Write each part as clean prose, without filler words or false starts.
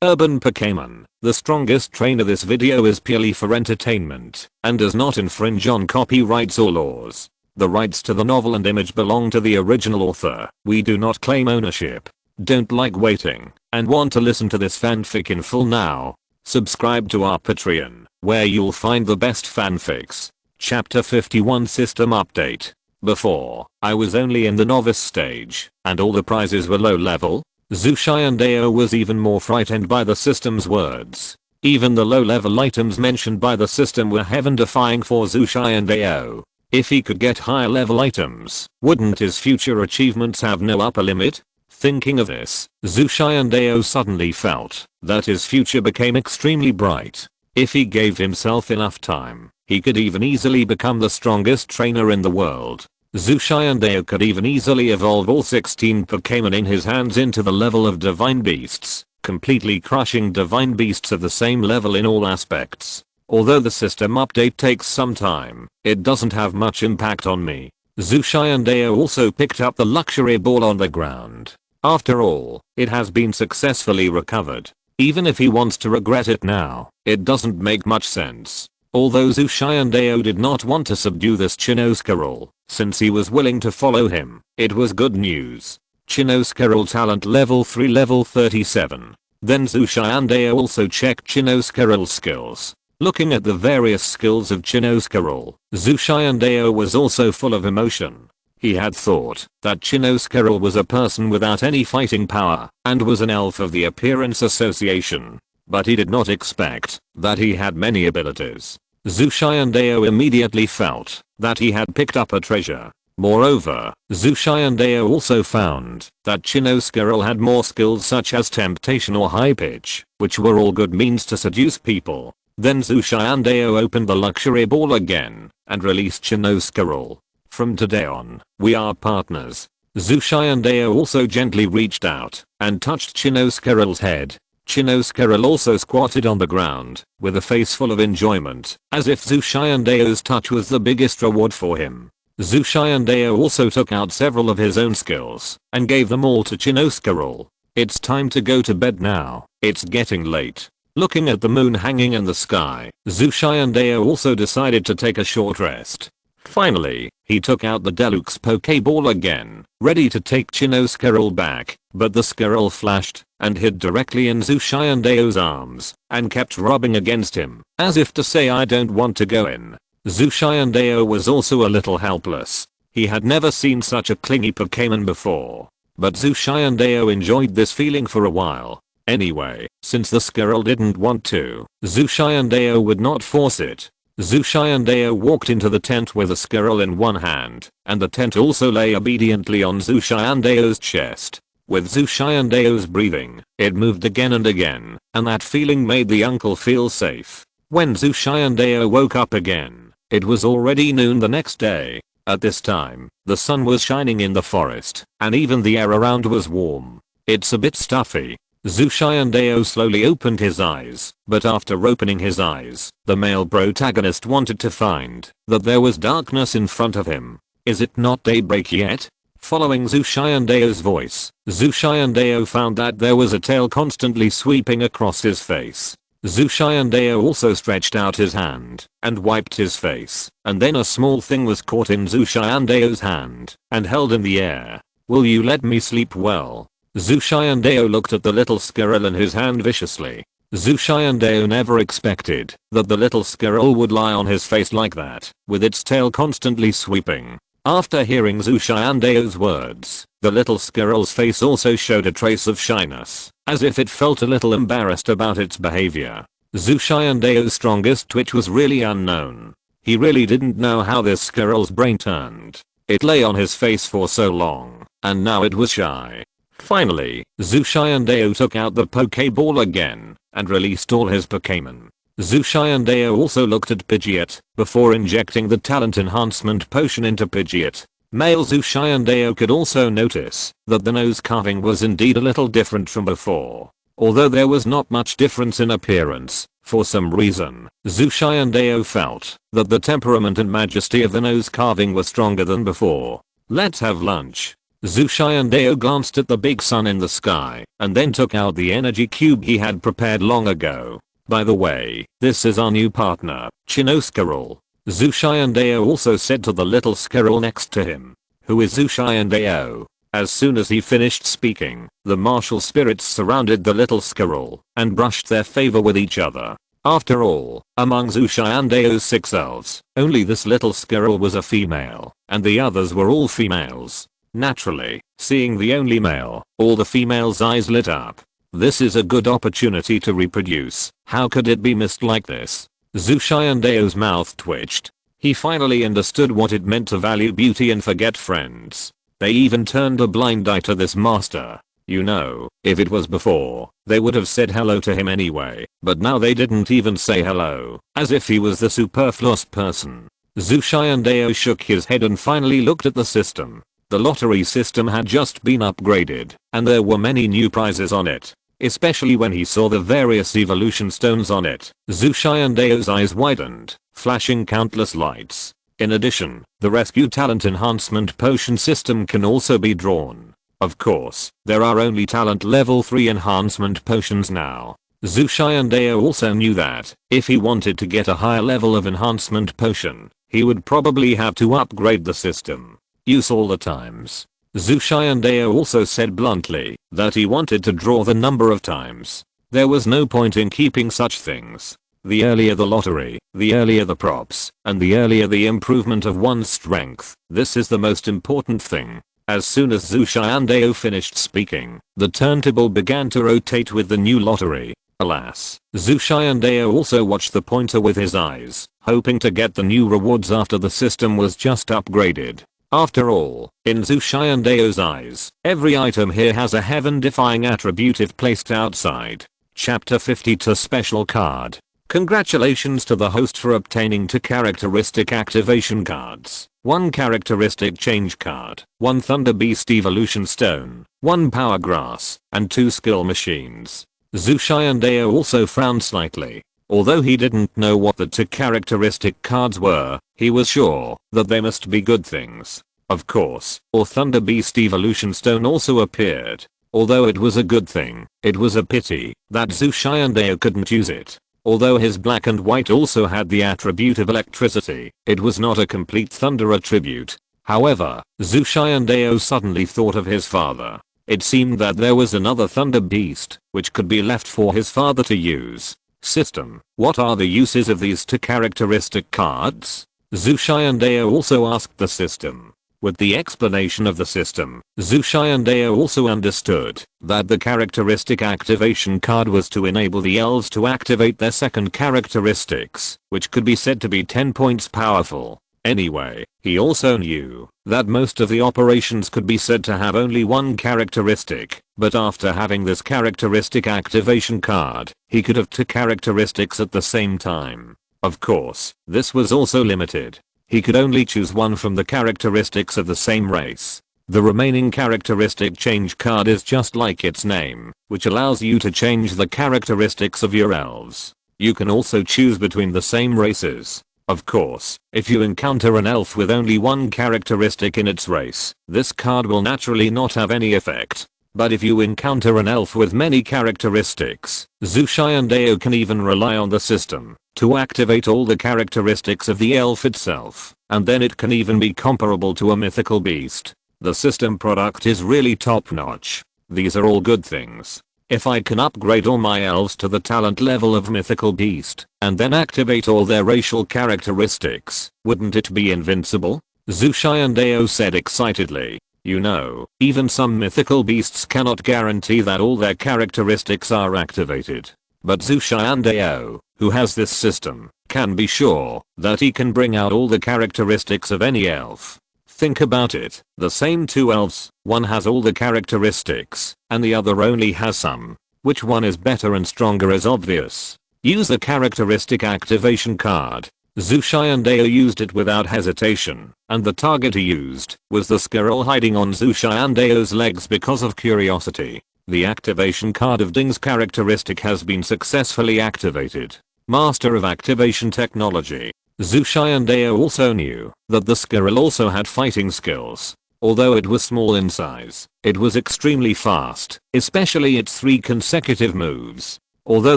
Urban Pokémon. The strongest trainer. This video is purely for entertainment and does not infringe on copyrights or laws. The rights to the novel and image belong to the original author. We do not claim ownership. Don't like waiting and want to listen to this fanfic in full now? Subscribe to our Patreon, where you'll find the best fanfics. Chapter 51 System Update. Before, I was only in the novice stage, and all the prizes were low level. Chen Tiandao was even more frightened by the system's words. Even the low-level items mentioned by the system were heaven-defying for Chen Tiandao. If he could get higher-level items, wouldn't his future achievements have no upper limit? Thinking of this, Chen Tiandao suddenly felt that his future became extremely bright. If he gave himself enough time, he could even easily become the strongest trainer in the world. Chen Tiandao could even easily evolve all 16 Pokémon in his hands into the level of divine beasts, completely crushing divine beasts of the same level in all aspects. Although the system update takes some time, it doesn't have much impact on me. Chen Tiandao also picked up the luxury ball on the ground. After all, it has been successfully recovered. Even if he wants to regret it now, it doesn't make much sense. Although Chen Tiandao did not want to subdue this Chinoscarol, since he was willing to follow him, it was good news. Chinoscarol talent level 3 level 37. Then Chen Tiandao also checked Chinoscarol's skills. Looking at the various skills of Chinoscarol, Chen Tiandao was also full of emotion. He had thought that Chinoscarol was a person without any fighting power and was an elf of the Appearance Association. But he did not expect that he had many abilities. Chen Tiandao immediately felt that he had picked up a treasure. Moreover, Chen Tiandao also found that Chinoscarol had more skills such as temptation or high pitch, which were all good means to seduce people. Then Chen Tiandao opened the luxury ball again and released Chinoscarol. From today on, we are partners. Chen Tiandao also gently reached out and touched Chinoscarol's head. Chinoscarol also squatted on the ground, with a face full of enjoyment, as if Chen Tiandao's touch was the biggest reward for him. Chen Tiandao also took out several of his own skills, and gave them all to Chinoscarol. It's time to go to bed now, it's getting late. Looking at the moon hanging in the sky, Chen Tiandao also decided to take a short rest. Finally, he took out the Deluxe Pokeball again, ready to take Chinoscarol back, but the Scarol flashed and hit directly in Chen Tiandao's arms and kept rubbing against him, as if to say I don't want to go in. Chen Tiandao was also a little helpless. He had never seen such a clingy Pokémon before. But Chen Tiandao enjoyed this feeling for a while. Anyway, since the Scarol didn't want to, Chen Tiandao would not force it. Chen Tiandao walked into the tent with a Scarol in one hand, and the tent also lay obediently on Chen Tiandao's chest. With Chen Tiandao's breathing, it moved again and again, and that feeling made the uncle feel safe. When Chen Tiandao woke up again, it was already noon the next day. At this time, the sun was shining in the forest, and even the air around was warm. It's a bit stuffy. Chen Tiandao slowly opened his eyes, but after opening his eyes, the male protagonist wanted to find that there was darkness in front of him. Is it not daybreak yet? Following Chen Tiandao's voice, Chen Tiandao found that there was a tail constantly sweeping across his face. Chen Tiandao also stretched out his hand and wiped his face, and then a small thing was caught in Chen Tiandao's hand and held in the air. Will you let me sleep well? Chen Tiandao looked at the little Scarol in his hand viciously. Chen Tiandao never expected that the little Scarol would lie on his face like that, with its tail constantly sweeping. After hearing Chen Tiandao's words, the little Scarol's face also showed a trace of shyness, as if it felt a little embarrassed about its behavior. Chen Tiandao's strongest twitch was really unknown. He really didn't know how this Scarol's brain turned. It lay on his face for so long, and now it was shy. Finally, Chen Tiandao took out the Pokeball again and released all his Pokémon. Chen Tiandao also looked at Pidgeot before injecting the talent enhancement potion into Pidgeot. Male Chen Tiandao could also notice that the nose carving was indeed a little different from before. Although there was not much difference in appearance, for some reason, Chen Tiandao felt that the temperament and majesty of the nose carving were stronger than before. Let's have lunch. Zhu Xiandao glanced at the big sun in the sky and then took out the energy cube he had prepared long ago. By the way, this is our new partner, Chino Squirrel. Zhu Xiandao also said to the little squirrel next to him. Who is Zhu Xiandao? As soon as he finished speaking, the martial spirits surrounded the little squirrel and brushed their favor with each other. After all, among Zhu Xiandao's 6 elves, only this little squirrel was a female, and the others were all females. Naturally, seeing the only male, all the females' eyes lit up. This is a good opportunity to reproduce. How could it be missed like this? Zhu Xiandao's mouth twitched. He finally understood what it meant to value beauty and forget friends. They even turned a blind eye to this master. You know, if it was before, they would have said hello to him anyway, but now they didn't even say hello, as if he was the superfluous person. Zhu Xiandao shook his head and finally looked at the system. The lottery system had just been upgraded, and there were many new prizes on it. Especially when he saw the various evolution stones on it. Zhu Xiandao's eyes widened, flashing countless lights. In addition, the rescue talent enhancement potion system can also be drawn. Of course, there are only talent level 3 enhancement potions now. Zhu Xiandao also knew that, if he wanted to get a higher level of enhancement potion, he would probably have to upgrade the system. Use all the times. Zhu Xiandao also said bluntly that he wanted to draw the number of times. There was no point in keeping such things. The earlier the lottery, the earlier the props, and the earlier the improvement of one's strength. This is the most important thing. As soon as Zhu Xiandao finished speaking, the turntable began to rotate with the new lottery. Alas, Zhu Xiandao also watched the pointer with his eyes, hoping to get the new rewards after the system was just upgraded. After all, in Zhu Xiandao's eyes, every item here has a heaven-defying attribute if placed outside. Chapter 52 Special Card. Congratulations to the host for obtaining 2 characteristic activation cards, 1 characteristic change card, 1 Thunder Beast Evolution Stone, 1 Power Grass, and 2 skill machines. Zhu Xiandao also frowned slightly. Although he didn't know what the 2 characteristic cards were, he was sure that they must be good things. Of course, or Thunder Beast Evolution Stone also appeared. Although it was a good thing, it was a pity that Zhu Xiandao couldn't use it. Although his black and white also had the attribute of electricity, it was not a complete thunder attribute. However, Zhu Xiandao suddenly thought of his father. It seemed that there was another Thunder Beast, which could be left for his father to use. System, what are the uses of these 2 characteristic cards? Zhu Xiandao also asked the system. With the explanation of the system, Zhu Xiandao also understood that the characteristic activation card was to enable the elves to activate their second characteristics, which could be said to be 10 points powerful. Anyway, he also knew that most of the operations could be said to have only 1 characteristic, but after having this characteristic activation card, he could have 2 characteristics at the same time. Of course, this was also limited. He could only choose 1 from the characteristics of the same race. The remaining characteristic change card is just like its name, which allows you to change the characteristics of your elves. You can also choose between the same races. Of course, if you encounter an elf with only 1 characteristic in its race, this card will naturally not have any effect. But if you encounter an elf with many characteristics, Zhu Xiandao can even rely on the system to activate all the characteristics of the elf itself, and then it can even be comparable to a mythical beast. The system product is really top notch. These are all good things. If I can upgrade all my elves to the talent level of mythical beast, and then activate all their racial characteristics, wouldn't it be invincible? Zhu Xiandao said excitedly. You know, even some mythical beasts cannot guarantee that all their characteristics are activated. But Zhu Xiandao, who has this system, can be sure that he can bring out all the characteristics of any elf. Think about it, the same 2 elves, one has all the characteristics, and the other only has some. Which one is better and stronger is obvious. Use the characteristic activation card. Zhu Xiandao used it without hesitation, and the target he used was the squirrel hiding on Zhu Xiandao's legs because of curiosity. The activation card of Ding's characteristic has been successfully activated. Master of Activation Technology. Zhu Xiandao also knew that the squirrel also had fighting skills. Although it was small in size, it was extremely fast, especially its 3 consecutive moves. Although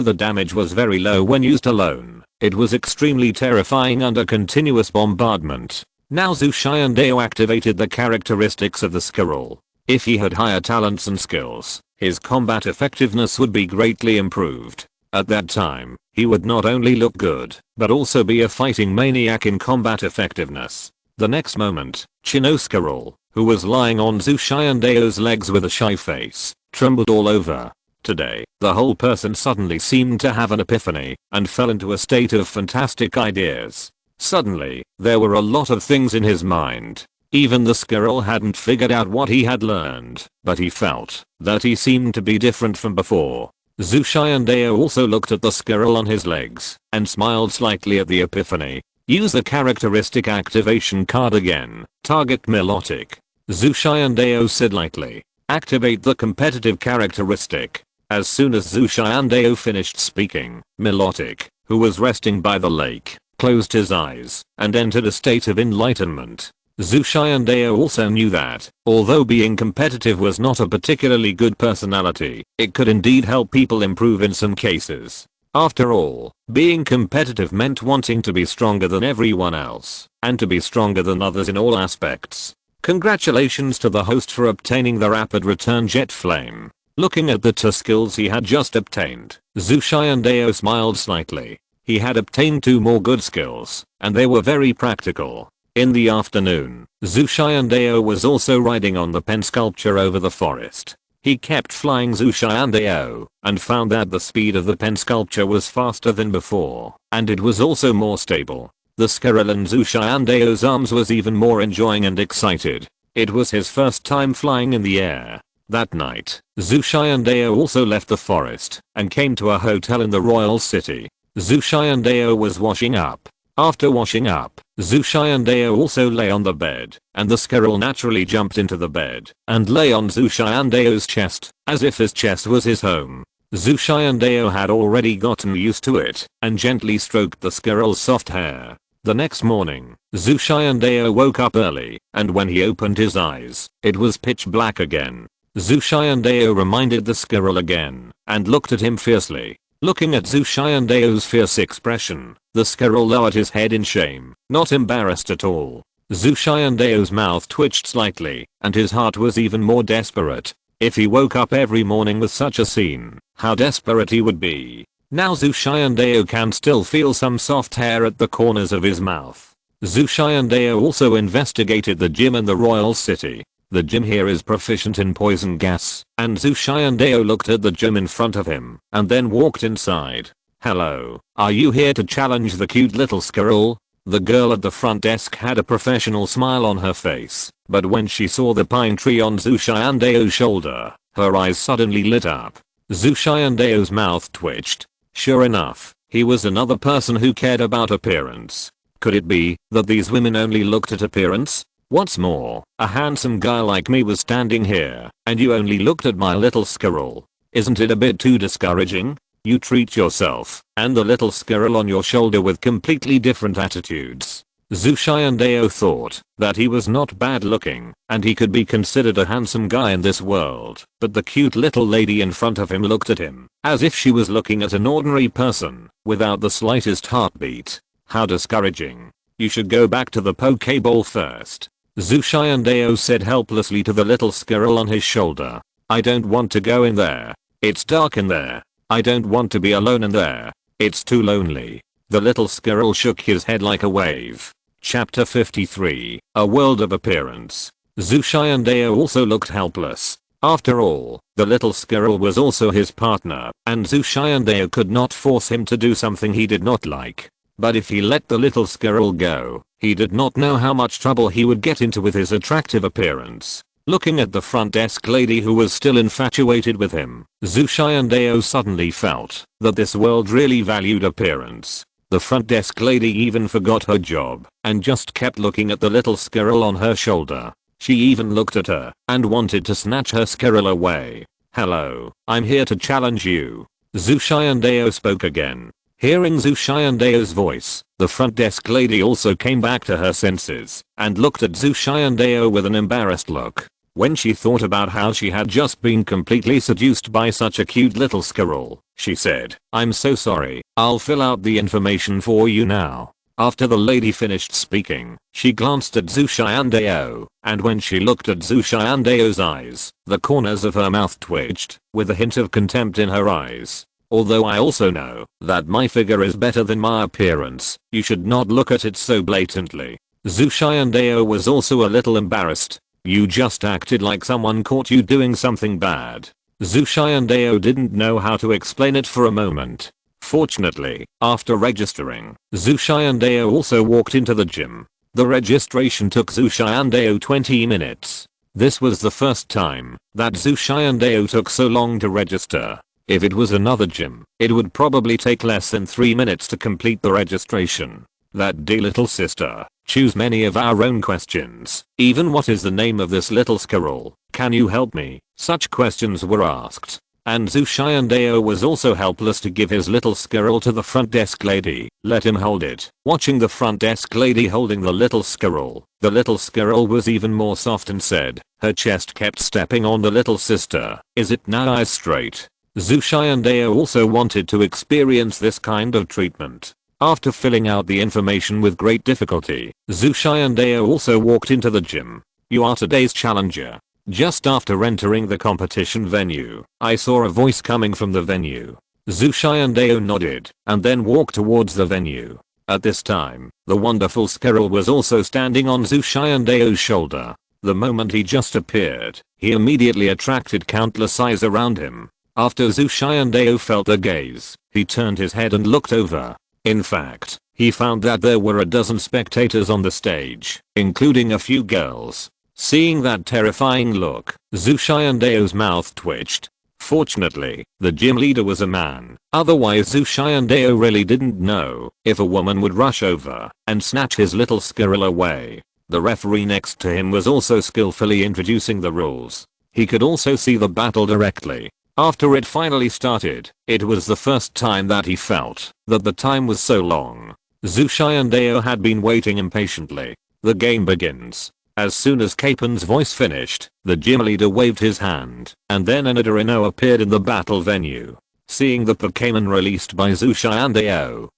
the damage was very low when used alone, it was extremely terrifying under continuous bombardment. Now Zhu Xiandao activated the characteristics of the squirrel. If he had higher talents and skills, his combat effectiveness would be greatly improved. At that time, he would not only look good, but also be a fighting maniac in combat effectiveness. The next moment, Chino Squirrel, who was lying on Zhu Xiandao's legs with a shy face, trembled all over. Today, the whole person suddenly seemed to have an epiphany and fell into a state of fantastic ideas. Suddenly, there were a lot of things in his mind. Even the squirrel hadn't figured out what he had learned, but he felt that he seemed to be different from before. Zhu Xiandao also looked at the squirrel on his legs and smiled slightly at the epiphany. Use the characteristic activation card again. Target Milotic. Zhu Xiandao said lightly. Activate the competitive characteristic. As soon as Zhu Xiandao finished speaking, Milotic, who was resting by the lake, closed his eyes and entered a state of enlightenment. Zhu Xiandao also knew that, although being competitive was not a particularly good personality, it could indeed help people improve in some cases. After all, being competitive meant wanting to be stronger than everyone else, and to be stronger than others in all aspects. Congratulations to the host for obtaining the rapid return jet flame. Looking at the 2 skills he had just obtained, Zhu Xiandao smiled slightly. He had obtained 2 more good skills, and they were very practical. In the afternoon, Zhu Xiandao was also riding on the pen sculpture over the forest. He kept flying Zhu Xiandao and found that the speed of the pen sculpture was faster than before, and it was also more stable. The squirrel in Zhu Xiandao's arms was even more enjoying and excited. It was his first time flying in the air. That night, Zhu Xiandao also left the forest and came to a hotel in the royal city. Zhu Xiandao was washing up. After washing up, Zhu Xiandao also lay on the bed, and the squirrel naturally jumped into the bed and lay on Zhu Xiandao's chest, as if his chest was his home. Zhu Xiandao had already gotten used to it and gently stroked the squirrel's soft hair. The next morning, Zhu Xiandao woke up early, and when he opened his eyes, it was pitch black again. Zhu Xiandao reminded the squirrel again and looked at him fiercely. Looking at Zhu Xiandao's fierce expression, the squirrel lowered his head in shame, not embarrassed at all. Zhu Xiandao's mouth twitched slightly, and his heart was even more desperate. If he woke up every morning with such a scene, how desperate he would be. Now Zhu Xiandao can still feel some soft hair at the corners of his mouth. Zhu Xiandao also investigated the gym in the royal city. The gym here is proficient in poison gas, and Zhu Xiandao looked at the gym in front of him and then walked inside. Hello, are you here to challenge the cute little squirrel? The girl at the front desk had a professional smile on her face, but when she saw the pine tree on Zhu Xiandao's shoulder, her eyes suddenly lit up. Zhu Xiandao's mouth twitched. Sure enough, he was another person who cared about appearance. Could it be that these women only looked at appearance? What's more, a handsome guy like me was standing here, and you only looked at my little squirrel. Isn't it a bit too discouraging? You treat yourself and the little squirrel on your shoulder with completely different attitudes. Zhu Xiandao thought that he was not bad looking, and he could be considered a handsome guy in this world, but the cute little lady in front of him looked at him as if she was looking at an ordinary person, without the slightest heartbeat. How discouraging. You should go back to the Pokeball first. Zhu Xiandao said helplessly to the little squirrel on his shoulder. I don't want to go in there. It's dark in there. I don't want to be alone in there. It's too lonely. The little squirrel shook his head like a wave. Chapter 53, A World of Appearance. Zhu Xiandao also looked helpless. After all, the little squirrel was also his partner, and Zhu Xiandao could not force him to do something he did not like. But if he let the little squirrel go, he did not know how much trouble he would get into with his attractive appearance. Looking at the front desk lady who was still infatuated with him, Zhu Xiandao suddenly felt that this world really valued appearance. The front desk lady even forgot her job and just kept looking at the little squirrel on her shoulder. She even looked at her and wanted to snatch her squirrel away. Hello, I'm here to challenge you. Zhu Xiandao spoke again. Hearing Zhu Xiandao's voice, the front desk lady also came back to her senses and looked at Zhu Xiandao with an embarrassed look. When she thought about how she had just been completely seduced by such a cute little squirrel, she said, "I'm so sorry, I'll fill out the information for you now." After the lady finished speaking, she glanced at Zhu Xiandao, and when she looked at Zhu Xiandao's eyes, the corners of her mouth twitched, with a hint of contempt in her eyes. "Although I also know that my figure is better than my appearance, you should not look at it so blatantly." Zhu Xiandao was also a little embarrassed. "You just acted like someone caught you doing something bad." Zhu Xiandao didn't know how to explain it for a moment. Fortunately, after registering, Zhu Xiandao also walked into the gym. The registration took Zhu Xiandao 20 minutes. This was the first time that Zhu Xiandao took so long to register. If it was another gym, it would probably take less than 3 minutes to complete the registration. That day, little sister, choose many of our own questions. Even what is the name of this little squirrel? Can you help me? Such questions were asked. And Zhu Xiandao was also helpless to give his little squirrel to the front desk lady. "Let him hold it." Watching the front desk lady holding the little squirrel was even more soft and said, her chest kept stepping on the little sister, "Is it now eyes straight?" Zhu Xiandao also wanted to experience this kind of treatment. After filling out the information with great difficulty, Zhu Xiandao also walked into the gym. "You are today's challenger." Just after entering the competition venue, I saw a voice coming from the venue. Zhu Xiandao nodded and then walked towards the venue. At this time, the wonderful squirrel was also standing on Zhu Xiandao's shoulder. The moment he just appeared, he immediately attracted countless eyes around him. After Zhu Xiandao felt the gaze, he turned his head and looked over. In fact, he found that there were a dozen spectators on the stage, including a few girls. Seeing that terrifying look, Zhu Xiandao's mouth twitched. Fortunately, the gym leader was a man, otherwise Zhu Xiandao really didn't know if a woman would rush over and snatch his little squirrel away. The referee next to him was also skillfully introducing the rules. He could also see the battle directly. After it finally started, it was the first time that he felt that the time was so long. Zhu Xiandao had been waiting impatiently. The game begins. As soon as Capen's voice finished, the gym leader waved his hand, and then an Adorino appeared in the battle venue. Seeing the Pokémon released by Zhu Xiandao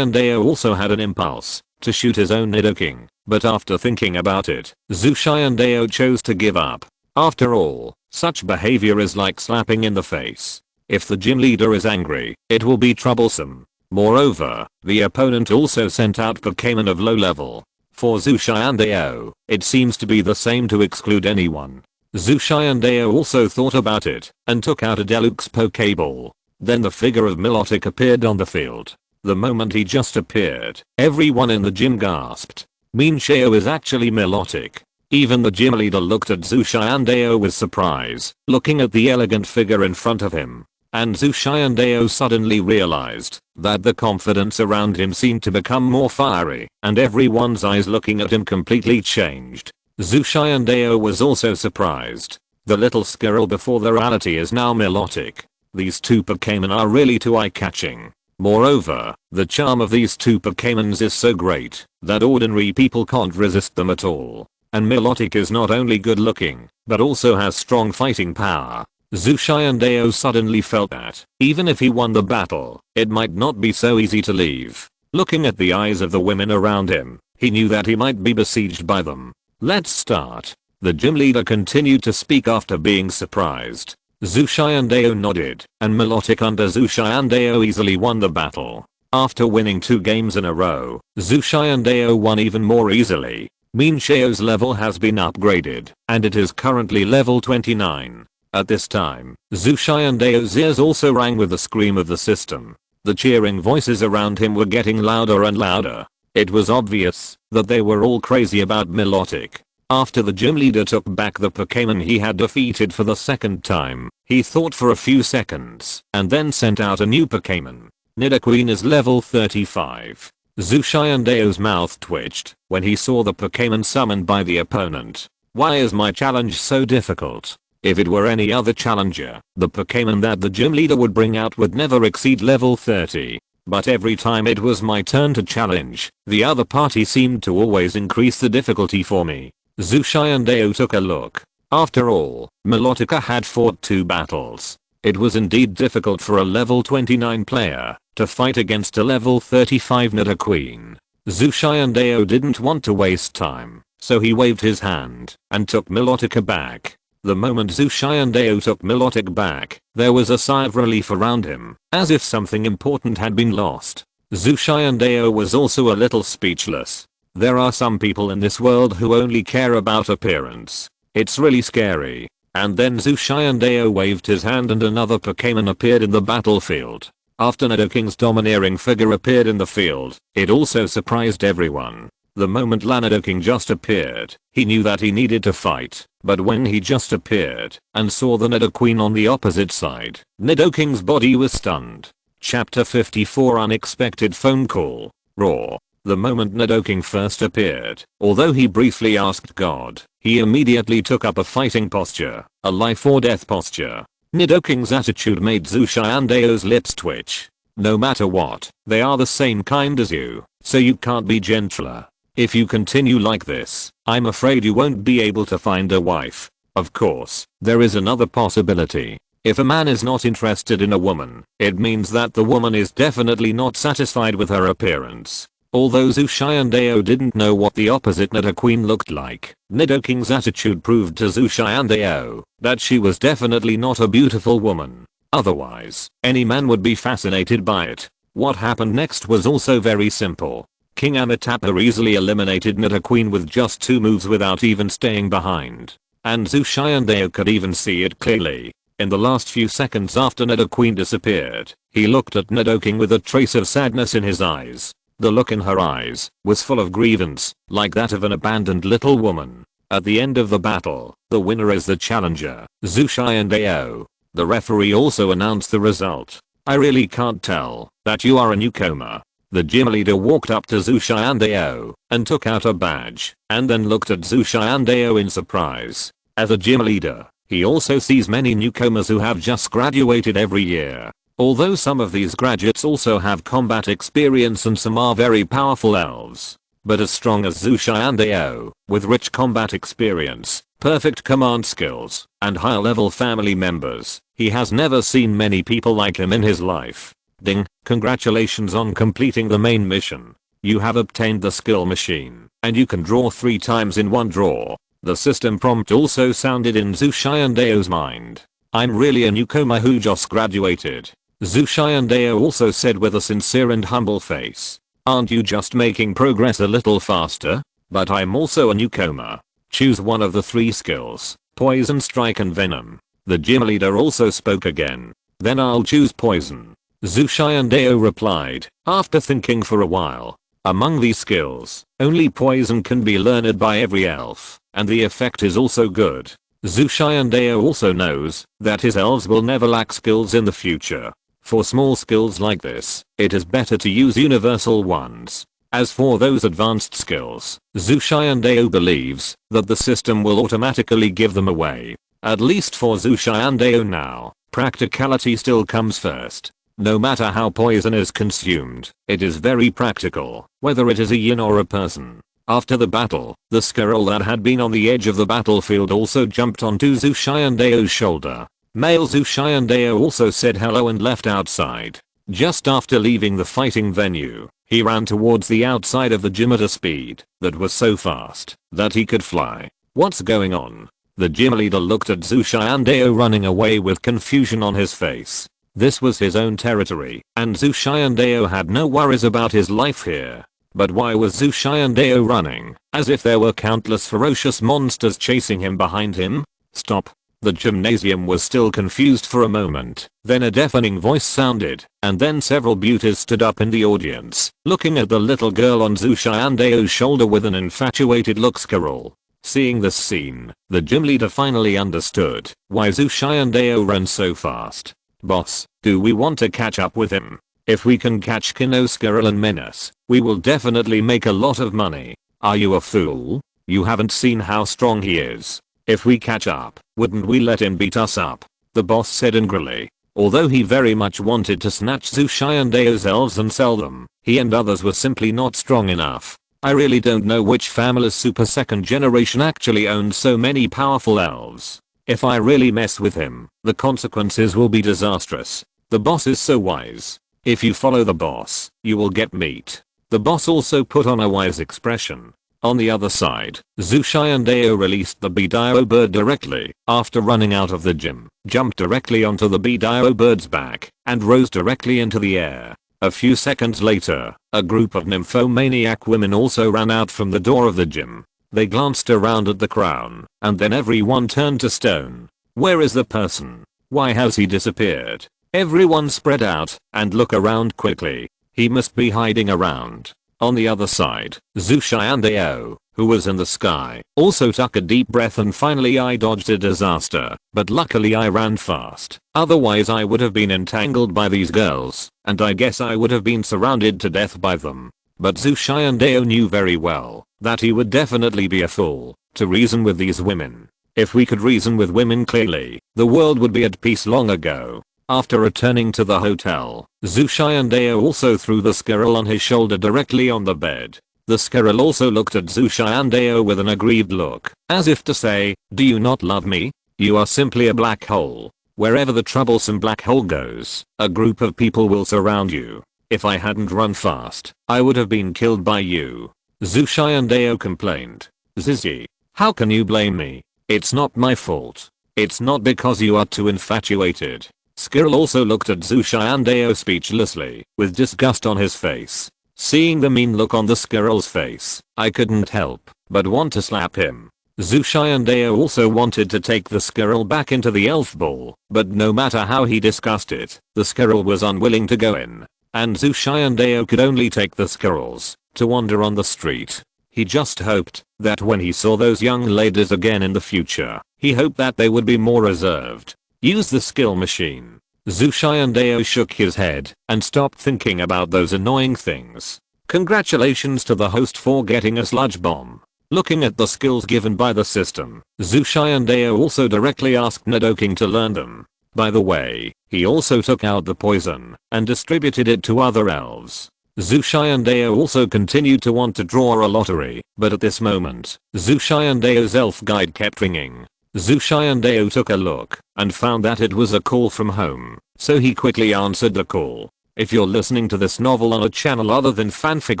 also had an impulse to shoot his own Nidoking, but after thinking about it, Zhu Xiandao chose to give up. After all, such behavior is like slapping in the face. If the gym leader is angry, it will be troublesome. Moreover, the opponent also sent out Pokémon of low level. For Zhu Xiandao, it seems to be the same to exclude anyone. Zhu Xiandao also thought about it and took out a Deluxe Pokéball. Then the figure of Milotic appeared on the field. The moment he just appeared, everyone in the gym gasped. Minshao is actually Milotic. Even the gym leader looked at Zhu Xiandao with surprise, looking at the elegant figure in front of him. And Zhu Xiandao suddenly realized that the confidence around him seemed to become more fiery, and everyone's eyes looking at him completely changed. Zhu Xiandao was also surprised. The little squirrel before the reality is now Milotic. These two Pokémon are really too eye-catching. Moreover, the charm of these two Pokémons is so great that ordinary people can't resist them at all. And Milotic is not only good looking, but also has strong fighting power. Zhu Xiandao suddenly felt that, even if he won the battle, it might not be so easy to leave. Looking at the eyes of the women around him, he knew that he might be besieged by them. "Let's start." The gym leader continued to speak after being surprised. Zhu Xiandao nodded, and Milotic under Zhu Xiandao easily won the battle. After winning 2 games in a row, Zhu Xiandao won even more easily. Minshao's level has been upgraded, and it is currently level 29. At this time, Zhu Xiandao's ears also rang with the scream of the system. The cheering voices around him were getting louder and louder. It was obvious that they were all crazy about Milotic. After the gym leader took back the Pokémon he had defeated for the second time, he thought for a few seconds and then sent out a new Pokémon. Nidoqueen is level 35. Zhu Xiandao's mouth twitched when he saw the Pokémon summoned by the opponent. Why is my challenge so difficult? If it were any other challenger, the Pokémon that the gym leader would bring out would never exceed level 30. but every time it was my turn to challenge, the other party seemed to always increase the difficulty for me. Zhu Xiandao took a look. After all, Milotica had fought 2 battles. It was indeed difficult for a level 29 player to fight against a level 35 Nidoqueen. Zhu Xiandao didn't want to waste time, so he waved his hand and took Milotica back. The moment Zhu Xiandao took Milotic back, there was a sigh of relief around him, as if something important had been lost. Zhu Xiandao was also a little speechless. There are some people in this world who only care about appearance. It's really scary. And then Zhu Xiandao waved his hand and another Pokémon appeared in the battlefield. After Nidoking's domineering figure appeared in the field, it also surprised everyone. The moment Nidoking just appeared, he knew that he needed to fight, but when he just appeared and saw the Nidoqueen on the opposite side, Nidoking's body was stunned. Chapter 54 Unexpected Phone Call. Raw. The moment Nidoking first appeared, although he briefly asked God, he immediately took up a fighting posture, a life or death posture. Nidoking's attitude made Zhu Xiandao's lips twitch. No matter what, they are the same kind as you, so you can't be gentler. If you continue like this, I'm afraid you won't be able to find a wife. Of course, there is another possibility. If a man is not interested in a woman, it means that the woman is definitely not satisfied with her appearance. Although Zhu Xiandao didn't know what the opposite Nidoqueen looked like, Nidoking's attitude proved to Zhu Xiandao that she was definitely not a beautiful woman. Otherwise, any man would be fascinated by it. What happened next was also very simple. King Amitabha easily eliminated Nidoqueen with just 2 moves without even staying behind. And Zhu Xiandao could even see it clearly. In the last few seconds after Nidoqueen disappeared, he looked at Nidoking with a trace of sadness in his eyes. The look in her eyes was full of grievance, like that of an abandoned little woman. At the end of the battle, the winner is the challenger, Zhu Xiandao. The referee also announced the result. I really can't tell that you are a newcomer. The gym leader walked up to Zhu Xiandao and took out a badge, and then looked at Zhu Xiandao in surprise. As a gym leader, he also sees many newcomers who have just graduated every year. Although some of these graduates also have combat experience and some are very powerful elves. But as strong as Zhu Xiandao, with rich combat experience, perfect command skills, and higher level family members, he has never seen many people like him in his life. Ding, congratulations on completing the main mission. You have obtained the skill machine, and you can draw 3 times in one draw. The system prompt also sounded in Zhu Xiandao's mind. I'm really a newcomer who just graduated. Zhu Xiandao also said with a sincere and humble face. Aren't you just making progress a little faster? But I'm also a newcomer. Choose one of the 3 skills, poison, strike and venom. The gym leader also spoke again. Then I'll choose poison. Zhu Xiandao replied, after thinking for a while. Among these skills, only poison can be learned by every elf, and the effect is also good. Zhu Xiandao also knows that his elves will never lack skills in the future. For small skills like this, it is better to use universal ones. As for those advanced skills, Zhu Xiandao believes that the system will automatically give them away. At least for Zhu Xiandao now, practicality still comes first. No matter how poison is consumed, it is very practical, whether it is a yin or a person. After the battle, the squirrel that had been on the edge of the battlefield also jumped onto Zhu Xiandao's shoulder. Male Zhu Xiandao also said hello and left outside. Just after leaving the fighting venue, he ran towards the outside of the gym at a speed that was so fast that he could fly. What's going on? The gym leader looked at Zhu Xiandao running away with confusion on his face. This was his own territory, and Zhu Xiandao had no worries about his life here. But why was Zhu Xiandao running, as if there were countless ferocious monsters chasing him behind him? Stop. The gymnasium was still confused for a moment, then a deafening voice sounded, and then several beauties stood up in the audience, looking at the little girl on Zhu Xiandao's shoulder with an infatuated look. Squirrel. Seeing this scene, the gym leader finally understood why Zhu Xiandao ran so fast. Boss, do we want to catch up with him? If we can catch Kino, Squirrel and Menace, we will definitely make a lot of money. Are you a fool? You haven't seen how strong he is. If we catch up, wouldn't we let him beat us up? The boss said angrily. Although he very much wanted to snatch Zhu Xiandao's elves and sell them, he and others were simply not strong enough. I really don't know which family's super second generation actually owned so many powerful elves. If I really mess with him, the consequences will be disastrous. The boss is so wise. If you follow the boss, you will get meat. The boss also put on a wise expression. On the other side, Zhu Xiandao released the Bidio bird directly after running out of the gym, jumped directly onto the Bidio bird's back, and rose directly into the air. A few seconds later, a group of nymphomaniac women also ran out from the door of the gym. They glanced around at the crown, and then everyone turned to stone. Where is the person? Why has he disappeared? Everyone spread out and look around quickly. He must be hiding around. On the other side, Zhu Xiandao, who was in the sky, also took a deep breath and finally I dodged a disaster, but luckily I ran fast. Otherwise I would have been entangled by these girls, and I guess I would have been surrounded to death by them. But Zhu Xiandao knew very well that he would definitely be a fool to reason with these women. If we could reason with women clearly, the world would be at peace long ago. After returning to the hotel, Zhu Xiandao also threw the squirrel on his shoulder directly on the bed. The squirrel also looked at Zhu Xiandao with an aggrieved look, as if to say, "Do you not love me? You are simply a black hole. Wherever the troublesome black hole goes, a group of people will surround you. If I hadn't run fast, I would have been killed by you." Zhu Xiandao complained. "Zizi, how can you blame me? It's not my fault. It's not because you are too infatuated." Squirrel also looked at Zhu Xiandao speechlessly, with disgust on his face. Seeing the mean look on the squirrel's face, I couldn't help but want to slap him. Zhu Xiandao also wanted to take the squirrel back into the elf ball, but no matter how he discussed it, the squirrel was unwilling to go in. And Zhu Xiandao could only take the squirrels to wander on the street. He just hoped that when he saw those young ladies again in the future, he hoped that they would be more reserved. Use the skill machine. Zhu Xiandao shook his head and stopped thinking about those annoying things. Congratulations to the host for getting a sludge bomb. Looking at the skills given by the system, Zhu Xiandao also directly asked Nidoking to learn them. By the way, he also took out the poison and distributed it to other elves. Zhu Xiandao also continued to want to draw a lottery, but at this moment, Zhu Xiandao's elf guide kept ringing. Zhu Xiandao took a look and found that it was a call from home, so he quickly answered the call. If you're listening to this novel on a channel other than Fanfic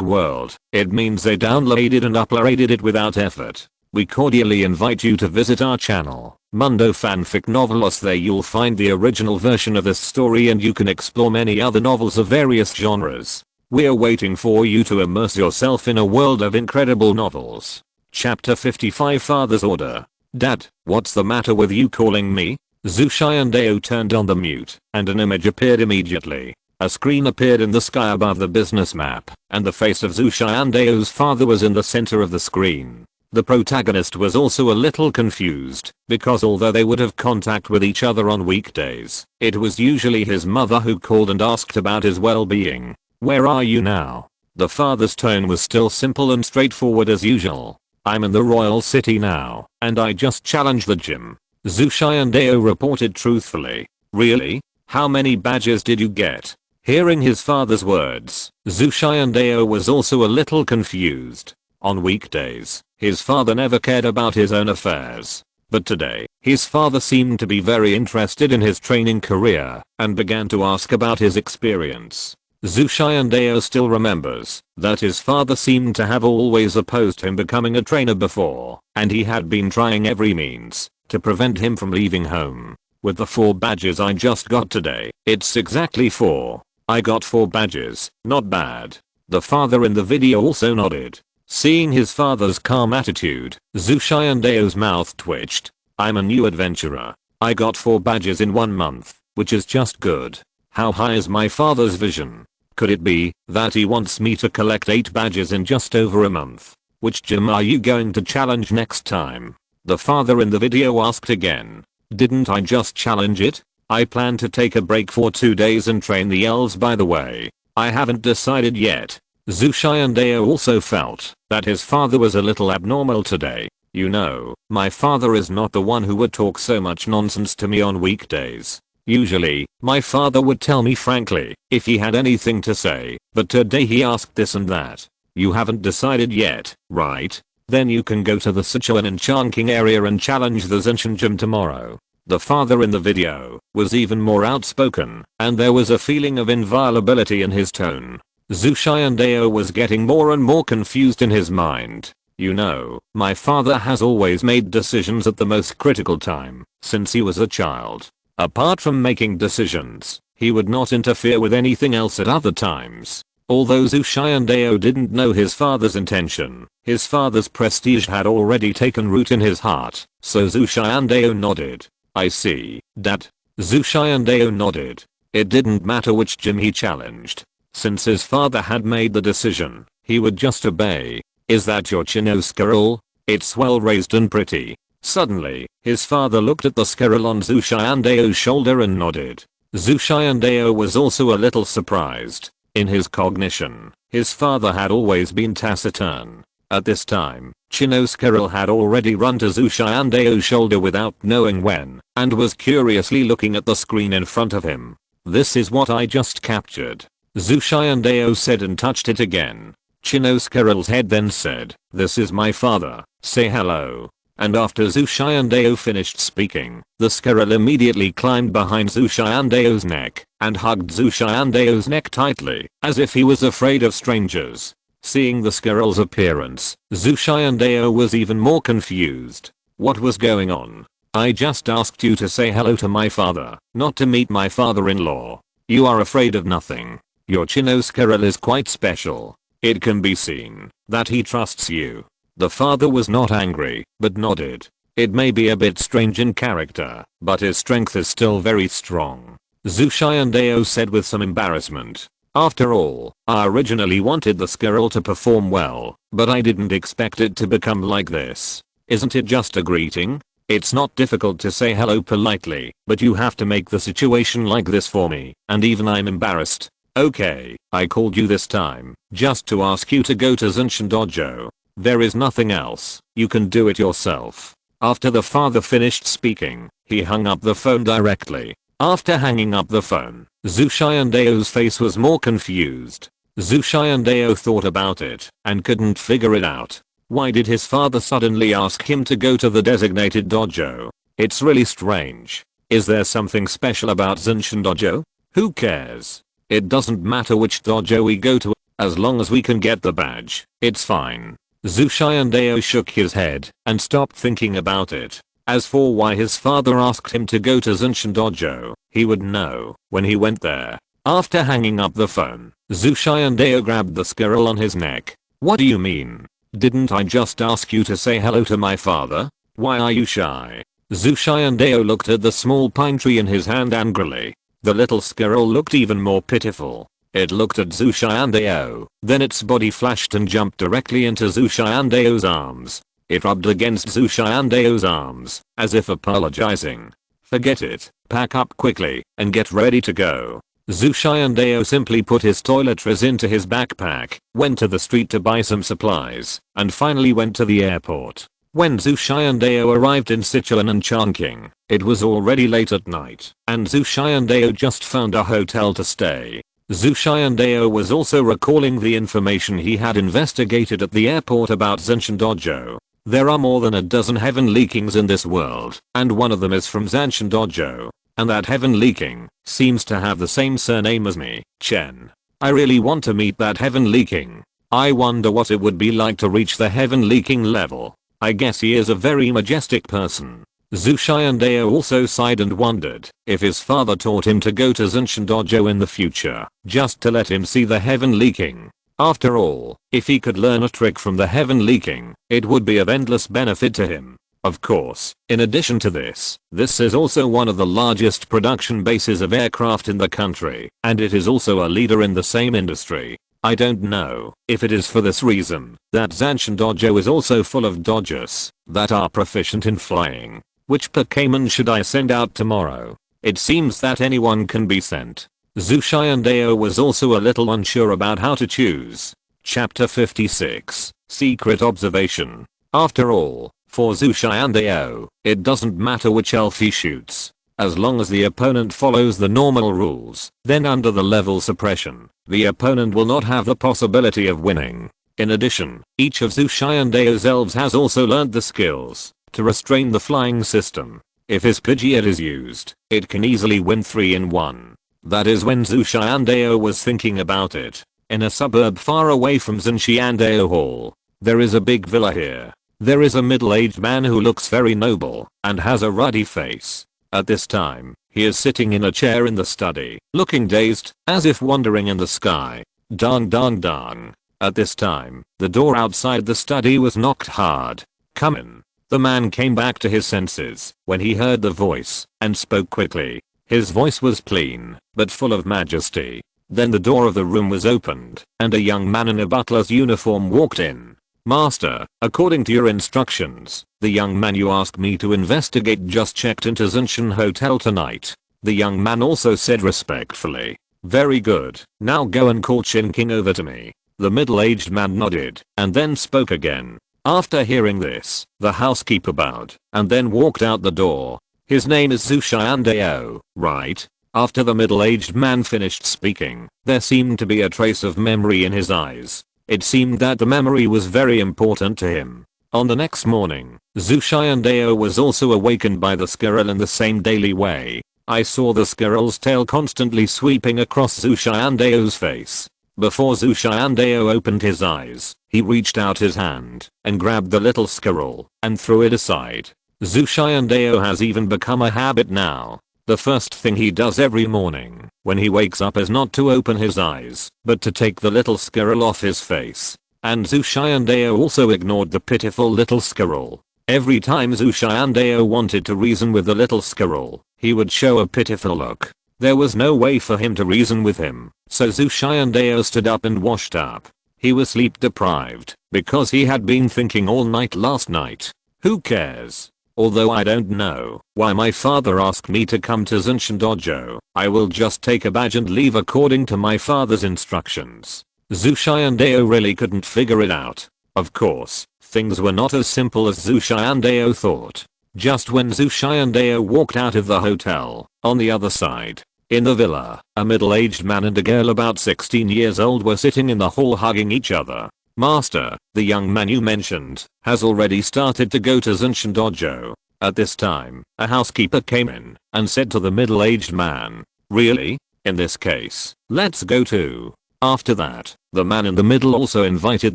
World, it means they downloaded and uploaded it without effort. We cordially invite you to visit our channel, Mundo Fanfic Novelos. There you'll find the original version of this story and you can explore many other novels of various genres. We're waiting for you to immerse yourself in a world of incredible novels. Chapter 55 Father's Order. Dad, what's the matter with you calling me? Zhu Xiandao turned on the mute, and an image appeared immediately. A screen appeared in the sky above the business map, and the face of Zhu Xiandao's father was in the center of the screen. The protagonist was also a little confused, because although they would have contact with each other on weekdays, it was usually his mother who called and asked about his well-being. "Where are you now?" The father's tone was still simple and straightforward as usual. "I'm in the royal city now, and I just challenged the gym." Zhu Xiandao reported truthfully. "Really? How many badges did you get?" Hearing his father's words, Zhu Xiandao was also a little confused. On weekdays, his father never cared about his own affairs. But today, his father seemed to be very interested in his training career, and began to ask about his experience. Zhu Xiandao still remembers that his father seemed to have always opposed him becoming a trainer before, and he had been trying every means to prevent him from leaving home. "With the 4 badges I just got today, it's exactly 4. I got 4 badges, not bad." The father in the video also nodded. Seeing his father's calm attitude, Zhu Xiandao's mouth twitched. "I'm a new adventurer. I got 4 badges in 1 month, which is just good. How high is my father's vision? Could it be that he wants me to collect 8 badges in just over a month? Which gym are you going to challenge next time?" The father in the video asked again. "Didn't I just challenge it? I plan to take a break for 2 days and train the elves by the way. I haven't decided yet." Zhu Xiandao also felt that his father was a little abnormal today. "You know, my father is not the one who would talk so much nonsense to me on weekdays. Usually, my father would tell me frankly if he had anything to say, but today he asked this and that. You haven't decided yet, right? Then you can go to the Sichuan and Chongqing area and challenge the Zenshin gym tomorrow. The father in the video was even more outspoken, and there was a feeling of inviolability in his tone. Zhu Xiandao was getting more and more confused in his mind. You know, my father has always made decisions at the most critical time, since he was a child. Apart from making decisions, he would not interfere with anything else at other times. Although Zhu Xiandao didn't know his father's intention, his father's prestige had already taken root in his heart, so Zhu Xiandao nodded. I see, Dad. Zhu Xiandao nodded. It didn't matter which gym he challenged. Since his father had made the decision, he would just obey. Is that your Chino squirrel? It's well raised and pretty. Suddenly, his father looked at the squirrel on Zhu Xiandao's shoulder and nodded. Zhu Xiandao was also a little surprised. In his cognition, his father had always been taciturn. At this time, Chino squirrel had already run to Zhu Xiandao's shoulder without knowing when, and was curiously looking at the screen in front of him. This is what I just captured, Zhu Xiandao said and touched it again. Chino squirrel's head then said, this is my father, say hello. And after Zhu Xiandao finished speaking, the squirrel immediately climbed behind Zhu Xiandao's neck and hugged Zhu Xiandao's neck tightly, as if he was afraid of strangers. Seeing the squirrel's appearance, Zhu Xiandao was even more confused. What was going on? I just asked you to say hello to my father, not to meet my father-in-law. You are afraid of nothing. Your Chino squirrel is quite special. It can be seen that he trusts you. The father was not angry, but nodded. It may be a bit strange in character, but his strength is still very strong. Zhu Xiandao said with some embarrassment. After all, I originally wanted the squirrel to perform well, but I didn't expect it to become like this. Isn't it just a greeting? It's not difficult to say hello politely, but you have to make the situation like this for me, and even I'm embarrassed. Okay, I called you this time, just to ask you to go to Zenshin Dojo. There is nothing else, you can do it yourself. After the father finished speaking, he hung up the phone directly. After hanging up the phone, Zhu Xiandao's face was more confused. Zhu Xiandao thought about it and couldn't figure it out. Why did his father suddenly ask him to go to the designated dojo? It's really strange. Is there something special about Zenshin Dojo? Who cares? It doesn't matter which dojo we go to, as long as we can get the badge, it's fine. Zhu Xiandao shook his head and stopped thinking about it. As for why his father asked him to go to Zenshin Dojo, he would know when he went there. After hanging up the phone, Zhu Xiandao grabbed the squirrel on his neck. What do you mean? Didn't I just ask you to say hello to my father? Why are you shy? Zhu Xiandao looked at the small pine tree in his hand angrily. The little squirrel looked even more pitiful. It looked at Zhu Xiandao, then its body flashed and jumped directly into Zhu Xiandao's arms. It rubbed against Zhu Xiandao's arms, as if apologizing. Forget it, pack up quickly, and get ready to go. Zhu Xiandao simply put his toiletries into his backpack, went to the street to buy some supplies, and finally went to the airport. When Zhu Xiandao arrived in Sichuan and Chongqing, it was already late at night, and Zhu Xiandao just found a hotel to stay. Zhu Xiandao was also recalling the information he had investigated at the airport about Zenshin Dojo. There are more than a dozen Heavenly Kings in this world, and one of them is from Zenshin Dojo. And that Heavenly King seems to have the same surname as me, Chen. I really want to meet that Heavenly King. I wonder what it would be like to reach the Heavenly King level. I guess he is a very majestic person. Zhu Xiandao also sighed and wondered if his father taught him to go to Zenshin Dojo in the future, just to let him see the Heavenly King. After all, if he could learn a trick from the Heavenly King, it would be of endless benefit to him. Of course, in addition to this is also one of the largest production bases of aircraft in the country, and it is also a leader in the same industry. I don't know if it is for this reason that Zenshin Dojo is also full of dodgers that are proficient in flying. Which Pokémon should I send out tomorrow? It seems that anyone can be sent. Zhu Xiandao was also a little unsure about how to choose. Chapter 56, Secret Observation. After all, for Zhu Xiandao, it doesn't matter which elf he shoots. as long as the opponent follows the normal rules. Then under the level suppression, the opponent will not have the possibility of winning. In addition, each of Zhu Xiandao's elves has also learned the skills to restrain the flying system. If his Pidgeot is used, it can easily win 3 in 1. That is when Zhu Xiandao was thinking about it. In a suburb far away from Xiandao Hall, there is a big villa here. There is a middle-aged man who looks very noble and has a ruddy face. At this time, he is sitting in a chair in the study, looking dazed, as if wandering in the sky. Dong dong dong. At this time, the door outside the study was knocked hard. Come in. The man came back to his senses when he heard the voice and spoke quickly. His voice was clean, but full of majesty. Then the door of the room was opened, and a young man in a butler's uniform walked in. Master, according to your instructions, the young man you asked me to investigate just checked into Zinshan Hotel tonight. The young man also said respectfully. Very good, now go and call Chin King over to me. The middle-aged man nodded, and then spoke again. After hearing this, the housekeeper bowed, and then walked out the door. His name is Zhu Xiandao, right? After the middle-aged man finished speaking, there seemed to be a trace of memory in his eyes. It seemed that the memory was very important to him. On the next morning, Zhu Xiandao was also awakened by the squirrel in the same daily way. I saw the squirrel's tail constantly sweeping across Zhu Xiandao's face. Before Zhu Xiandao opened his eyes, he reached out his hand and grabbed the little squirrel and threw it aside. Zhu Xiandao has even become a habit now. The first thing he does every morning when he wakes up is not to open his eyes, but to take the little squirrel off his face. And Zhu Xiandao also ignored the pitiful little squirrel. Every time Zhu Xiandao wanted to reason with the little squirrel, he would show a pitiful look. There was no way for him to reason with him, so Zhu Xiandao stood up and washed up. He was sleep deprived because he had been thinking all night last night. Who cares? Although I don't know why my father asked me to come to Zinshan Dojo, I will just take a badge and leave according to my father's instructions. Zhu Xiandao really couldn't figure it out. Of course, things were not as simple as Zhu Xiandao thought. Just when Zhu Xiandao walked out of the hotel, on the other side, in the villa, a middle-aged man and a girl about 16 years old were sitting in the hall hugging each other. Master, the young man you mentioned, has already started to go to Zinshan Dojo. At this time, a housekeeper came in and said to the middle-aged man, really? In this case, let's go too. After that, the man in the middle also invited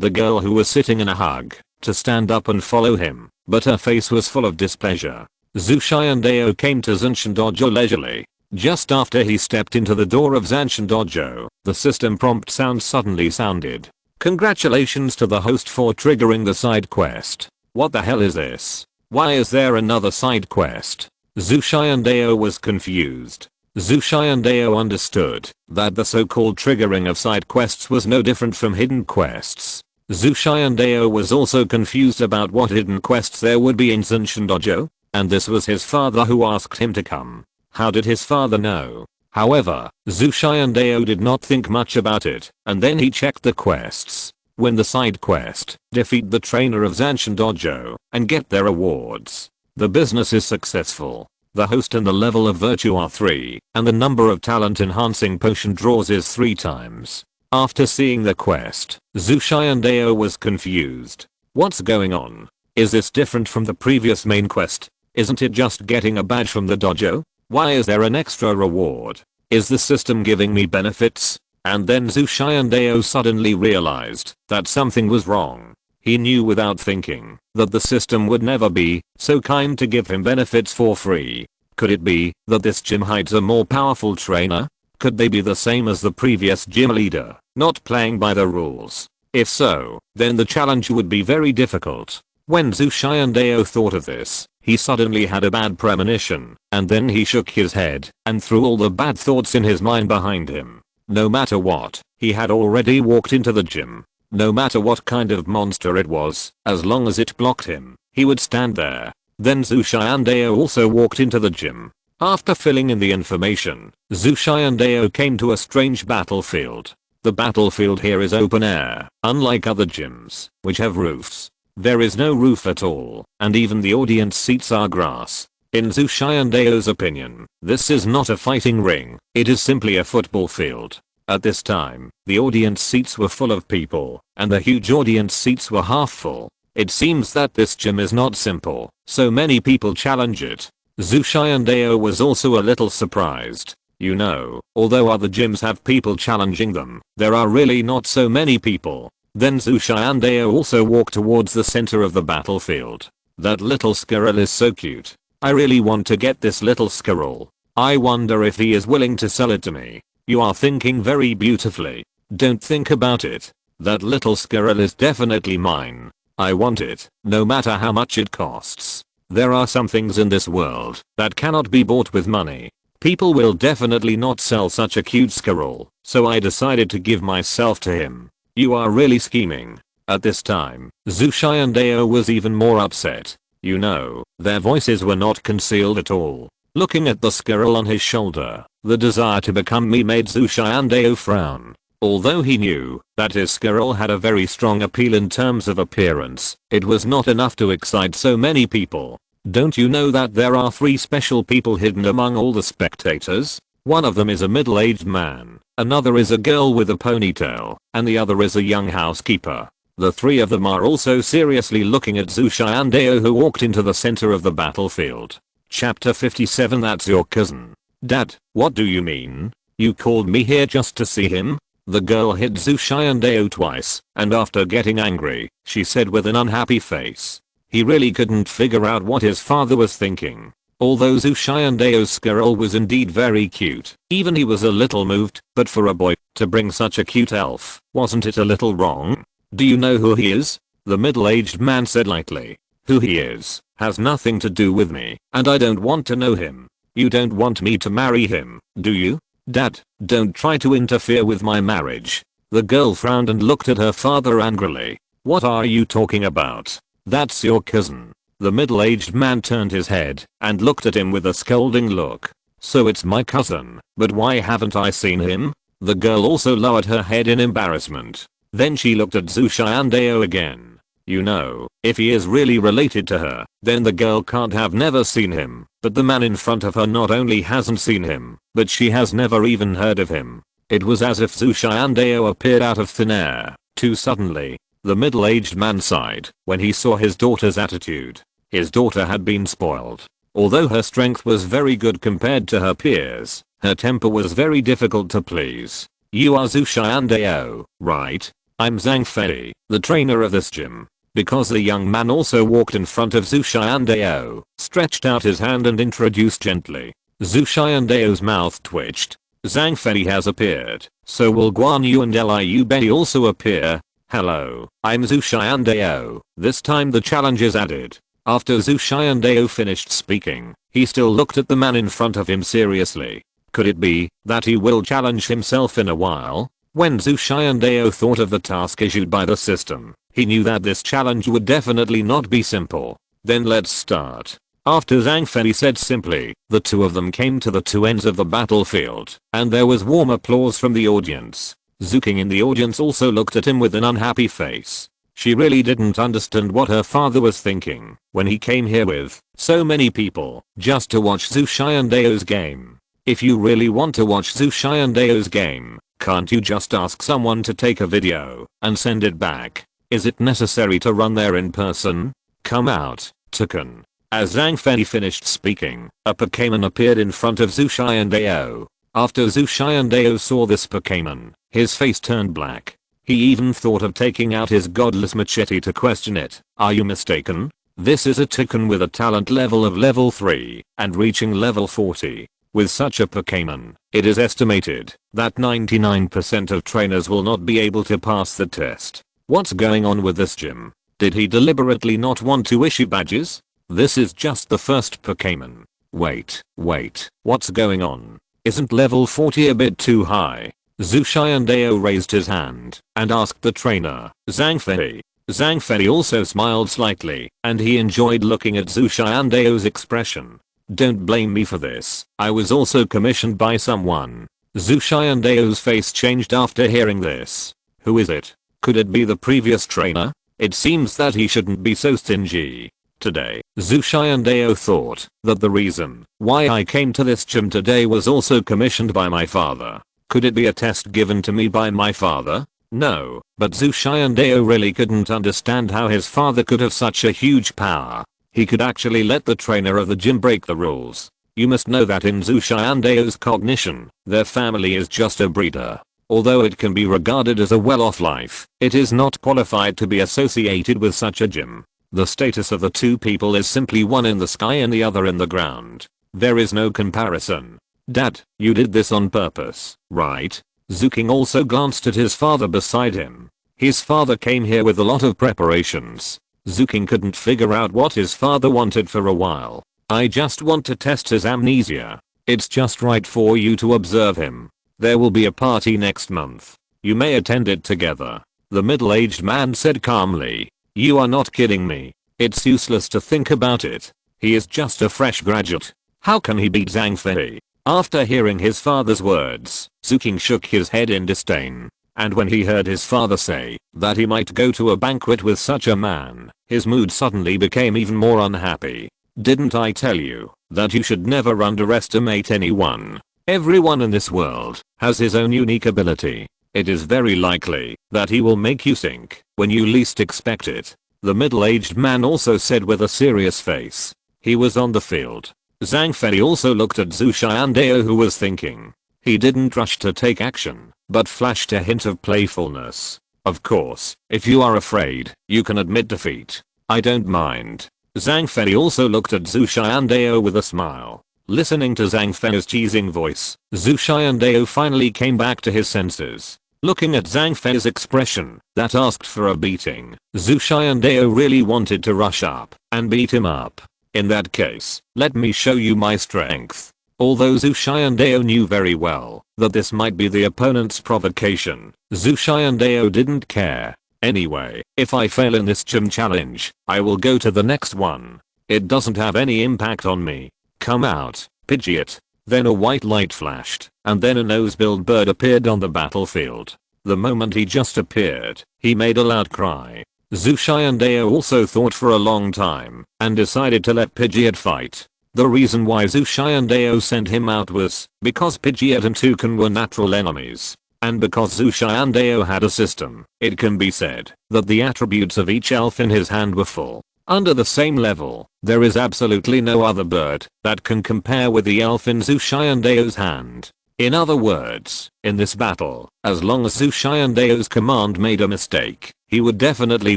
the girl who was sitting in a hug to stand up and follow him, but her face was full of displeasure. Zhu Xiandao came to Zinshan Dojo leisurely. Just after he stepped into the door of Zinshan Dojo, the system prompt sound suddenly sounded. Congratulations to the host for triggering the side quest. What the hell is this? Why is there another side quest? Zhu Xiandao was confused. Zhu Xiandao understood that the so-called triggering of side quests was no different from hidden quests. Zhu Xiandao was also confused about what hidden quests there would be in Zinshan Dojo, and this was his father who asked him to come. How did his father know? However, Zhu Xiandao did not think much about it, and then he checked the quests. Win the side quest, defeat the trainer of Zinshan Dojo, and get their rewards. The business is successful. The host and the level of virtue are 3, and the number of talent enhancing potion draws is 3 times. After seeing the quest, Zhu Xiandao was confused. What's going on? Is this different from the previous main quest? Isn't it just getting a badge from the dojo? Why is there an extra reward? Is the system giving me benefits? And then Zhu Xiandao suddenly realized that something was wrong. He knew without thinking that the system would never be so kind to give him benefits for free. Could it be that this gym hides a more powerful trainer? Could they be the same as the previous gym leader, not playing by the rules? If so, then the challenge would be very difficult. When Zhu Xiandao thought of this, he suddenly had a bad premonition, and then he shook his head and threw all the bad thoughts in his mind behind him. No matter what, he had already walked into the gym. No matter what kind of monster it was, as long as it blocked him, he would stand there. Then Zhu Xiandao also walked into the gym. After filling in the information, Zhu Xiandao came to a strange battlefield. The battlefield here is open air, unlike other gyms, which have roofs. There is no roof at all, and even the audience seats are grass. In Zhu Xiandao's opinion, this is not a fighting ring, it is simply a football field. At this time, the audience seats were full of people, and the huge audience seats were half full. It seems that this gym is not simple, so many people challenge it. Zhu Xiandao was also a little surprised. You know, although other gyms have people challenging them, there are really not so many people. Then Zhu Xiandao also walked towards the center of the battlefield. That little squirrel is so cute. I really want to get this little squirrel. I wonder if he is willing to sell it to me. You are thinking very beautifully. Don't think about it. That little squirrel is definitely mine. I want it, no matter how much it costs. There are some things in this world that cannot be bought with money. People will definitely not sell such a cute squirrel, so I decided to give myself to him. You are really scheming. At this time, Zhu Xiandao was even more upset. You know, their voices were not concealed at all. Looking at the squirrel on his shoulder, the desire to become me made Zhu Xiandao frown. Although he knew that his squirrel had a very strong appeal in terms of appearance, it was not enough to excite so many people. Don't you know that there are 3 special people hidden among all the spectators? One of them is a middle-aged man, another is a girl with a ponytail, and the other is a young housekeeper. The 3 of them are also seriously looking at Zhu Xiandao, who walked into the center of the battlefield. Chapter 57. That's your cousin. Dad, what do you mean? You called me here just to see him? The girl hit Zhu Xiandao twice, and after getting angry, she said with an unhappy face. He really couldn't figure out what his father was thinking. Although Zhu Xiandao's squirrel was indeed very cute, even he was a little moved, but for a boy to bring such a cute elf, wasn't it a little wrong? Do you know who he is? The middle-aged man said lightly. Who he is has nothing to do with me, and I don't want to know him. You don't want me to marry him, do you? Dad, don't try to interfere with my marriage. The girl frowned and looked at her father angrily. What are you talking about? That's your cousin. The middle-aged man turned his head and looked at him with a scolding look. So it's my cousin, but why haven't I seen him? The girl also lowered her head in embarrassment. Then she looked at Zhu Xiandao again. You know, if he is really related to her, then the girl can't have never seen him, but the man in front of her not only hasn't seen him, but she has never even heard of him. It was as if Zhu Xiandao appeared out of thin air, too suddenly. The middle-aged man sighed when he saw his daughter's attitude. His daughter had been spoiled. Although her strength was very good compared to her peers, her temper was very difficult to please. You are Zhu Xiandao, right? I'm Zhang Fei, the trainer of this gym. Because the young man also walked in front of Zhu Xiandao, stretched out his hand and introduced gently. Zhu Xiandao's mouth twitched. Zhang Fei has appeared, so will Guan Yu and Liu Bei also appear? Hello, I'm Zhu Xiandao. This time the challenge is added. After Zhu Xiandao finished speaking, he still looked at the man in front of him seriously. Could it be that he will challenge himself in a while? When Zhu Xiandao thought of the task issued by the system, he knew that this challenge would definitely not be simple. Then let's start. After Zhang Fei said simply, the 2 of them came to the 2 ends of the battlefield, and there was warm applause from the audience. Zhu King in the audience also looked at him with an unhappy face. She really didn't understand what her father was thinking when he came here with so many people just to watch Zhu Xiandao's game. If you really want to watch Zhu Xiandao's game, can't you just ask someone to take a video and send it back? Is it necessary to run there in person? Come out, Tukan. As Zhang Fei finished speaking, a Pokémon appeared in front of Zhu Xiandao. After Zhu Xiandao saw this Pokémon, his face turned black. He even thought of taking out his godless machete to question it. Are you mistaken? This is a Tukan with a talent level of level 3 and reaching level 40. With such a Pokémon, it is estimated that 99% of trainers will not be able to pass the test. What's going on with this gym? Did he deliberately not want to issue badges? This is just the first Pokémon. Wait, what's going on? Isn't level 40 a bit too high? Zhu Xiandao raised his hand and asked the trainer, Zhang Fei. Zhang Fei also smiled slightly, and he enjoyed looking at Zhu Xiandao's expression. Don't blame me for this, I was also commissioned by someone. Zhu Xiandao's face changed after hearing this. Who is it? Could it be the previous trainer? It seems that he shouldn't be so stingy. Today, Zhu Xiandao thought that the reason why I came to this gym today was also commissioned by my father. Could it be a test given to me by my father? No, but Zhu Xiandao really couldn't understand how his father could have such a huge power. He could actually let the trainer of the gym break the rules. You must know that in Zhu Xiandao's cognition, their family is just a breeder. Although it can be regarded as a well-off life, it is not qualified to be associated with such a gym. The status of the two people is simply one in the sky and the other in the ground. There is no comparison. Dad, you did this on purpose, right? Zuking also glanced at his father beside him. His father came here with a lot of preparations. Zuking couldn't figure out what his father wanted for a while. I just want to test his amnesia. It's just right for you to observe him. There will be a party next month. You may attend it together. The middle-aged man said calmly. You are not kidding me. It's useless to think about it. He is just a fresh graduate. How can he beat Zhang Fei? After hearing his father's words, Zuking shook his head in disdain. And when he heard his father say that he might go to a banquet with such a man, his mood suddenly became even more unhappy. Didn't I tell you that you should never underestimate anyone? Everyone in this world has his own unique ability. It is very likely that he will make you sink when you least expect it. The middle-aged man also said with a serious face. He was on the field. Zhang Fei also looked at Zhu Xiandao, who was thinking. He didn't rush to take action, but flashed a hint of playfulness. Of course, if you are afraid, you can admit defeat. I don't mind. Zhang Fei also looked at Zhu Xiandao with a smile. Listening to Zhang Fei's teasing voice, Zhu Xiandao finally came back to his senses. Looking at Zhang Fei's expression that asked for a beating, Zhu Xiandao really wanted to rush up and beat him up. In that case, let me show you my strength. Although Zhu Xiandao knew very well that this might be the opponent's provocation, Zhu Xiandao didn't care. Anyway, if I fail in this gym challenge, I will go to the next one. It doesn't have any impact on me. Come out, Pidgeot. Then a white light flashed, and then a nose-billed bird appeared on the battlefield. The moment he just appeared, he made a loud cry. Zhu Xiandao also thought for a long time, and decided to let Pidgeot fight. The reason why Zhu Xiandao sent him out was because Pidgeot and Toucan were natural enemies. And because Zhu Xiandao had a system, it can be said that the attributes of each elf in his hand were full. Under the same level, there is absolutely no other bird that can compare with the elf in Zhu Xiandao's hand. In other words, in this battle, as long as Zhu Xiandao's command made a mistake, he would definitely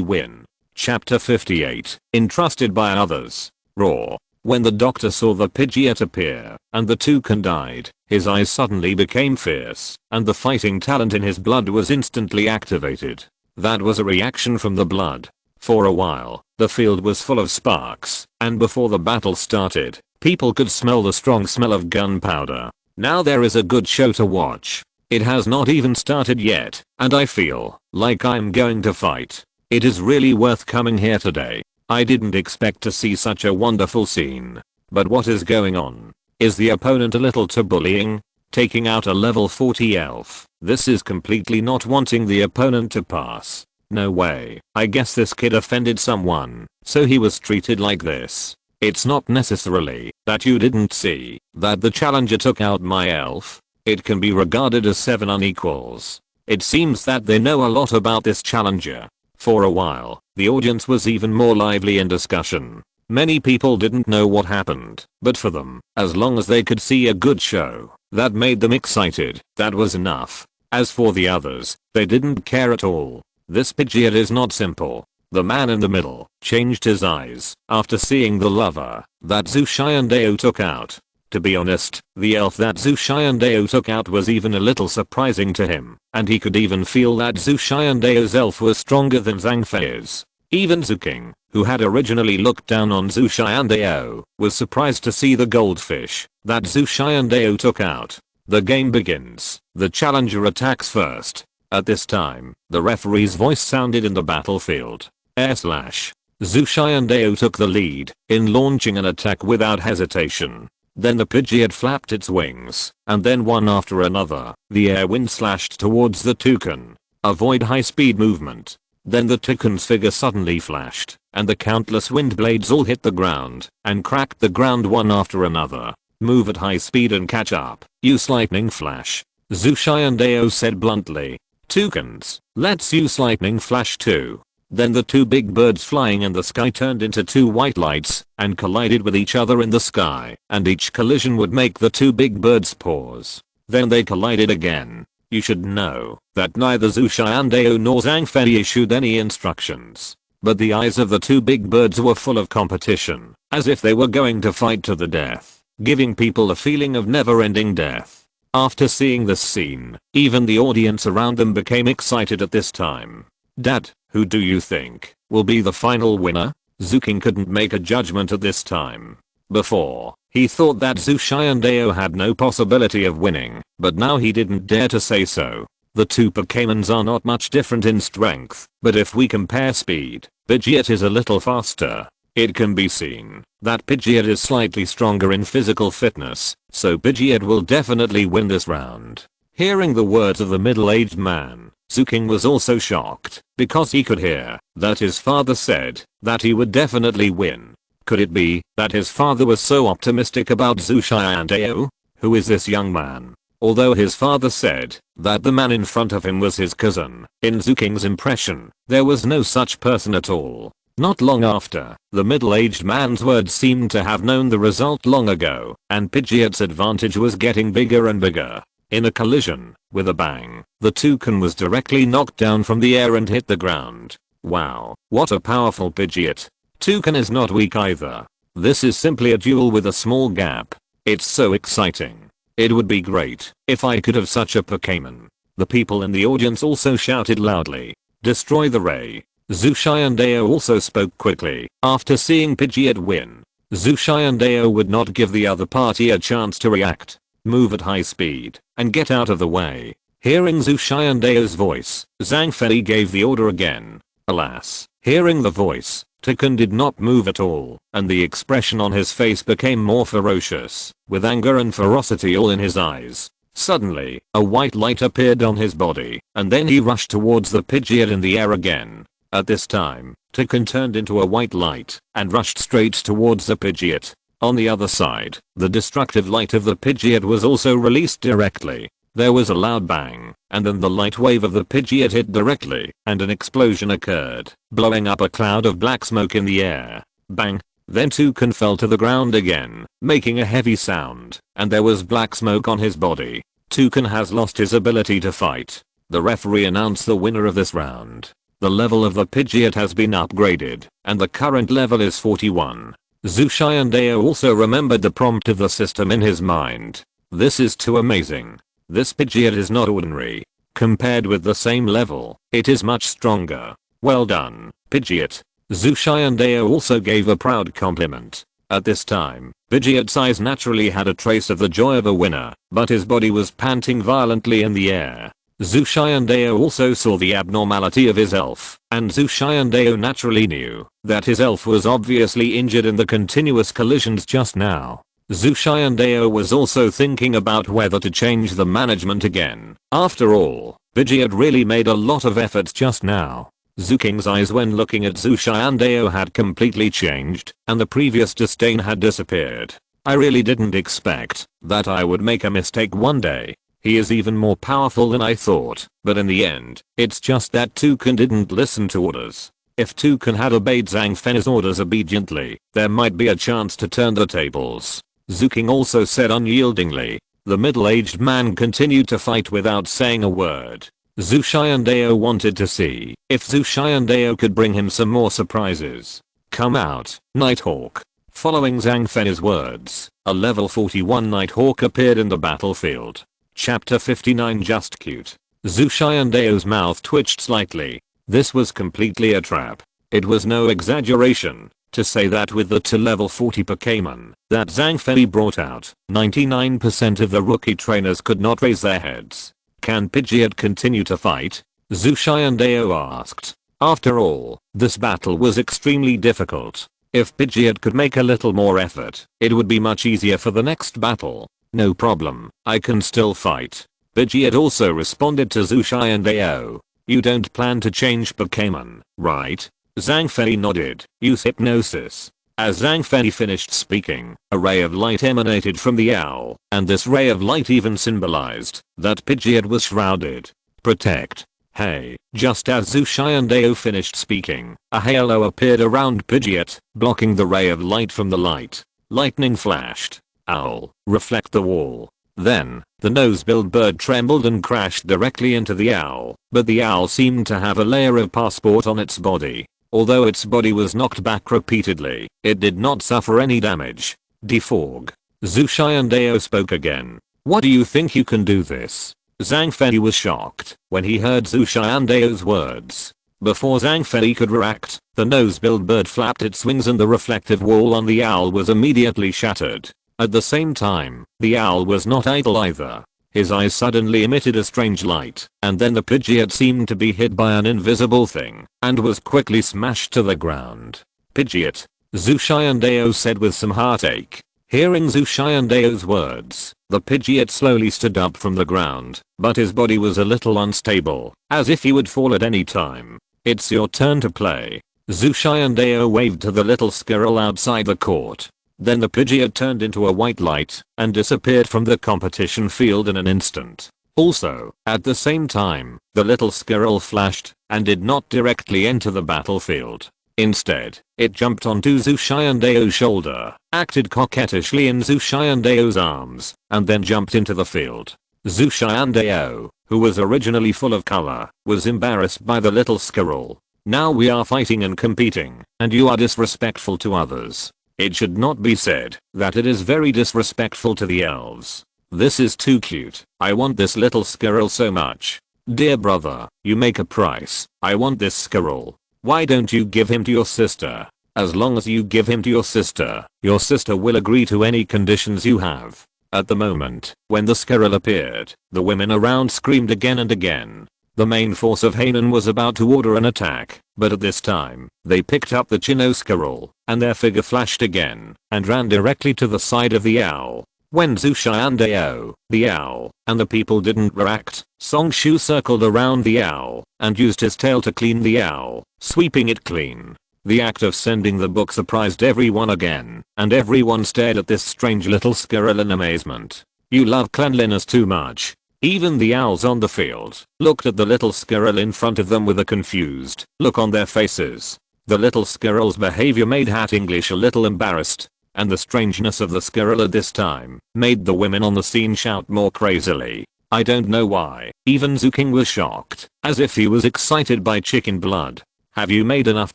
win. Chapter 58, Entrusted by Others. Roar. When the doctor saw the Pidgeot appear, and the toucan died, his eyes suddenly became fierce, and the fighting talent in his blood was instantly activated. That was a reaction from the blood. For a while, the field was full of sparks, and before the battle started, people could smell the strong smell of gunpowder. Now there is a good show to watch. It has not even started yet, and I feel like I'm going to fight. It is really worth coming here today. I didn't expect to see such a wonderful scene. But what is going on? Is the opponent a little too bullying? Taking out a level 40 elf. This is completely not wanting the opponent to pass. No way. I guess this kid offended someone, so he was treated like this. It's not necessarily that you didn't see that the challenger took out my elf. It can be regarded as 7 unequals. It seems that they know a lot about this challenger. For a while, the audience was even more lively in discussion. Many people didn't know what happened, but for them, as long as they could see a good show that made them excited, that was enough. As for the others, they didn't care at all. This Pidgeot is not simple. The man in the middle changed his eyes after seeing the lover that Zhu Xiandao took out. To be honest, the elf that Zhu Xiandao took out was even a little surprising to him, and he could even feel that Zhu Xiandao's elf was stronger than Zhang Fei's. Even Zuking, who had originally looked down on Zhu Xiandao, was surprised to see the goldfish that Zhu Xiandao took out. The game begins. The challenger attacks first. At this time, the referee's voice sounded in the battlefield. Zhu Xiandao took the lead in launching an attack without hesitation. Then the Pidgeot flapped its wings, and then one after another, the air wind slashed towards the toucan. Avoid high-speed movement. Then the Toucan's figure suddenly flashed, and the countless wind blades all hit the ground, and cracked the ground one after another. Move at high speed and catch up, use lightning flash. Zhu Xiandao said bluntly. Toucans, let's use lightning flash too. Then the two big birds flying in the sky turned into two white lights and collided with each other in the sky, and each collision would make the two big birds pause. Then they collided again. You should know that neither Zhu Xiandao nor Zhang Fei issued any instructions. But the eyes of the two big birds were full of competition, as if they were going to fight to the death, giving people a feeling of never-ending death. After seeing this scene, even the audience around them became excited at this time. Dad, who do you think will be the final winner? Zuking couldn't make a judgment at this time. Before, he thought that Zhu Xiandao had no possibility of winning, but now he didn't dare to say so. The two Pokémons are not much different in strength, but if we compare speed, Pidgeot is a little faster. It can be seen that Pidgeot is slightly stronger in physical fitness, so Pidgeot will definitely win this round. Hearing the words of the middle-aged man, Zuking was also shocked, because he could hear that his father said that he would definitely win. Could it be that his father was so optimistic about Zhu Xiandao? Who is this young man? Although his father said that the man in front of him was his cousin, in Zuking's impression, there was no such person at all. Not long after, the middle-aged man's words seemed to have known the result long ago, and Pidgeot's advantage was getting bigger and bigger. In a collision, with a bang, the toucan was directly knocked down from the air and hit the ground. Wow, what a powerful Pidgeot. Toucan is not weak either. This is simply a duel with a small gap. It's so exciting. It would be great if I could have such a Pokémon. The people in the audience also shouted loudly. Destroy the ray. Zhu Xiandao also spoke quickly after seeing Pidgeot win. Zhu Xiandao would not give the other party a chance to react. Move at high speed and get out of the way. Hearing Zhu Xiandao's voice, Zhang Fei gave the order again. Alas, hearing the voice, Toucan did not move at all, and the expression on his face became more ferocious, with anger and ferocity all in his eyes. Suddenly, a white light appeared on his body, and then he rushed towards the Pidgeot in the air again. At this time, Toucan turned into a white light and rushed straight towards the Pidgeot. On the other side, the destructive light of the Pidgeot was also released directly. There was a loud bang, and then the light wave of the Pidgeot hit directly, and an explosion occurred, blowing up a cloud of black smoke in the air. Bang! Then Toucan fell to the ground again, making a heavy sound, and there was black smoke on his body. Toucan has lost his ability to fight. The referee announced the winner of this round. The level of the Pidgeot has been upgraded, and the current level is 41. Zhu Xiandao also remembered the prompt of the system in his mind. This is too amazing. This Pidgeot is not ordinary. Compared with the same level, it is much stronger. Well done, Pidgeot. Zhu Xiandao also gave a proud compliment. At this time, Pidgeot's eyes naturally had a trace of the joy of a winner, but his body was panting violently in the air. Zhu Xiandao also saw the abnormality of his elf, and Zhu Xiandao naturally knew that his elf was obviously injured in the continuous collisions just now. Zhu Xiandao was also thinking about whether to change the management again. After all, Pidgeot really made a lot of efforts just now. Zuking's eyes when looking at Zhu Xiandao had completely changed, and the previous disdain had disappeared. I really didn't expect that I would make a mistake one day. He is even more powerful than I thought, but in the end, it's just that Toucan didn't listen to orders. If Toucan had obeyed Zhang Fei's orders obediently, there might be a chance to turn the tables. Zuking also said unyieldingly. The middle-aged man continued to fight without saying a word. Zhu Xiandao wanted to see if Zhu Xiandao could bring him some more surprises. Come out, Nighthawk. Following Zhang Fei's words, a level 41 Nighthawk appeared in the battlefield. Chapter 59 Just Cute. Zhu Xiandao's mouth twitched slightly. This was completely a trap. It was no exaggeration to say that with the 2 level 40 Pokémon that Zhang Fei brought out, 99% of the rookie trainers could not raise their heads. Can Pidgeot continue to fight? Zhu Xiandao asked. After all, this battle was extremely difficult. If Pidgeot could make a little more effort, it would be much easier for the next battle. No problem, I can still fight. Pidgeot also responded to Zhu Xiandao. You don't plan to change Pokémon, right? Zhang Fei nodded. Use hypnosis. As Zhang Fei finished speaking, a ray of light emanated from the owl, and this ray of light even symbolized that Pidgeot was shrouded. Protect. Hey, just as Zhu Xiandao finished speaking, a halo appeared around Pidgeot, blocking the ray of light from the light. Lightning flashed. Owl, reflect the wall. Then, the nose-billed bird trembled and crashed directly into the owl, but the owl seemed to have a layer of passport on its body. Although its body was knocked back repeatedly, it did not suffer any damage. Defog. Zhu Xiandao spoke again. What do you think you can do this? Zhang Fei was shocked when he heard Zhu Xiandao's words. Before Zhang Fei could react, the nose-billed bird flapped its wings and the reflective wall on the owl was immediately shattered. At the same time, the owl was not idle either. His eyes suddenly emitted a strange light, and then the Pidgeot seemed to be hit by an invisible thing, and was quickly smashed to the ground. Pidgeot, Zhu Xiandao said with some heartache. Hearing Zhu Xiandao's words, the Pidgeot slowly stood up from the ground, but his body was a little unstable, as if he would fall at any time. It's your turn to play. Zhu Xiandao waved to the little squirrel outside the court. Then the Pidgeot turned into a white light and disappeared from the competition field in an instant. Also, at the same time, the little squirrel flashed and did not directly enter the battlefield. Instead, it jumped onto Zhu Xiandao's shoulder, acted coquettishly in Zhu Xiandao's arms, and then jumped into the field. Zhu Xiandao, who was originally full of color, was embarrassed by the little squirrel. Now we are fighting and competing, and you are disrespectful to others. It should not be said that it is very disrespectful to the elves. This is too cute. I want this little squirrel so much. Dear brother, you make a price. I want this squirrel. Why don't you give him to your sister? As long as you give him to your sister will agree to any conditions you have. At the moment, when the squirrel appeared, the women around screamed again and again. The main force of Hainan was about to order an attack, but at this time, they picked up the Chino squirrel, and their figure flashed again, and ran directly to the side of the owl. When Zhu Xiandao, the owl, and the people didn't react, Song Shu circled around the owl, and used his tail to clean the owl, sweeping it clean. The act of sending the book surprised everyone again, and everyone stared at this strange little squirrel in amazement. You love cleanliness too much. Even the owls on the field looked at the little squirrel in front of them with a confused look on their faces. The little squirrel's behavior made Hat English a little embarrassed, and the strangeness of the squirrel at this time made the women on the scene shout more crazily. I don't know why. Even Zuking was shocked, as if he was excited by chicken blood. Have you made enough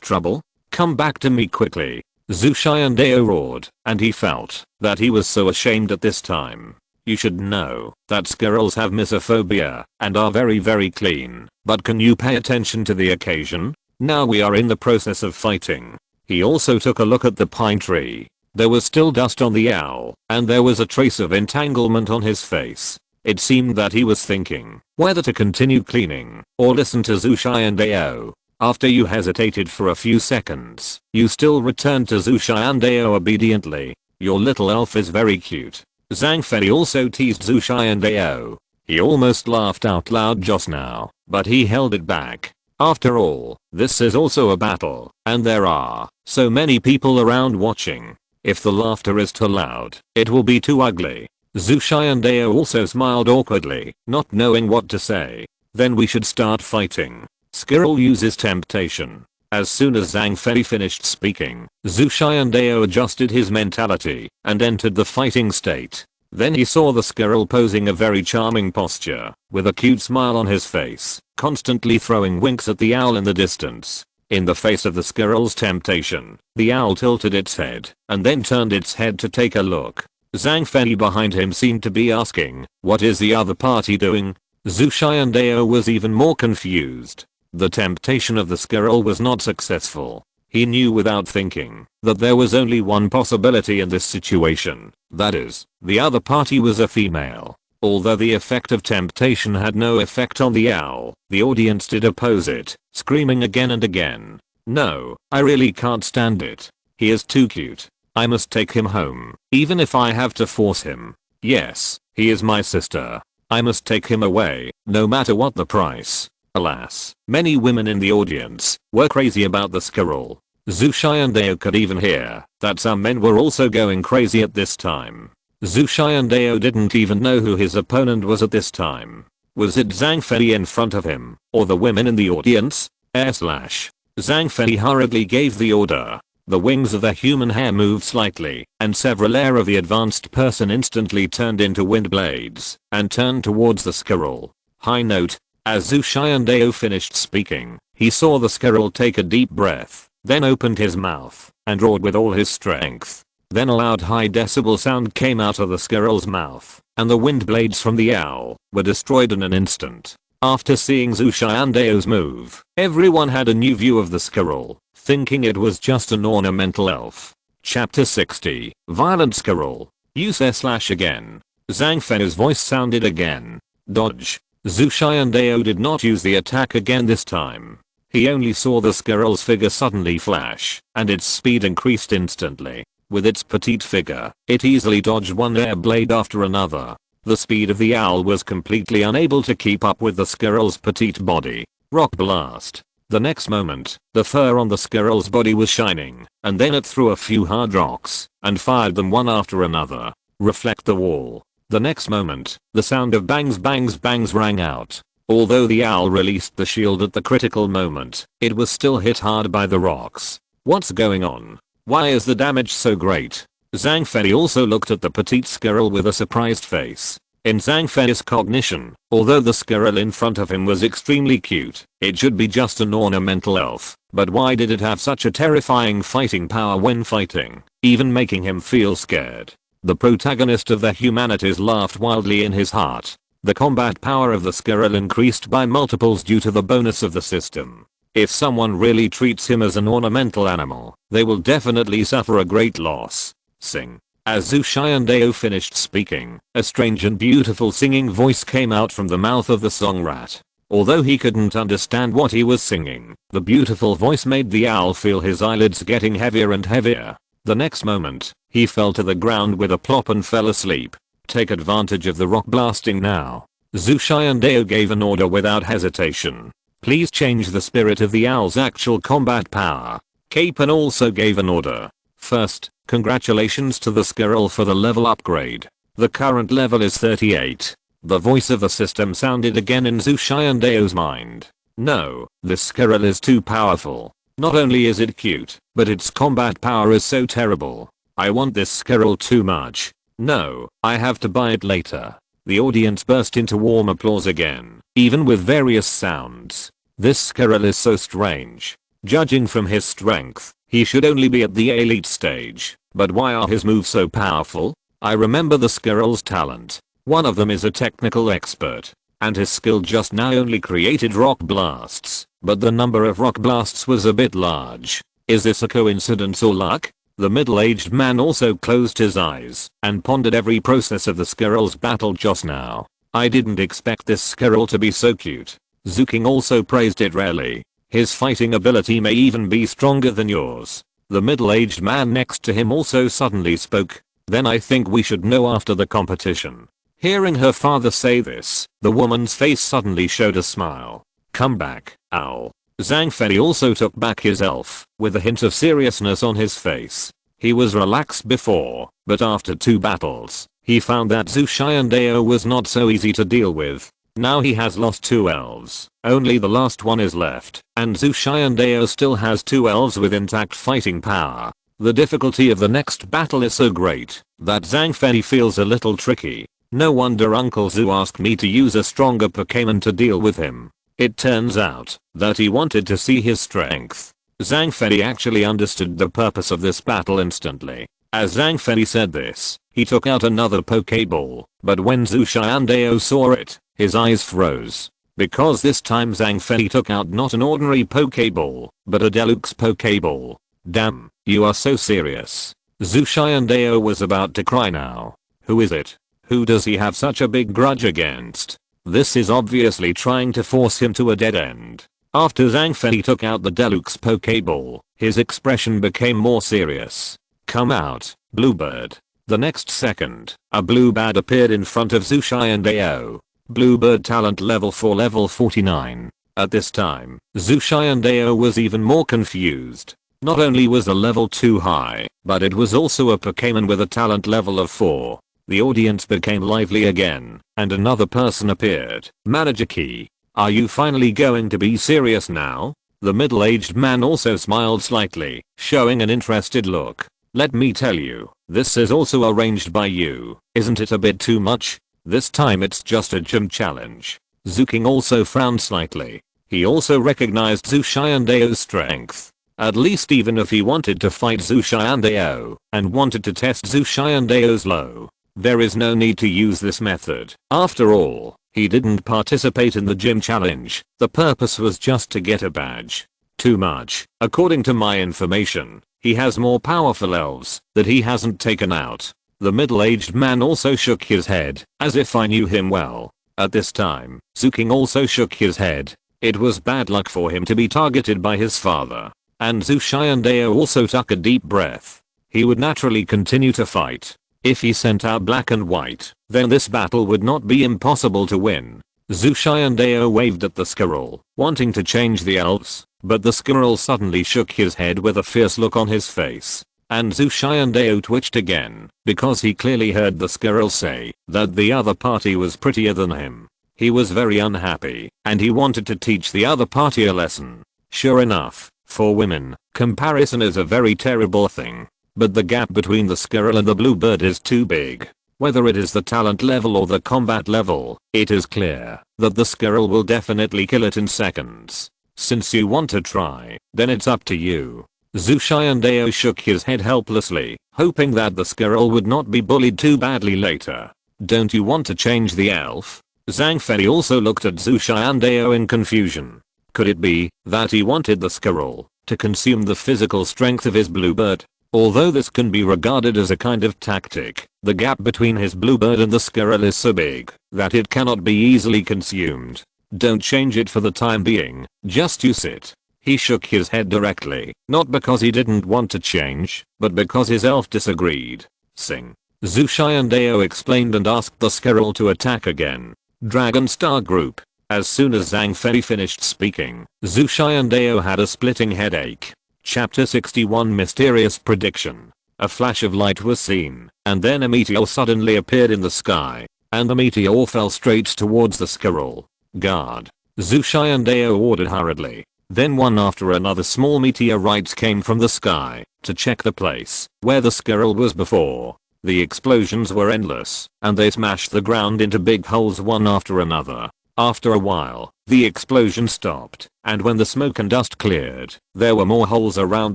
trouble? Come back to me quickly. Zhu Xiandao roared, and he felt that he was so ashamed at this time. You should know that squirrels have misophobia and are very clean, but can you pay attention to the occasion? Now we are in the process of fighting. He also took a look at the pine tree. There was still dust on the owl, and there was a trace of entanglement on his face. It seemed that he was thinking whether to continue cleaning or listen to Zhu Xiandao. After you hesitated for a few seconds, you still returned to Zhu Xiandao obediently. Your little elf is very cute. Zhang Fei also teased Zhu Xiandao. He almost laughed out loud just now, but he held it back. After all, this is also a battle, and there are so many people around watching. If the laughter is too loud, it will be too ugly. Zhu Xiandao also smiled awkwardly, not knowing what to say. Then we should start fighting. Squirrel uses temptation. As soon as Zhang Fei finished speaking, Zhu Xiandao adjusted his mentality and entered the fighting state. Then he saw the squirrel posing a very charming posture, with a cute smile on his face, constantly throwing winks at the owl in the distance. In the face of the squirrel's temptation, the owl tilted its head and then turned its head to take a look. Zhang Fei behind him seemed to be asking, what is the other party doing? Zhu Xiandao was even more confused. The temptation of the squirrel was not successful. He knew without thinking that there was only one possibility in this situation. That is, the other party was a female. Although the effect of temptation had no effect on the owl, the audience did oppose it, screaming again and again. No, I really can't stand it. He is too cute. I must take him home, even if I have to force him. Yes, he is my sister. I must take him away, no matter what the price. Alas, many women in the audience were crazy about the squirrel. Zhu Xiandao could even hear that some men were also going crazy at this time. Zhu Xiandao didn't even know who his opponent was at this time. Was it Zhang Fei in front of him, or the women in the audience? Zhang Fei hurriedly gave the order. The wings of the human hair moved slightly, and several hair of the advanced person instantly turned into wind blades, and turned towards the squirrel. High note. As Zhu Xiandao finished speaking, he saw the squirrel take a deep breath, then opened his mouth, and roared with all his strength. Then a loud high decibel sound came out of the squirrel's mouth, and the wind blades from the owl were destroyed in an instant. After seeing Zhu Xiandao's move, everyone had a new view of the squirrel, thinking it was just an ornamental elf. Chapter 60, Violent Squirrel. Use /again. Zhang Fei's voice sounded again. Dodge. Zhu Xiandao did not use the attack again this time. He only saw the squirrel's figure suddenly flash, and its speed increased instantly. With its petite figure, it easily dodged one air blade after another. The speed of the owl was completely unable to keep up with the squirrel's petite body. Rock blast. The next moment, the fur on the squirrel's body was shining, and then it threw a few hard rocks, and fired them one after another. Reflect the wall. The next moment, the sound of bangs bangs bangs rang out. Although the owl released the shield at the critical moment, it was still hit hard by the rocks. What's going on? Why is the damage so great? Zhang Fei also looked at the petite squirrel with a surprised face. In Zhang Fei's cognition, although the squirrel in front of him was extremely cute, it should be just an ornamental elf. But why did it have such a terrifying fighting power when fighting, even making him feel scared? The protagonist of the humanities laughed wildly in his heart. The combat power of the squirrel increased by multiples due to the bonus of the system. If someone really treats him as an ornamental animal, they will definitely suffer a great loss. Sing. As Zhu Xiandao finished speaking, a strange and beautiful singing voice came out from the mouth of the song rat. Although he couldn't understand what he was singing, the beautiful voice made the owl feel his eyelids getting heavier and heavier. The next moment, he fell to the ground with a plop and fell asleep. Take advantage of the rock blasting now. Zhu Xiandao gave an order without hesitation. Please change the spirit of the owl's actual combat power. Capen also gave an order. First, congratulations to the squirrel for the level upgrade. The current level is 38. The voice of the system sounded again in Zhu Xiandao's mind. No, this squirrel is too powerful. Not only is it cute, but its combat power is so terrible. I want this squirrel too much. No, I have to buy it later. The audience burst into warm applause again, even with various sounds. This squirrel is so strange. Judging from his strength, he should only be at the elite stage. But why are his moves so powerful? I remember the squirrel's talent. One of them is a technical expert, and his skill just now only created rock blasts, but the number of rock blasts was a bit large. Is this a coincidence or luck? The middle-aged man also closed his eyes and pondered every process of the squirrel's battle just now. I didn't expect this squirrel to be so cute. Zuking also praised it rarely. His fighting ability may even be stronger than yours. The middle-aged man next to him also suddenly spoke. Then I think we should know after the competition. Hearing her father say this, the woman's face suddenly showed a smile. Come back, owl. Zhang Fei also took back his elf, with a hint of seriousness on his face. He was relaxed before, but after 2 battles, he found that Zhu Xiandao was not so easy to deal with. Now he has lost 2 elves, only the last one is left, and Zhu Xiandao still has 2 elves with intact fighting power. The difficulty of the next battle is so great that Zhang Fei feels a little tricky. No wonder Uncle Zhu asked me to use a stronger Pokémon to deal with him. It turns out that he wanted to see his strength. Zhang Fei actually understood the purpose of this battle instantly. As Zhang Fei said this, he took out another Pokéball, but when Zhu Xiandao saw it, his eyes froze. Because this time Zhang Fei took out not an ordinary Pokéball, but a deluxe Pokéball. Damn, you are so serious. Zhu Xiandao was about to cry now. Who is it? Who does he have such a big grudge against? This is obviously trying to force him to a dead end. After Zhang Fei took out the deluxe Pokéball, his expression became more serious. Come out, Bluebird. The next second, a Bluebird appeared in front of Zhu Xiandao. Bluebird talent level 4 level 49. At this time, Zhu Xiandao was even more confused. Not only was the level too high, but it was also a Pokémon with a talent level of 4. The audience became lively again, and another person appeared. Manager Key. Are you finally going to be serious now? The middle-aged man also smiled slightly, showing an interested look. Let me tell you, this is also arranged by you. Isn't it a bit too much? This time it's just a gym challenge. Zuking also frowned slightly. He also recognized Zhu Xiandao's strength. At least even if he wanted to fight Zhu Xiandao and wanted to test Zhu Xiandao's low, there is no need to use this method. After all, he didn't participate in the gym challenge. The purpose was just to get a badge. Too much. According to my information, he has more powerful elves that he hasn't taken out. The middle-aged man also shook his head, as if I knew him well. At this time, Zuking also shook his head. It was bad luck for him to be targeted by his father. And Zhu Xiandao also took a deep breath. He would naturally continue to fight. If he sent out black and white, then this battle would not be impossible to win. Zhu Xiandao waved at the squirrel, wanting to change the elves, but the squirrel suddenly shook his head with a fierce look on his face. And Zhu Xiandao twitched again, because he clearly heard the squirrel say that the other party was prettier than him. He was very unhappy, and he wanted to teach the other party a lesson. Sure enough, for women, comparison is a very terrible thing. But the gap between the squirrel and the bluebird is too big. Whether it is the talent level or the combat level, it is clear that the squirrel will definitely kill it in seconds. Since you want to try, then it's up to you. Zhu Xiandao shook his head helplessly, hoping that the squirrel would not be bullied too badly later. Don't you want to change the elf? Zhang Fei also looked at Zhu Xiandao in confusion. Could it be that he wanted the squirrel to consume the physical strength of his bluebird? Although this can be regarded as a kind of tactic, the gap between his bluebird and the squirrel is so big that it cannot be easily consumed. Don't change it for the time being, just use it. He shook his head directly, not because he didn't want to change, but because his elf disagreed. Sing. Zhu Xiandao explained and asked the squirrel to attack again. Dragon Star Group. As soon as Zhang Fei finished speaking, Zhu Xiandao had a splitting headache. Chapter 61 Mysterious Prediction. A flash of light was seen, and then a meteor suddenly appeared in the sky, and the meteor fell straight towards the squirrel. Guard. Zhu Xiandao ordered hurriedly. Then one after another small meteorites came from the sky to check the place where the squirrel was before. The explosions were endless, and they smashed the ground into big holes one after another. After a while, the explosion stopped, and when the smoke and dust cleared, there were more holes around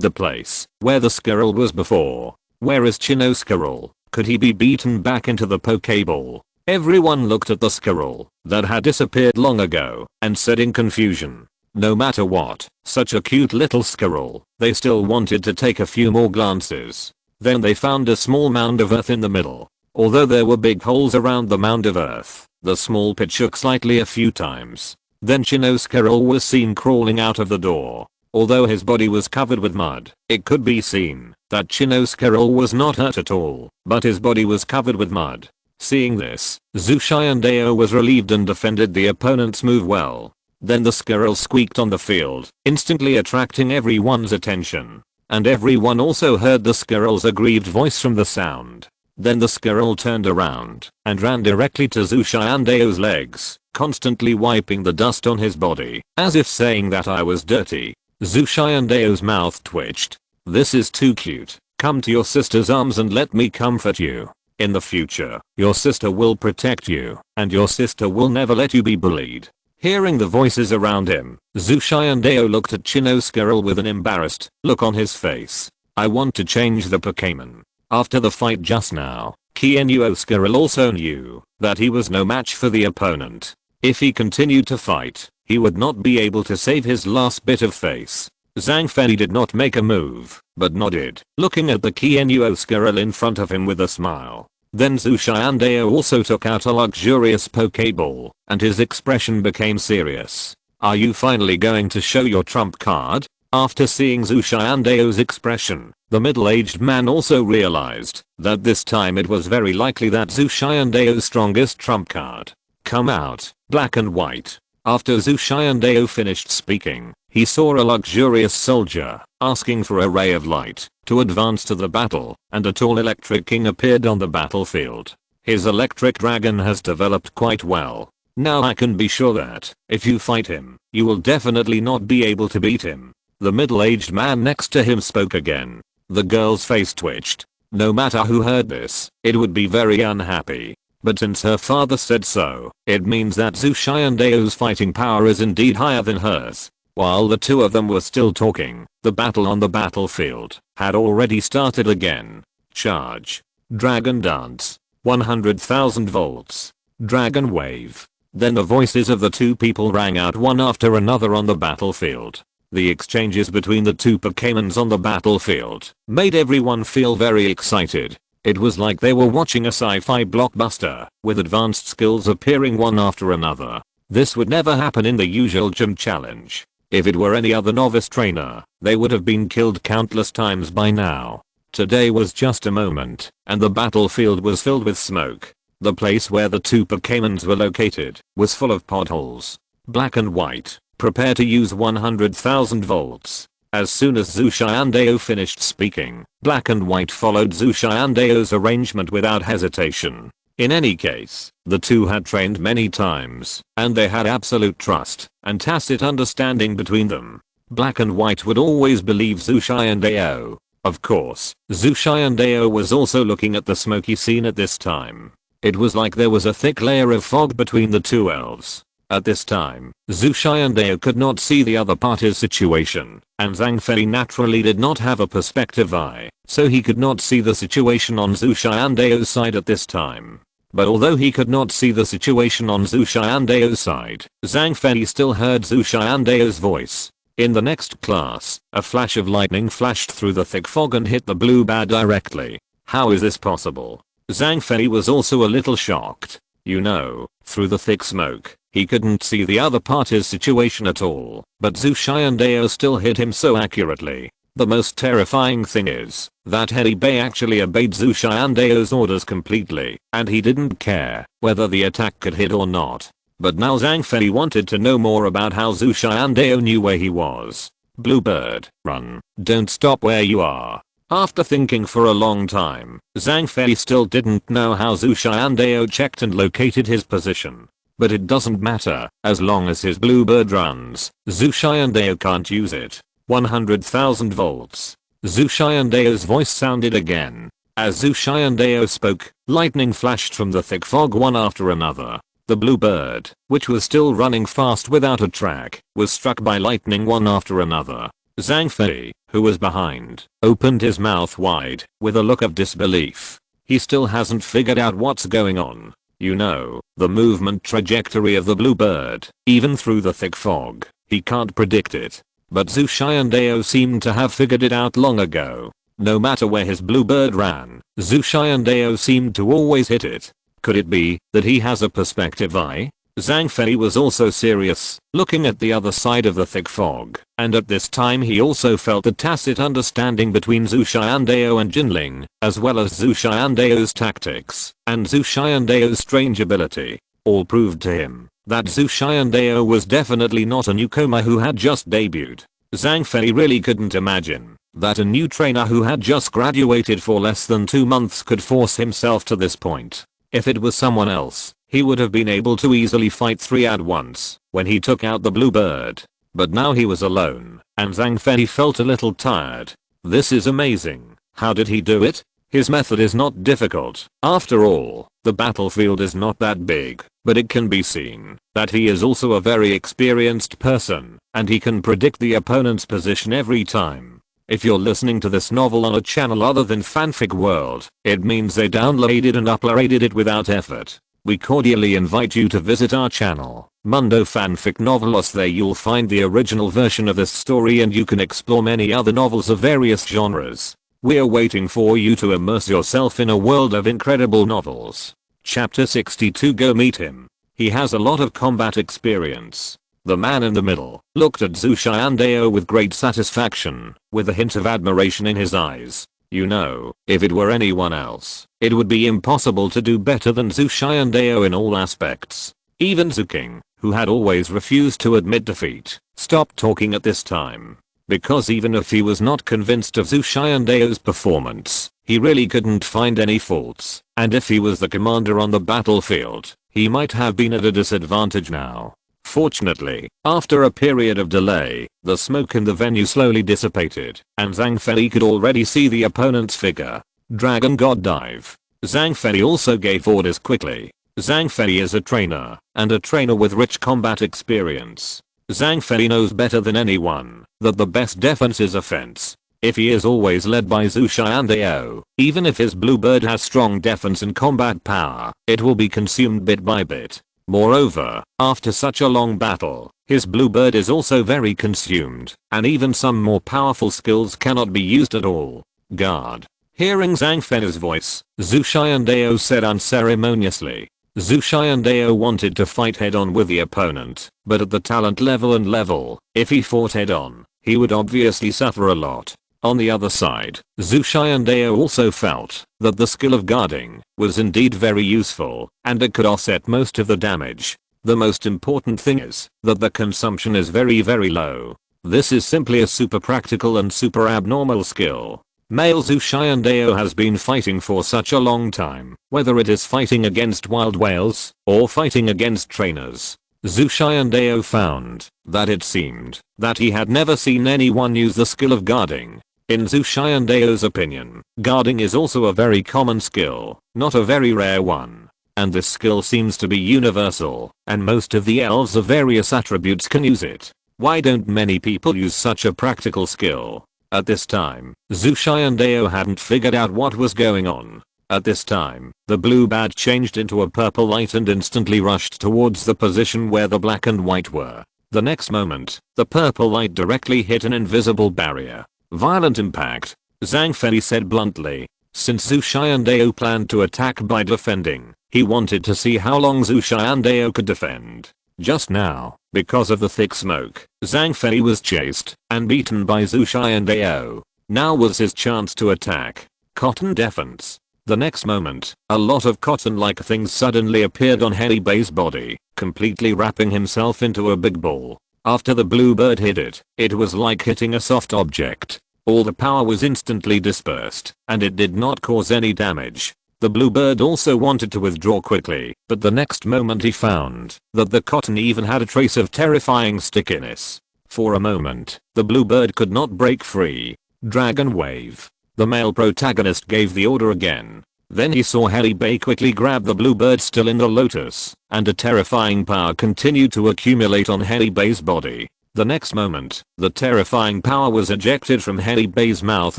the place where the squirrel was before. Where is Chino Squirrel? Could he be beaten back into the Pokeball? Everyone looked at the squirrel that had disappeared long ago and said in confusion. No matter what, such a cute little squirrel, they still wanted to take a few more glances. Then they found a small mound of earth in the middle. Although there were big holes around the mound of earth, the small pit shook slightly a few times. Then Chino Squirrel was seen crawling out of the door. Although his body was covered with mud, it could be seen that Chino Squirrel was not hurt at all, but his body was covered with mud. Seeing this, Zhu Xiandao was relieved and defended the opponent's move well. Then the squirrel squeaked on the field, instantly attracting everyone's attention. And everyone also heard the squirrel's aggrieved voice from the sound. Then the squirrel turned around and ran directly to Zhu Xiandao's legs, constantly wiping the dust on his body, as if saying that I was dirty. Zhu Xiandao's mouth twitched. This is too cute. Come to your sister's arms and let me comfort you. In the future, your sister will protect you, and your sister will never let you be bullied. Hearing the voices around him, Zhu Xiandao looked at Chino Squirrel with an embarrassed look on his face. I want to change the Pokémon. After the fight just now, Chino Squirrel also knew that he was no match for the opponent. If he continued to fight, he would not be able to save his last bit of face. Zhang Fei did not make a move, but nodded, looking at the Chino Squirrel in front of him with a smile. Then Zhu Xiandao also took out a luxurious Pokeball, and his expression became serious. Are you finally going to show your trump card? After seeing Zhu Xiandao's expression, the middle-aged man also realized that this time it was very likely that Zhu Xiandao's strongest trump card. Come out, black and white. After Zhu Xiandao finished speaking, he saw a luxurious soldier asking for a ray of light to advance to the battle, and a tall electric king appeared on the battlefield. His electric dragon has developed quite well. Now I can be sure that if you fight him, you will definitely not be able to beat him. The middle-aged man next to him spoke again. The girl's face twitched. No matter who heard this, it would be very unhappy. But since her father said so, it means that Zhu Xiandao's fighting power is indeed higher than hers. While the two of them were still talking, the battle on the battlefield had already started again. Charge. Dragon Dance. 100,000 volts. Dragon Wave. Then the voices of the two people rang out one after another on the battlefield. The exchanges between the two Pokémons on the battlefield made everyone feel very excited. It was like they were watching a sci-fi blockbuster, with advanced skills appearing one after another. This would never happen in the usual gym challenge. If it were any other novice trainer, they would have been killed countless times by now. Today was just a moment, and the battlefield was filled with smoke. The place where the two Pokémons were located was full of potholes. Black and white, prepare to use 100,000 volts. As soon as Zhu Xiandao finished speaking, black and white followed Zhu Xiandao's arrangement without hesitation. In any case, the two had trained many times, and they had absolute trust and tacit understanding between them. Black and white would always believe Zhu Xiandao. Of course, Zhu Xiandao was also looking at the smoky scene at this time. It was like there was a thick layer of fog between the two elves. At this time, Zhu Xiandao could not see the other party's situation, and Zhang Fei naturally did not have a perspective eye, so he could not see the situation on Zhu Xiandao's side at this time. But although he could not see the situation on Zhu Xiandao's side, Zhang Fei still heard Zhu Xiandao's voice. In the next class, a flash of lightning flashed through the thick fog and hit the blue bear directly. How is this possible? Zhang Fei was also a little shocked. You know, through the thick smoke, he couldn't see the other party's situation at all, but Zhu Xiandao still hit him so accurately. The most terrifying thing is that Hedi Bei actually obeyed Zhu Xiandao's orders completely, and he didn't care whether the attack could hit or not. But now Zhang Fei wanted to know more about how Zhu Xiandao knew where he was. Bluebird, run, don't stop where you are. After thinking for a long time, Zhang Fei still didn't know how Zhu Xiandao checked and located his position. But it doesn't matter, as long as his Bluebird runs, Zhu Xiandao can't use it. 100,000 volts. Zhu Xiandao's voice sounded again. As Zhu Xiandao spoke, lightning flashed from the thick fog one after another. The Bluebird, which was still running fast without a track, was struck by lightning one after another. Zhang Fei, who was behind, opened his mouth wide, with a look of disbelief. He still hasn't figured out what's going on. You know, the movement trajectory of the Bluebird, even through the thick fog, he can't predict it. But Zhu Xiandao seemed to have figured it out long ago. No matter where his Bluebird ran, Zhu Xiandao seemed to always hit it. Could it be that he has a perspective eye? Zhang Fei was also serious, looking at the other side of the thick fog, and at this time he also felt the tacit understanding between Zhu Xiandao and Jinling, as well as Zhu Xiandao's tactics, and Zhu Xiandao's strange ability. All proved to him that Zhu Xiandao was definitely not a newcomer who had just debuted. Zhang Fei really couldn't imagine that a new trainer who had just graduated for less than 2 months could force himself to this point. If it was someone else, he would have been able to easily fight 3 at once when he took out the Bluebird. But now he was alone, and Zhang Fei felt a little tired. This is amazing. How did he do it? His method is not difficult. After all, the battlefield is not that big, but it can be seen that he is also a very experienced person, and he can predict the opponent's position every time. If you're listening to this novel on a channel other than Fanfic World, it means they downloaded and uploaded it without effort. We cordially invite you to visit our channel, Mundo Fanfic Novelos. There you'll find the original version of this story, and you can explore many other novels of various genres. We're waiting for you to immerse yourself in a world of incredible novels. Chapter 62. Go meet him. He has a lot of combat experience. The man in the middle looked at Zhu Xiandao with great satisfaction, with a hint of admiration in his eyes. You know, if it were anyone else, it would be impossible to do better than Zhu Xiandao in all aspects. Even Zhu King, who had always refused to admit defeat, stopped talking at this time. Because even if he was not convinced of Zhu Xiandao's performance, he really couldn't find any faults, and if he was the commander on the battlefield, he might have been at a disadvantage now. Fortunately, after a period of delay, the smoke in the venue slowly dissipated, and Zhang Fei could already see the opponent's figure. Dragon God Dive. Zhang Fei also gave orders quickly. Zhang Fei is a trainer, and a trainer with rich combat experience. Zhang Fei knows better than anyone that the best defense is offense. If he is always led by Zhu Xiandao, even if his bluebird has strong defense and combat power, it will be consumed bit by bit. Moreover, after such a long battle, his bluebird is also very consumed, and even some more powerful skills cannot be used at all. Guard. Hearing Zhang Fei's voice, Zhu Xiandao said unceremoniously. Zhu Xiandao wanted to fight head-on with the opponent, but at the talent level, if he fought head-on, he would obviously suffer a lot. On the other side, Zhu Xiandao also felt that the skill of guarding was indeed very useful, and it could offset most of the damage. The most important thing is that the consumption is very low. This is simply a super practical and super abnormal skill. Male Zhu Xiandao has been fighting for such a long time, whether it is fighting against wild whales or fighting against trainers. Zhu Xiandao found that it seemed that he had never seen anyone use the skill of guarding. In Zhu Xiandao's opinion, guarding is also a very common skill, not a very rare one. And this skill seems to be universal, and most of the elves of various attributes can use it. Why don't many people use such a practical skill? At this time, Zhu Xiandao hadn't figured out what was going on. At this time, the blue bat changed into a purple light and instantly rushed towards the position where the black and white were. The next moment, the purple light directly hit an invisible barrier. Violent impact. Zhang Fei said bluntly. Since Zhu Xiandao planned to attack by defending, he wanted to see how long Zhu Xiandao could defend. Just now, because of the thick smoke, Zhang Fei was chased and beaten by Zhu Xiandao. Now was his chance to attack. Cotton defense. The next moment, a lot of cotton-like things suddenly appeared on Heli Bei's body, completely wrapping himself into a big ball. After the bluebird hit it, it was like hitting a soft object. All the power was instantly dispersed, and it did not cause any damage. The bluebird also wanted to withdraw quickly, but the next moment he found that the cotton even had a trace of terrifying stickiness. For a moment, the bluebird could not break free. Dragon Wave. The male protagonist gave the order again. Then he saw Heli Bei quickly grab the bluebird still in the lotus, and a terrifying power continued to accumulate on Heli Bei's body. The next moment, the terrifying power was ejected from Heli Bei's mouth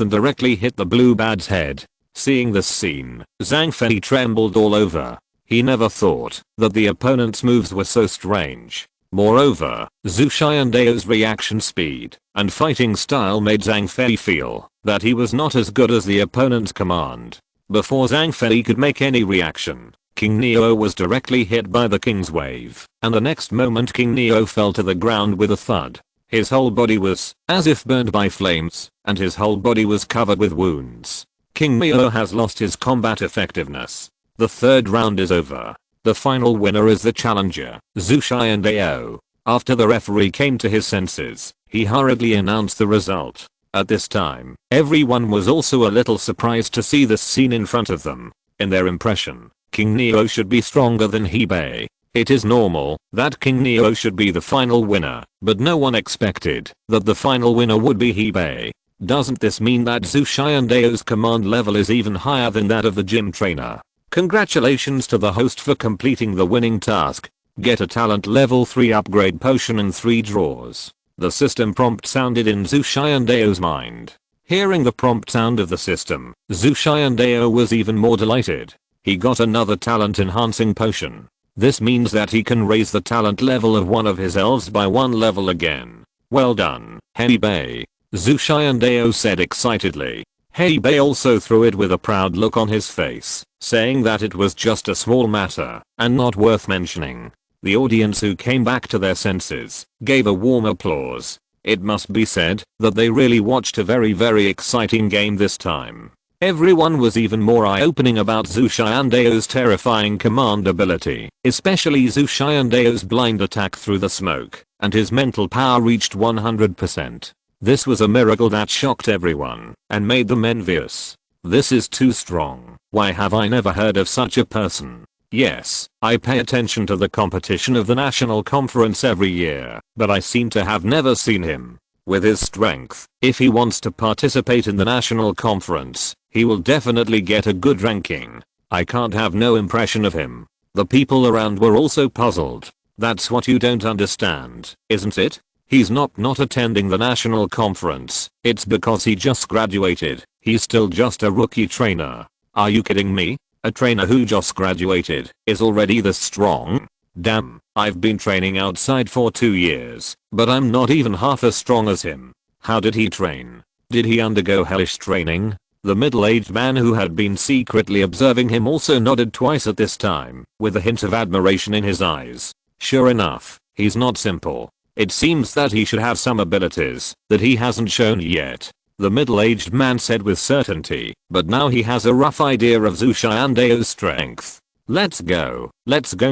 and directly hit the blue bat's head. Seeing this scene, Zhang Fei trembled all over. He never thought that the opponent's moves were so strange. Moreover, Zhu Xiandao's reaction speed and fighting style made Zhang Fei feel that he was not as good as the opponent's command. Before Zhang Fei could make any reaction, King Neo was directly hit by the King's Wave, and the next moment King Neo fell to the ground with a thud. His whole body was as if burned by flames, and his whole body was covered with wounds. King Neo has lost his combat effectiveness. The third round is over. The final winner is the challenger, Zhu Xiandao. After the referee came to his senses, he hurriedly announced the result. At this time, everyone was also a little surprised to see this scene in front of them. In their impression, King Neo should be stronger than He Bei. It is normal that King Neo should be the final winner, but no one expected that the final winner would be He Bei. Doesn't this mean that Zhu Xiandao's command level is even higher than that of the gym trainer? Congratulations to the host for completing the winning task. Get a talent level 3 upgrade potion and 3 draws. The system prompt sounded in Zhu Xiandao's mind. Hearing the prompt sound of the system, Zhu Xiandao was even more delighted. He got another talent enhancing potion. This means that he can raise the talent level of one of his elves by 1 level again. Well done, Hei Bei. Zhu Xiandao said excitedly. Hei Bei also threw it with a proud look on his face, saying that it was just a small matter and not worth mentioning. The audience, who came back to their senses, gave a warm applause. It must be said that they really watched a very exciting game this time. Everyone was even more eye-opening about Zhu Xiandao's terrifying command ability, especially Zhu Xiandao's blind attack through the smoke, and his mental power reached 100%. This was a miracle that shocked everyone and made them envious. This is too strong. Why have I never heard of such a person? Yes, I pay attention to the competition of the national conference every year, but I seem to have never seen him. With his strength, if he wants to participate in the national conference, he will definitely get a good ranking. I can't have no impression of him. The people around were also puzzled. That's what you don't understand, isn't it? He's not attending the national conference. It's because he just graduated. He's still just a rookie trainer. Are you kidding me? A trainer who just graduated is already this strong? Damn, I've been training outside for 2 years, but I'm not even half as strong as him. How did he train? Did he undergo hellish training? The middle-aged man who had been secretly observing him also nodded twice at this time, with a hint of admiration in his eyes. Sure enough, he's not simple. It seems that he should have some abilities that he hasn't shown yet. The middle-aged man said with certainty, but now he has a rough idea of Zhu Xiandao's strength. Let's go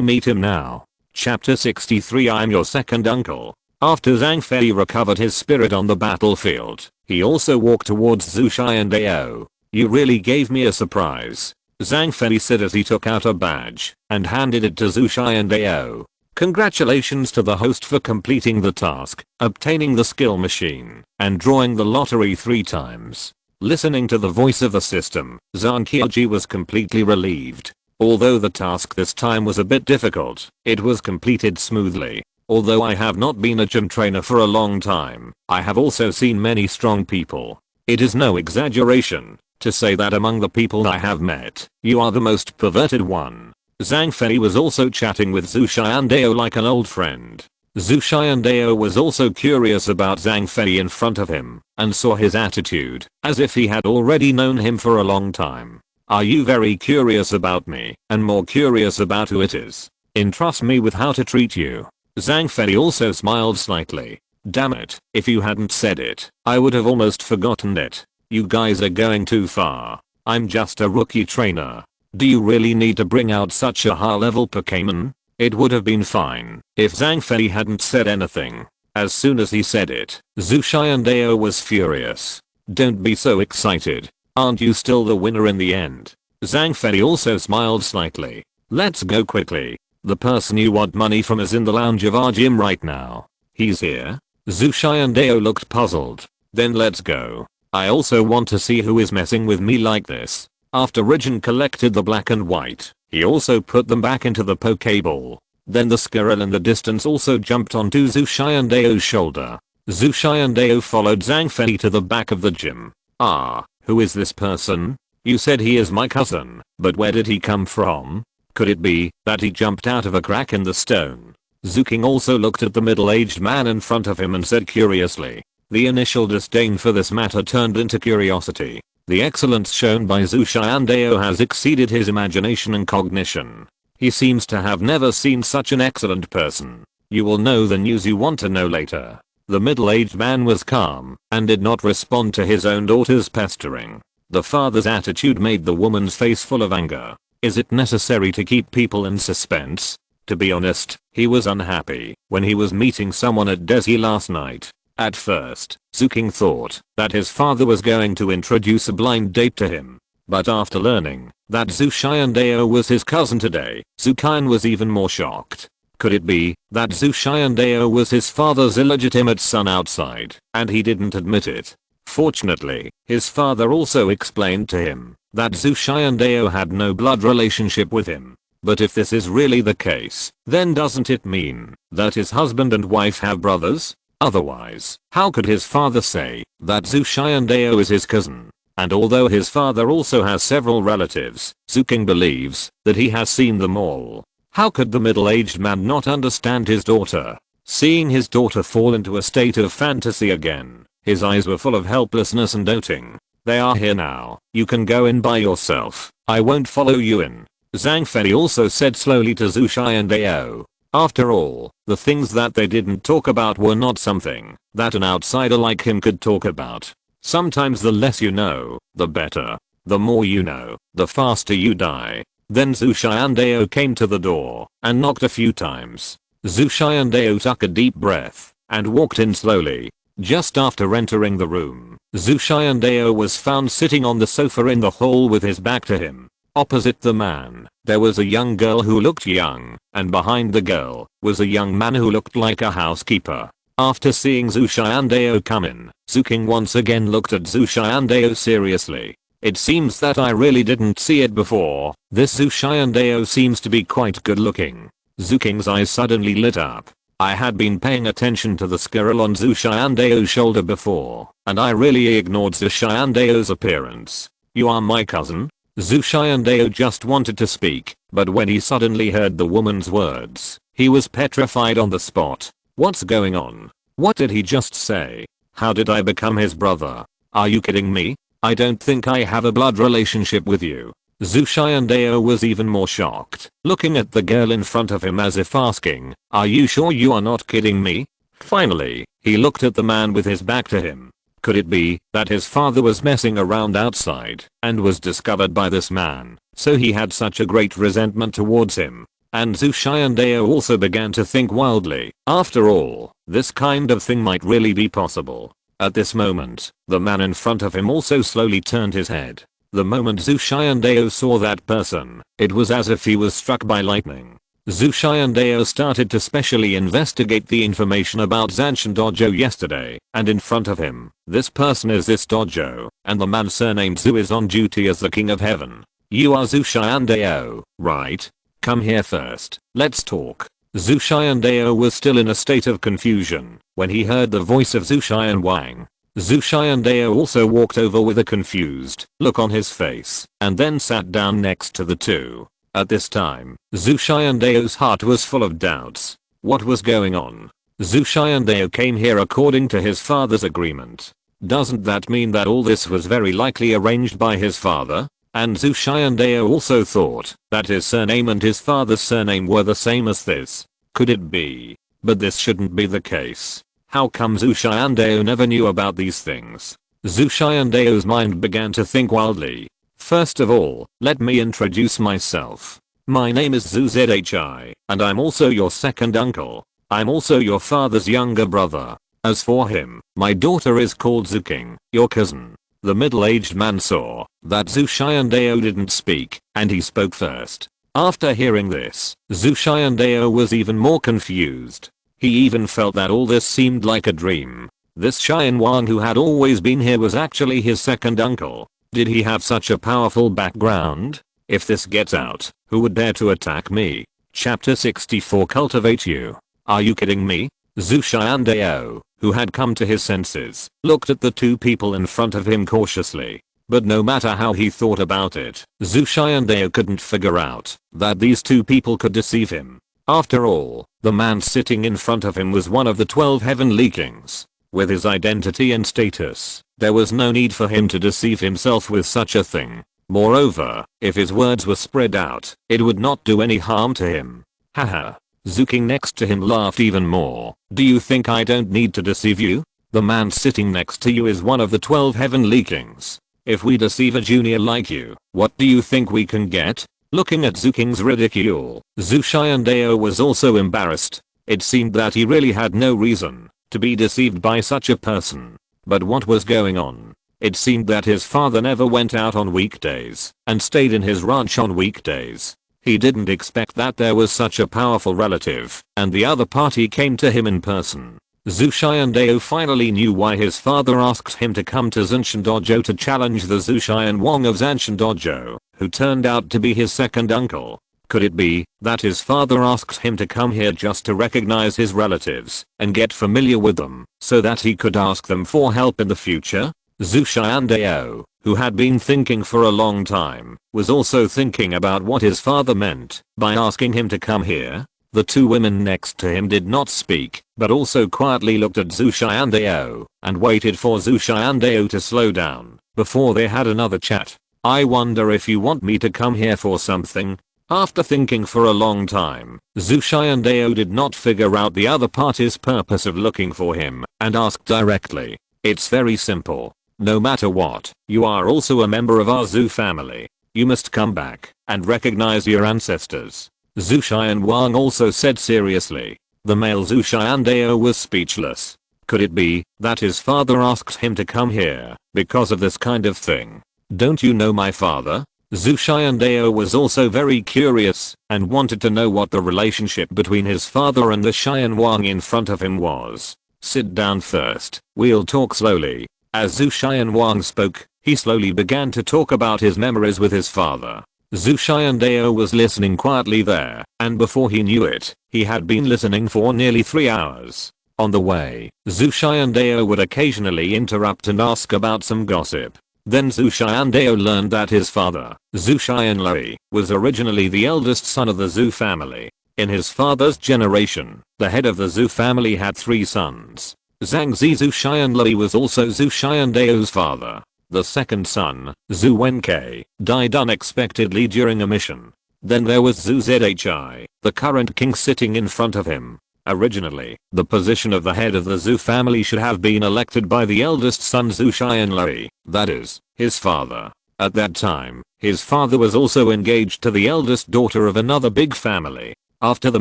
meet him now. Chapter 63 I'm your second uncle. After Zhang Fei recovered his spirit on the battlefield, he also walked towards Zhu Xiandao. You really gave me a surprise, Zhang Fei said as he took out a badge and handed it to Zhu Xiandao. Congratulations to the host for completing the task, obtaining the skill machine, and drawing the lottery 3 times. Listening to the voice of the system, Zhang Qiaoji was completely relieved. Although the task this time was a bit difficult, it was completed smoothly. Although I have not been a gym trainer for a long time, I have also seen many strong people. It is no exaggeration to say that among the people I have met, you are the most perverted one. Zhang Fei was also chatting with Zhu Xiandao like an old friend. Zhu Xiandao was also curious about Zhang Fei in front of him, and saw his attitude, as if he had already known him for a long time. Are you very curious about me, and more curious about who it is? Entrust me with how to treat you. Zhang Fei also smiled slightly. Damn it, if you hadn't said it, I would have almost forgotten it. You guys are going too far. I'm just a rookie trainer. Do you really need to bring out such a high-level Pokémon? It would have been fine if Zhang Fei hadn't said anything. As soon as he said it, Zhu Xiandao was furious. Don't be so excited. Aren't you still the winner in the end? Zhang Fei also smiled slightly. Let's go quickly. The person you want money from is in the lounge of our gym right now. He's here? Zhu Xiandao looked puzzled. Then let's go. I also want to see who is messing with me like this. After Rijin collected the black and white, he also put them back into the Pokeball. Then the squirrel in the distance also jumped onto Zhu Xiandao's shoulder. Zhu Xiandao followed Zhang Fei to the back of the gym. Ah, who is this person? You said he is my cousin, but where did he come from? Could it be that he jumped out of a crack in the stone? Zhu King also looked at the middle-aged man in front of him and said curiously. The initial disdain for this matter turned into curiosity. The excellence shown by Zhu Xiandao has exceeded his imagination and cognition. He seems to have never seen such an excellent person. You will know the news you want to know later. The middle-aged man was calm and did not respond to his own daughter's pestering. The father's attitude made the woman's face full of anger. Is it necessary to keep people in suspense? To be honest, he was unhappy when he was meeting someone at Desi last night. At first, Zhu King thought that his father was going to introduce a blind date to him. But after learning that Zhu Xiandao was his cousin today, Zhu Qian was even more shocked. Could it be that Zhu Xiandao was his father's illegitimate son outside, and he didn't admit it? Fortunately, his father also explained to him that Zhu Xiandao had no blood relationship with him. But if this is really the case, then doesn't it mean that his husband and wife have brothers? Otherwise, how could his father say that Zhu Xiandao is his cousin? And although his father also has several relatives, Zhu King believes that he has seen them all. How could the middle-aged man not understand his daughter? Seeing his daughter fall into a state of fantasy again, his eyes were full of helplessness and doubting. They are here now. You can go in by yourself. I won't follow you in. Zhang Fei also said slowly to Zhu Xiandao. After all, the things that they didn't talk about were not something that an outsider like him could talk about. Sometimes the less you know, the better. The more you know, the faster you die. Then Zhu Xiandao came to the door and knocked a few times. Zhu Xiandao took a deep breath and walked in slowly. Just after entering the room, Zhu Xiandao was found sitting on the sofa in the hall with his back to him. Opposite the man, there was a young girl who looked young, and behind the girl was a young man who looked like a housekeeper. After seeing Zhu Xiandao come in, Zuking once again looked at Zhu Xiandao seriously. It seems that I really didn't see it before. This Zhu Xiandao seems to be quite good looking. Zuking's eyes suddenly lit up. I had been paying attention to the squirrel on Zhu Xiandao's shoulder before, and I really ignored Zhu Xiandao's appearance. You are my cousin? Zhu Xiandao just wanted to speak, but when he suddenly heard the woman's words, he was petrified on the spot. What's going on? What did he just say? How did I become his brother? Are you kidding me? I don't think I have a blood relationship with you. Zhu Xiandao was even more shocked, looking at the girl in front of him as if asking, are you sure you are not kidding me? Finally, he looked at the man with his back to him. Could it be that his father was messing around outside and was discovered by this man, so he had such a great resentment towards him? And Zhu Xiandao also began to think wildly. After all, this kind of thing might really be possible. At this moment, the man in front of him also slowly turned his head. The moment Zhu Xiandao saw that person, it was as if he was struck by lightning. Zhu Xiandao started to specially investigate the information about Zanshin Dojo yesterday, and in front of him, this person is this dojo, and the man surnamed Zhu is on duty as the King of Heaven. You are Zhu Xiandao, right? Come here first, let's talk. Zhu Xiandao was still in a state of confusion when he heard the voice of Zhu Xianwang. Zhu Xiandao also walked over with a confused look on his face and then sat down next to the two. At this time, Zhu Xiandao's heart was full of doubts. What was going on? Zhu Xiandao came here according to his father's agreement. Doesn't that mean that all this was very likely arranged by his father? And Zhu Xiandao also thought that his surname and his father's surname were the same as this. Could it be? But this shouldn't be the case. How come Zhu Xiandao never knew about these things? Zhu Xiandao's mind began to think wildly. First of all, let me introduce myself. My name is Zhu Zhi, and I'm also your second uncle. I'm also your father's younger brother. As for him, my daughter is called Zuking, your cousin. The middle-aged man saw that Zhu Xiandao didn't speak, and he spoke first. After hearing this, Zhu Xiandao was even more confused. He even felt that all this seemed like a dream. This Xianwang who had always been here was actually his second uncle. Did he have such a powerful background? If this gets out, who would dare to attack me? Chapter 64 Cultivate You. Are you kidding me? Zhu Xiandao, who had come to his senses, looked at the two people in front of him cautiously. But no matter how he thought about it, Zhu Xiandao couldn't figure out that these two people could deceive him. After all, the man sitting in front of him was one of the 12 heavenly kings. With his identity and status, there was no need for him to deceive himself with such a thing. Moreover, if his words were spread out, it would not do any harm to him. Haha. Zuking next to him laughed even more. Do you think I don't need to deceive you? The man sitting next to you is one of the 12 heavenly kings. If we deceive a junior like you, what do you think we can get? Looking at Zuking's ridicule, Zhu Xiandao was also embarrassed. It seemed that he really had no reason to be deceived by such a person. But what was going on? It seemed that his father never went out on weekdays and stayed in his ranch on weekdays. He didn't expect that there was such a powerful relative, and the other party came to him in person. Zhu Xiandao finally knew why his father asked him to come to Zanshin Dojo to challenge the Zhu Xianwang of Zanshin Dojo, who turned out to be his second uncle. Could it be that his father asked him to come here just to recognize his relatives and get familiar with them so that he could ask them for help in the future? Zhu Xiandao, who had been thinking for a long time, was also thinking about what his father meant by asking him to come here. The two women next to him did not speak, but also quietly looked at Zhu Xiandao and waited for Zhu Xiandao to slow down before they had another chat. I wonder if you want me to come here for something? After thinking for a long time, Zhu Xiandao did not figure out the other party's purpose of looking for him and asked directly. It's very simple. No matter what, you are also a member of our zoo family. You must come back and recognize your ancestors. Zhu Xianwang also said seriously. The male Zhu Xiandao was speechless. Could it be that his father asked him to come here because of this kind of thing? Don't you know my father? Zhu Xiandao was also very curious and wanted to know what the relationship between his father and the Xianwang in front of him was. Sit down first, we'll talk slowly. As Zhu Xianwang spoke, he slowly began to talk about his memories with his father. Zhu Xiandao was listening quietly there, and before he knew it, he had been listening for nearly 3 hours. On the way, Zhu Xiandao would occasionally interrupt and ask about some gossip. Then Zhu Xiandao learned that his father, Zhu Xianlui, was originally the eldest son of the Zhu family. In his father's generation, the head of the Zhu family had 3 sons. Zhangzi Zhu Xianlui was also Zhu Xiandao's father. The second son, Zhu Wenkei, died unexpectedly during a mission. Then there was Zhu Zhi, the current king sitting in front of him. Originally, the position of the head of the Zhu family should have been elected by the eldest son Zhu Xianlui, that is, his father. At that time, his father was also engaged to the eldest daughter of another big family. After the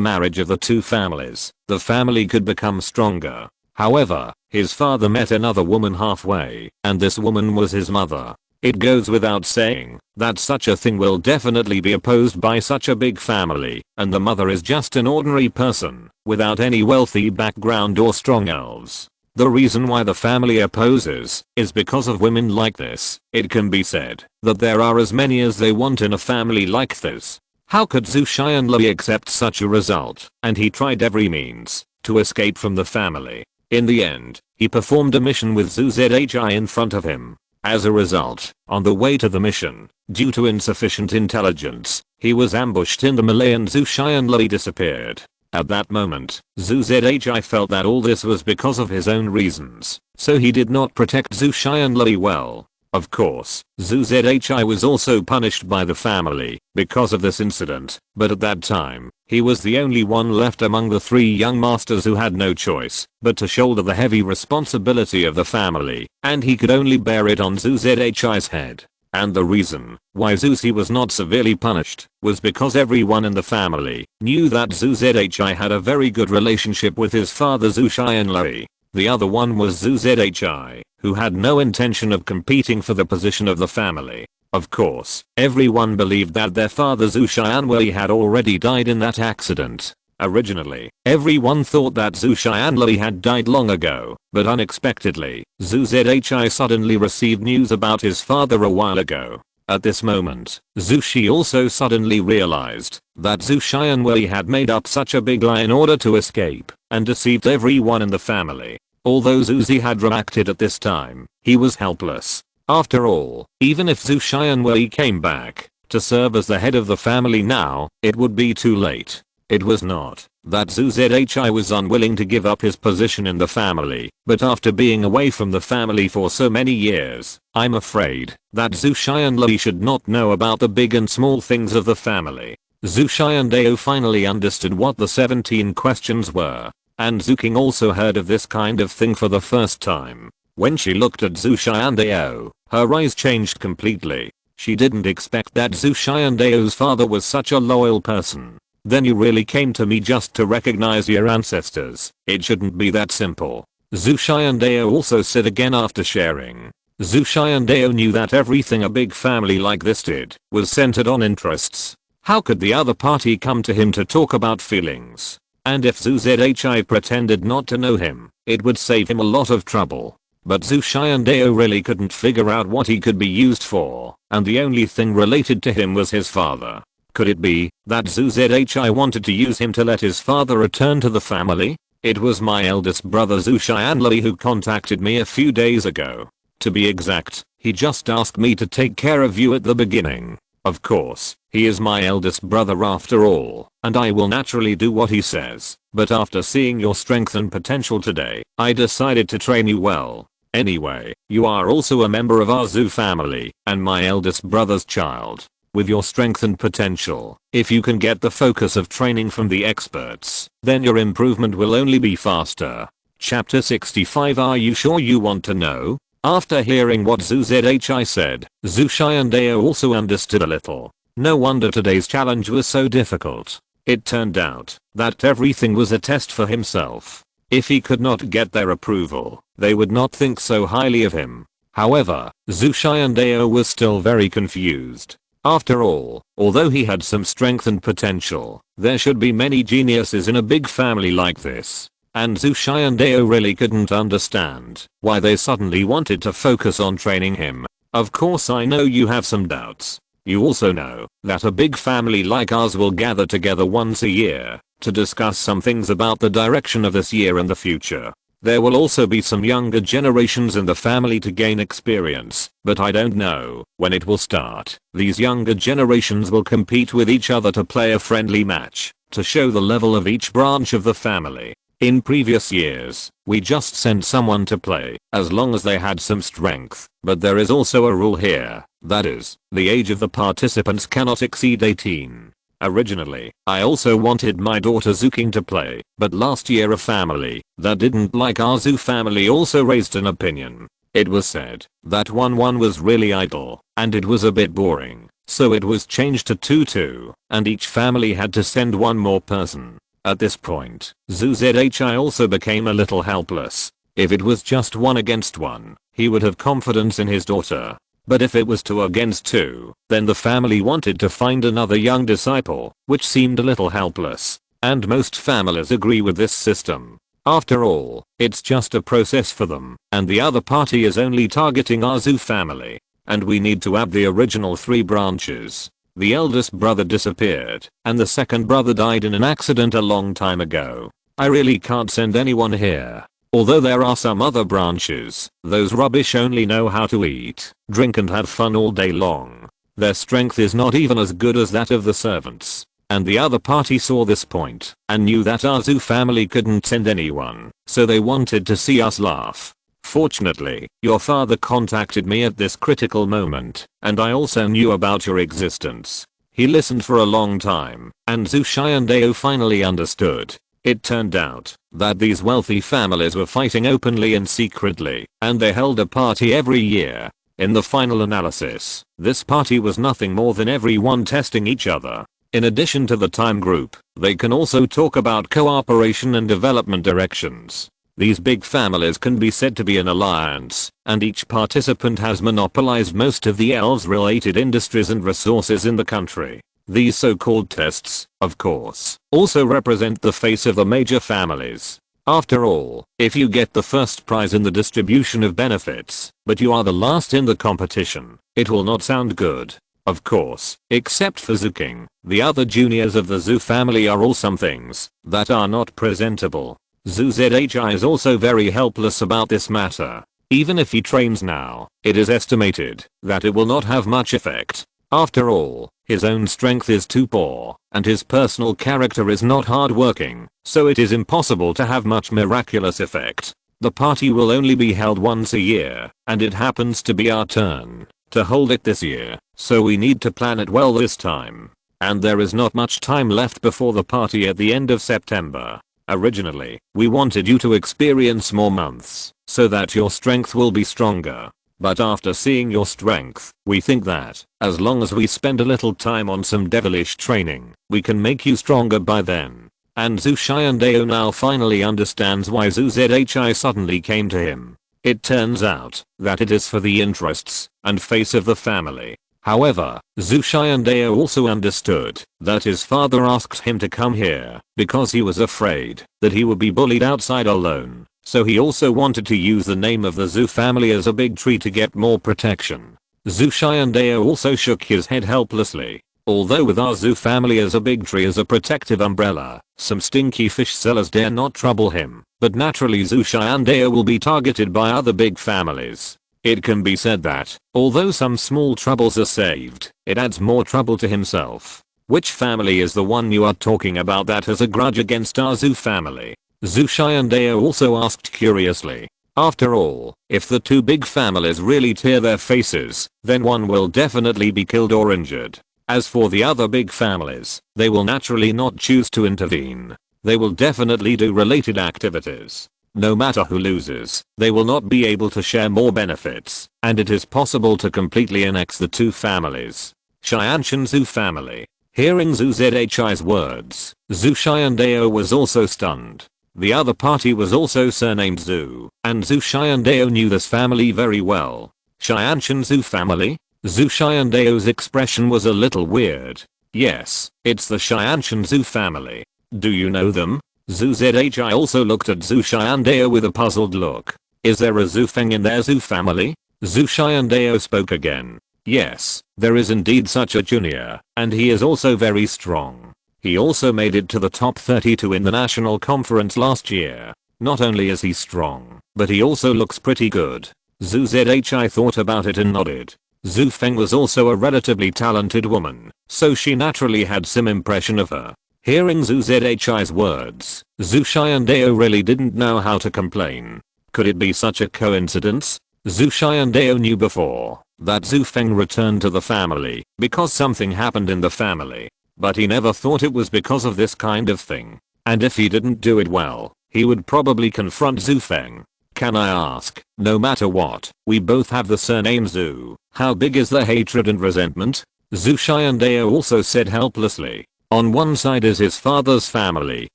marriage of the 2 families, the family could become stronger. However, his father met another woman halfway, and this woman was his mother. It goes without saying that such a thing will definitely be opposed by such a big family, and the mother is just an ordinary person, without any wealthy background or strong elves. The reason why the family opposes is because of women like this. It can be said that there are as many as they want in a family like this. How could Zhu Xianlui accept such a result? And he tried every means to escape from the family. In the end, he performed a mission with Zhu Zhi in front of him. As a result, on the way to the mission, due to insufficient intelligence, he was ambushed in the melee and Zhu Xianlui disappeared. At that moment, Zhu Zhi felt that all this was because of his own reasons, so he did not protect Zhu Xianlui well. Of course, Zhu Zhi was also punished by the family because of this incident, but at that time, he was the only one left among the 3 young masters who had no choice but to shoulder the heavy responsibility of the family, and he could only bear it on Zhu Zhi's head. And the reason why Zhu was not severely punished was because everyone in the family knew that Zhu Zhi had a very good relationship with his father Zhu Xianlui. The other one was Zhu Zhi, who had no intention of competing for the position of the family. Of course, everyone believed that their father Zhu Xianlui had already died in that accident. Originally, everyone thought that Zhu Xianlui had died long ago, but unexpectedly, Zhu Zhi suddenly received news about his father a while ago. At this moment, Zhu Shi also suddenly realized that Zhu Xianlui had made up such a big lie in order to escape and deceived everyone in the family. Although Zhu Zi had reacted at this time, he was helpless. After all, even if Zhu Xianlui came back to serve as the head of the family now, it would be too late. It was not that Zhu Zhi was unwilling to give up his position in the family, but after being away from the family for so many years, I'm afraid that Zhu Xianlui should not know about the big and small things of the family. Zhu Xiandao finally understood what the 17 questions were, and Zhu King also heard of this kind of thing for the first time. When she looked at Zhu Xiandao, her eyes changed completely. She didn't expect that Zhu Xiandao's father was such a loyal person. Then you really came to me just to recognize your ancestors. It shouldn't be that simple. Zhu Xiandao also said again after sharing. Zhu Xiandao knew that everything a big family like this did was centered on interests. How could the other party come to him to talk about feelings? And if Zhu Zhi pretended not to know him, it would save him a lot of trouble. But Zhu Xiandao really couldn't figure out what he could be used for, and the only thing related to him was his father. Could it be that Zhu Zhi wanted to use him to let his father return to the family? It was my eldest brother Zhu Xianlui who contacted me a few days ago. To be exact, he just asked me to take care of you at the beginning. Of course, he is my eldest brother after all, and I will naturally do what he says. But after seeing your strength and potential today, I decided to train you well. Anyway, you are also a member of our Zhu family, and my eldest brother's child. With your strength and potential, if you can get the focus of training from the experts, then your improvement will only be faster. Chapter 65. Are you sure you want to know? After hearing what Zhu Zhi said, Zhu Xiandao also understood a little. No wonder today's challenge was so difficult. It turned out that everything was a test for himself. If he could not get their approval, they would not think so highly of him. However, Zhu Xiandao was still very confused. After all, although he had some strength and potential, there should be many geniuses in a big family like this. And Zhu Xiandao really couldn't understand why they suddenly wanted to focus on training him. Of course I know you have some doubts. You also know that a big family like ours will gather together once a year to discuss some things about the direction of this year and the future. There will also be some younger generations in the family to gain experience, but I don't know when it will start. These younger generations will compete with each other to play a friendly match to show the level of each branch of the family. In previous years, we just sent someone to play as long as they had some strength, but there is also a rule here, that is, the age of the participants cannot exceed 18. Originally, I also wanted my daughter Zuking to play, but last year a family that didn't like our Zhu family also raised an opinion. It was said that 1-1 was really idle, and it was a bit boring, so it was changed to 2-2, and each family had to send one more person. At this point, Zhu Zhi also became a little helpless. If it was just 1 against 1, he would have confidence in his daughter. But if it was 2 against 2, then the family wanted to find another young disciple, which seemed a little helpless. And most families agree with this system. After all, it's just a process for them, and the other party is only targeting our Zhu family. And we need to add the original 3 branches. The eldest brother disappeared, and the second brother died in an accident a long time ago. I really can't send anyone here. Although there are some other branches, those rubbish only know how to eat, drink and have fun all day long. Their strength is not even as good as that of the servants. And the other party saw this point, and knew that our Zhu family couldn't send anyone, so they wanted to see us laugh. Fortunately, your father contacted me at this critical moment, and I also knew about your existence. He listened for a long time, and Zhu Xiandao finally understood. It turned out that these wealthy families were fighting openly and secretly, and they held a party every year. In the final analysis, this party was nothing more than everyone testing each other. In addition to the time group, they can also talk about cooperation and development directions. These big families can be said to be an alliance, and each participant has monopolized most of the elves-related industries and resources in the country. These so-called tests, of course, also represent the face of the major families. After all, if you get the first prize in the distribution of benefits, but you are the last in the competition, it will not sound good. Of course, except for Zuking, the other juniors of the Zhu family are all some things that are not presentable. Zhu Zhi is also very helpless about this matter. Even if he trains now, it is estimated that it will not have much effect. After all, his own strength is too poor, and his personal character is not hardworking, so it is impossible to have much miraculous effect. The party will only be held once a year, and it happens to be our turn to hold it this year, so we need to plan it well this time. And there is not much time left before the party at the end of September. Originally, we wanted you to experience more months, so that your strength will be stronger. But after seeing your strength, we think that, as long as we spend a little time on some devilish training, we can make you stronger by then. And Zhu Xiandao now finally understands why Zhu Zhi suddenly came to him. It turns out that it is for the interests and face of the family. However, Zhu Xiandao also understood that his father asked him to come here because he was afraid that he would be bullied outside alone. So he also wanted to use the name of the Zhu family as a big tree to get more protection. Zhu Xiandao also shook his head helplessly. Although with our Zhu family as a big tree as a protective umbrella, some stinky fish sellers dare not trouble him. But naturally Zhu Xiandao will be targeted by other big families. It can be said that, although some small troubles are saved, it adds more trouble to himself. Which family is the one you are talking about that has a grudge against our Zhu family? Zhu Xiandao also asked curiously. After all, if the 2 big families really tear their faces, then one will definitely be killed or injured. As for the other big families, they will naturally not choose to intervene. They will definitely do related activities. No matter who loses, they will not be able to share more benefits, and it is possible to completely annex the two families. Xianshan Zhu family. Hearing Zhu Zhi's words, Zhu Xiandao was also stunned. The other party was also surnamed Zhu, and Zhu Xiandao knew this family very well. Xianshan Zhu family? Zhu Xiandao's expression was a little weird. Yes, it's the Xianshan Zhu family. Do you know them? Zhu Zhi also looked at Zhu Xiandao with a puzzled look. Is there a Zhu Feng in their Zhu family? Zhu Xiandao spoke again. Yes, there is indeed such a junior, and he is also very strong. He also made it to the top 32 in the national conference last year. Not only is he strong, but he also looks pretty good. Zhu Zhi thought about it and nodded. Zhu Feng was also a relatively talented woman, so she naturally had some impression of her. Hearing Zhu Zhi's words, Zhu Xiandao really didn't know how to complain. Could it be such a coincidence? Zhu Xiandao knew before that Zhu Feng returned to the family because something happened in the family, but he never thought it was because of this kind of thing. And if he didn't do it well, he would probably confront Zhu Feng. Can I ask, no matter what, we both have the surname Zhu, how big is the hatred and resentment? Zhu Xiandao also said helplessly. On one side is his father's family,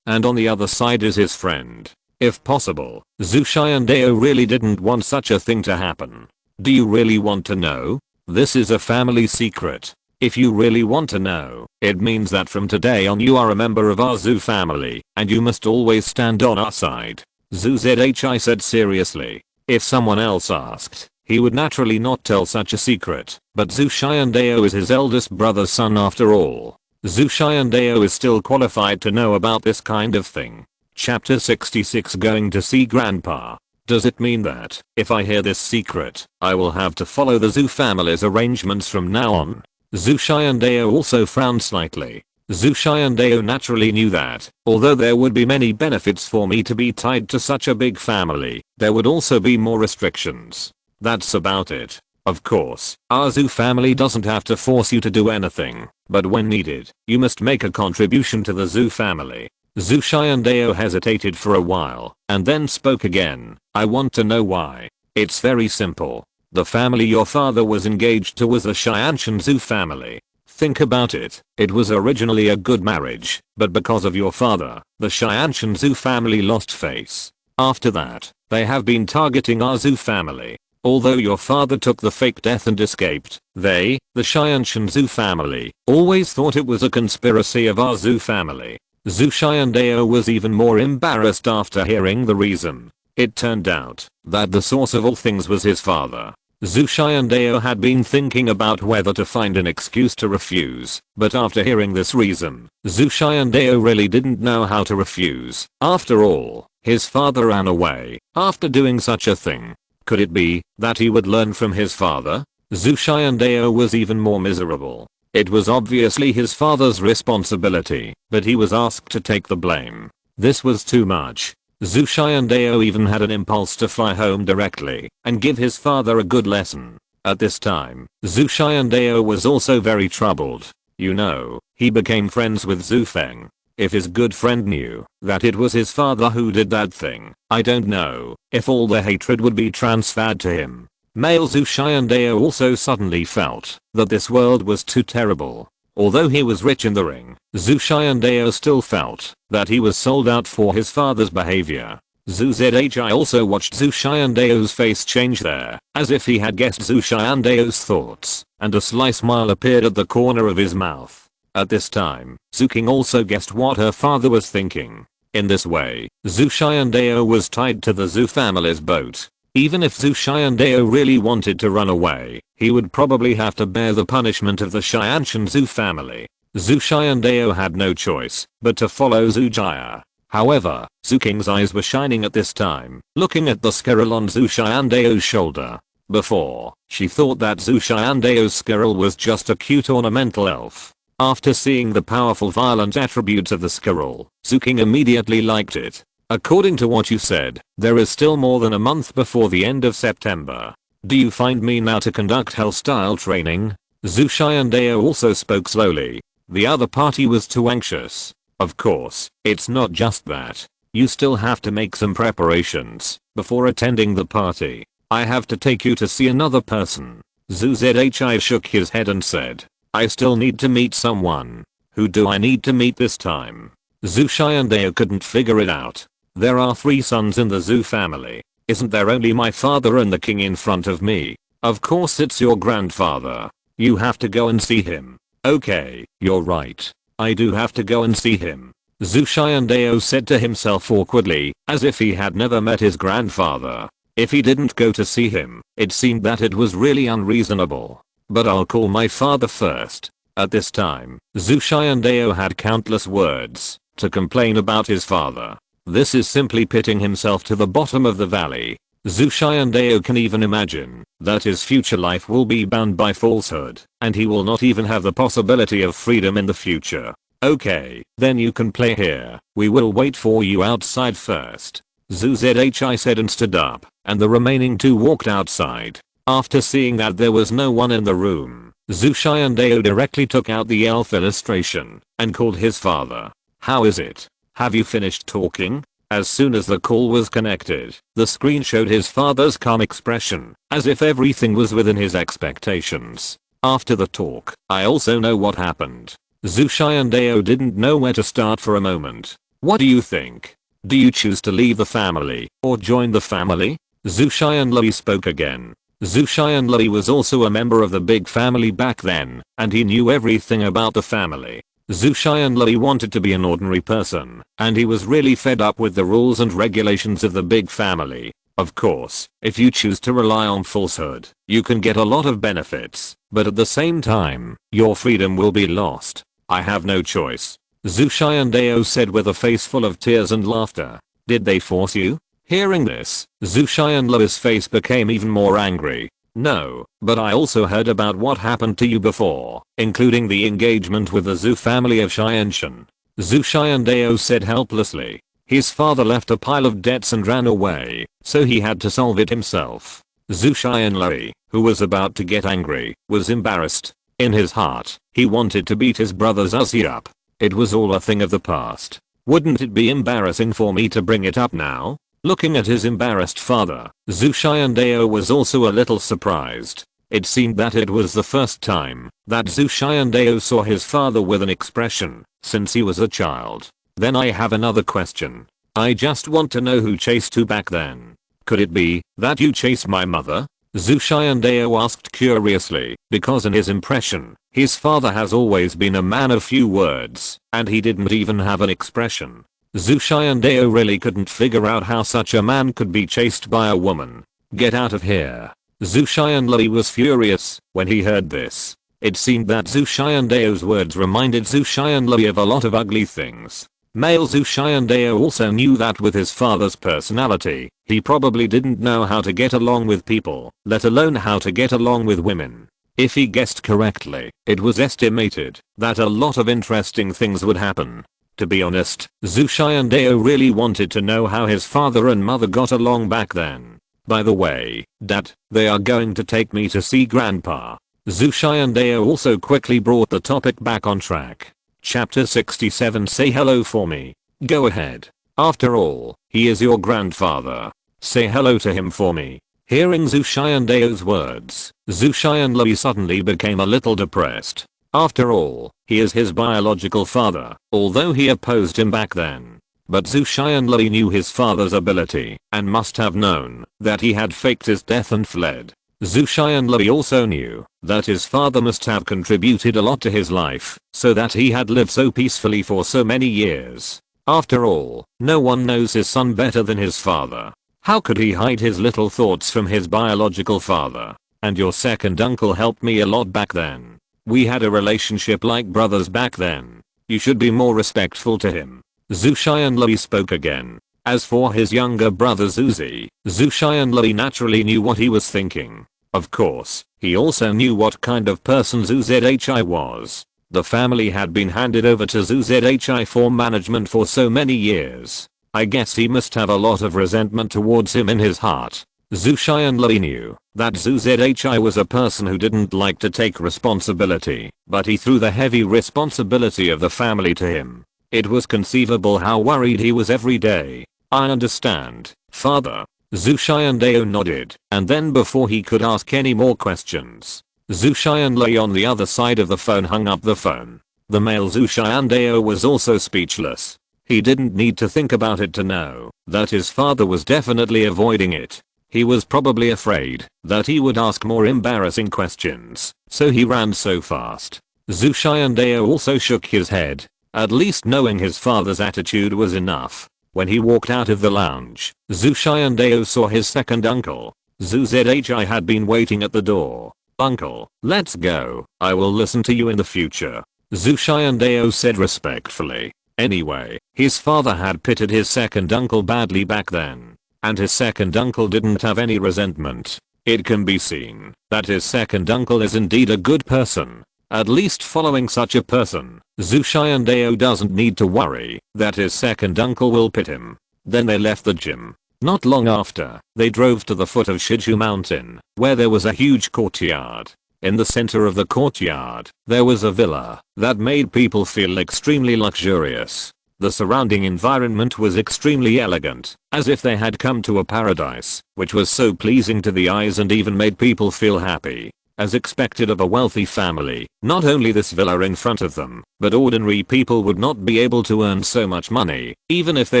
and on the other side is his friend. If possible, Zhu Xiandao really didn't want such a thing to happen. Do you really want to know? This is a family secret. If you really want to know, it means that from today on you are a member of our Zhu family, and you must always stand on our side. Zhu Zhi said seriously. If someone else asked, he would naturally not tell such a secret, but Zhu Xiandao is his eldest brother's son after all. Zhu Xiandao is still qualified to know about this kind of thing. Chapter 66 Going to see Grandpa. Does it mean that, if I hear this secret, I will have to follow the Zhu family's arrangements from now on? Zhu Xiandao also frowned slightly. Zhu Xiandao naturally knew that, although there would be many benefits for me to be tied to such a big family, there would also be more restrictions. That's about it. Of course, our Zhu family doesn't have to force you to do anything, but when needed, you must make a contribution to the Zhu family. Zhu Xiandao hesitated for a while, and then spoke again. I want to know why. It's very simple. The family your father was engaged to was the Xianshan Zhu family. Think about it, it was originally a good marriage, but because of your father, the Xianshan Zhu family lost face. After that, they have been targeting our Zhu family. Although your father took the fake death and escaped, they, the Xianshan Zhu family, always thought it was a conspiracy of our Zhu family. Zhu Xiandao was even more embarrassed after hearing the reason. It turned out that the source of all things was his father. Zhu Xiandao had been thinking about whether to find an excuse to refuse, but after hearing this reason, Zhu Xiandao really didn't know how to refuse. After all, his father ran away after doing such a thing. Could it be that he would learn from his father? Zhu Xiandao was even more miserable. It was obviously his father's responsibility, but he was asked to take the blame. This was too much. Zhu Xiandao even had an impulse to fly home directly and give his father a good lesson. At this time, Zhu Xiandao was also very troubled. You know, he became friends with Zhu Feng. If his good friend knew that it was his father who did that thing, I don't know if all the hatred would be transferred to him. Male Zhu Xiandao also suddenly felt that this world was too terrible. Although he was rich in the ring, Zhu Xiandao still felt that he was sold out for his father's behavior. Zhu Zhi also watched Zhu Xiandao's face change there, as if he had guessed Zhu Xiandao's thoughts, and a sly smile appeared at the corner of his mouth. At this time, Zhu King also guessed what her father was thinking. In this way, Zhu Xiandao was tied to the Zhu family's boat. Even if Zhu Xiandao really wanted to run away, he would probably have to bear the punishment of the Xianshan Zhu family. Zhu Xiandao had no choice but to follow Zhu Jia. However, Zhu King's eyes were shining at this time, looking at the squirrel on Zhu Xiandao's shoulder. Before, she thought that Zhu Xiandao's squirrel was just a cute ornamental elf. After seeing the powerful violent attributes of the squirrel, Zhu King immediately liked it. According to what you said, there is still more than a month before the end of September. Do you find me now to conduct hell-style training? Zhu Xiandao also spoke slowly. The other party was too anxious. Of course, it's not just that. You still have to make some preparations before attending the party. I have to take you to see another person. Zhu Zhi shook his head and said, I still need to meet someone. Who do I need to meet this time? Zhu Xiandao couldn't figure it out. There are 3 sons in the Zhu family. Isn't there only my father and the king in front of me? Of course it's your grandfather. You have to go and see him. Okay, you're right. I do have to go and see him. Zhu Xiandao said to himself awkwardly, as if he had never met his grandfather. If he didn't go to see him, it seemed that it was really unreasonable. But I'll call my father first. At this time, Zhu Xiandao had countless words to complain about his father. This is simply pitting himself to the bottom of the valley. Zhu Xiandao can even imagine that his future life will be bound by falsehood, and he will not even have the possibility of freedom in the future. Okay, then you can play here. We will wait for you outside first. Zhu Zhi said and stood up, and the remaining 2 walked outside. After seeing that there was no one in the room, Zhu Xiandao directly took out the elf illustration and called his father. How is it? Have you finished talking? As soon as the call was connected, the screen showed his father's calm expression, as if everything was within his expectations. After the talk, I also know what happened. Zhu Xiandao didn't know where to start for a moment. What do you think? Do you choose to leave the family or join the family? Zhu Xianlui spoke again. Zhu Xianlui was also a member of the big family back then, and he knew everything about the family. Zhu Xianlui wanted to be an ordinary person, and he was really fed up with the rules and regulations of the big family. Of course, if you choose to rely on falsehood, you can get a lot of benefits, but at the same time, your freedom will be lost. I have no choice. Zhu Xiandao said with a face full of tears and laughter. Did they force you? Hearing this, Zhu Xianlui's face became even more angry. No, but I also heard about what happened to you before, including the engagement with the Zhu family of Xianshan. Zhu Xiandao said helplessly. His father left a pile of debts and ran away, so he had to solve it himself. Zhu Xianlui, who was about to get angry, was embarrassed. In his heart, he wanted to beat his brother Zuzi up. It was all a thing of the past. Wouldn't it be embarrassing for me to bring it up now? Looking at his embarrassed father, Zhu Xiandao was also a little surprised. It seemed that it was the first time that Zhu Xiandao saw his father with an expression since he was a child. Then I have another question. I just want to know who chased you back then. Could it be that you chased my mother? Zhu Xiandao asked curiously, because in his impression, his father has always been a man of few words, and he didn't even have an expression. Zhu Xiandao really couldn't figure out how such a man could be chased by a woman. Get out of here. Zhu Xianlui was furious when he heard this. It seemed that Zhu Xiandao's words reminded Zhu Xianlui of a lot of ugly things. Male Zhu Xiandao also knew that with his father's personality, he probably didn't know how to get along with people, let alone how to get along with women. If he guessed correctly, it was estimated that a lot of interesting things would happen. To be honest, Zhu Xiandao really wanted to know how his father and mother got along back then. By the way, Dad, they are going to take me to see Grandpa. Zhu Xiandao also quickly brought the topic back on track. Chapter 67. Say hello for me. Go ahead. After all, he is your grandfather. Say hello to him for me. Hearing Zhu Xiandao's words, Zhu Xianlui suddenly became a little depressed. After all, he is his biological father, although he opposed him back then. But Zhu Xianlui knew his father's ability and must have known that he had faked his death and fled. Zhu Xianlui also knew that his father must have contributed a lot to his life so that he had lived so peacefully for so many years. After all, no one knows his son better than his father. How could he hide his little thoughts from his biological father? And your second uncle helped me a lot back then. We had a relationship like brothers back then. You should be more respectful to him. Zhu Xianlui spoke again. As for his younger brother Zuzi, Zhu Xianlui naturally knew what he was thinking. Of course, he also knew what kind of person Zhu Zhi was. The family had been handed over to Zhu Zhi for management for so many years. I guess he must have a lot of resentment towards him in his heart. Zhu Xianlui knew that Zhu Zhi was a person who didn't like to take responsibility, but he threw the heavy responsibility of the family to him. It was conceivable how worried he was every day. I understand, father. Zhu Xiandao nodded, and then before he could ask any more questions, Zhu Xianlei on the other side of the phone hung up the phone. The male Zhu Xiandao was also speechless. He didn't need to think about it to know that his father was definitely avoiding it. He was probably afraid that he would ask more embarrassing questions, so he ran so fast. Zhu Xiandao also shook his head. At least knowing his father's attitude was enough. When he walked out of the lounge, Zhu Xiandao saw his second uncle. Zhu Zhi had been waiting at the door. "Uncle, let's go. I will listen to you in the future," Zhu Xiandao said respectfully. Anyway, his father had pitted his second uncle badly back then. And his second uncle didn't have any resentment. It can be seen that his second uncle is indeed a good person. At least following such a person, Zhu Xiandao doesn't need to worry that his second uncle will pit him. Then they left the gym. Not long after, they drove to the foot of Shiju Mountain, where there was a huge courtyard. In the center of the courtyard, there was a villa that made people feel extremely luxurious. The surrounding environment was extremely elegant, as if they had come to a paradise, which was so pleasing to the eyes and even made people feel happy. As expected of a wealthy family, not only this villa in front of them, but ordinary people would not be able to earn so much money, even if they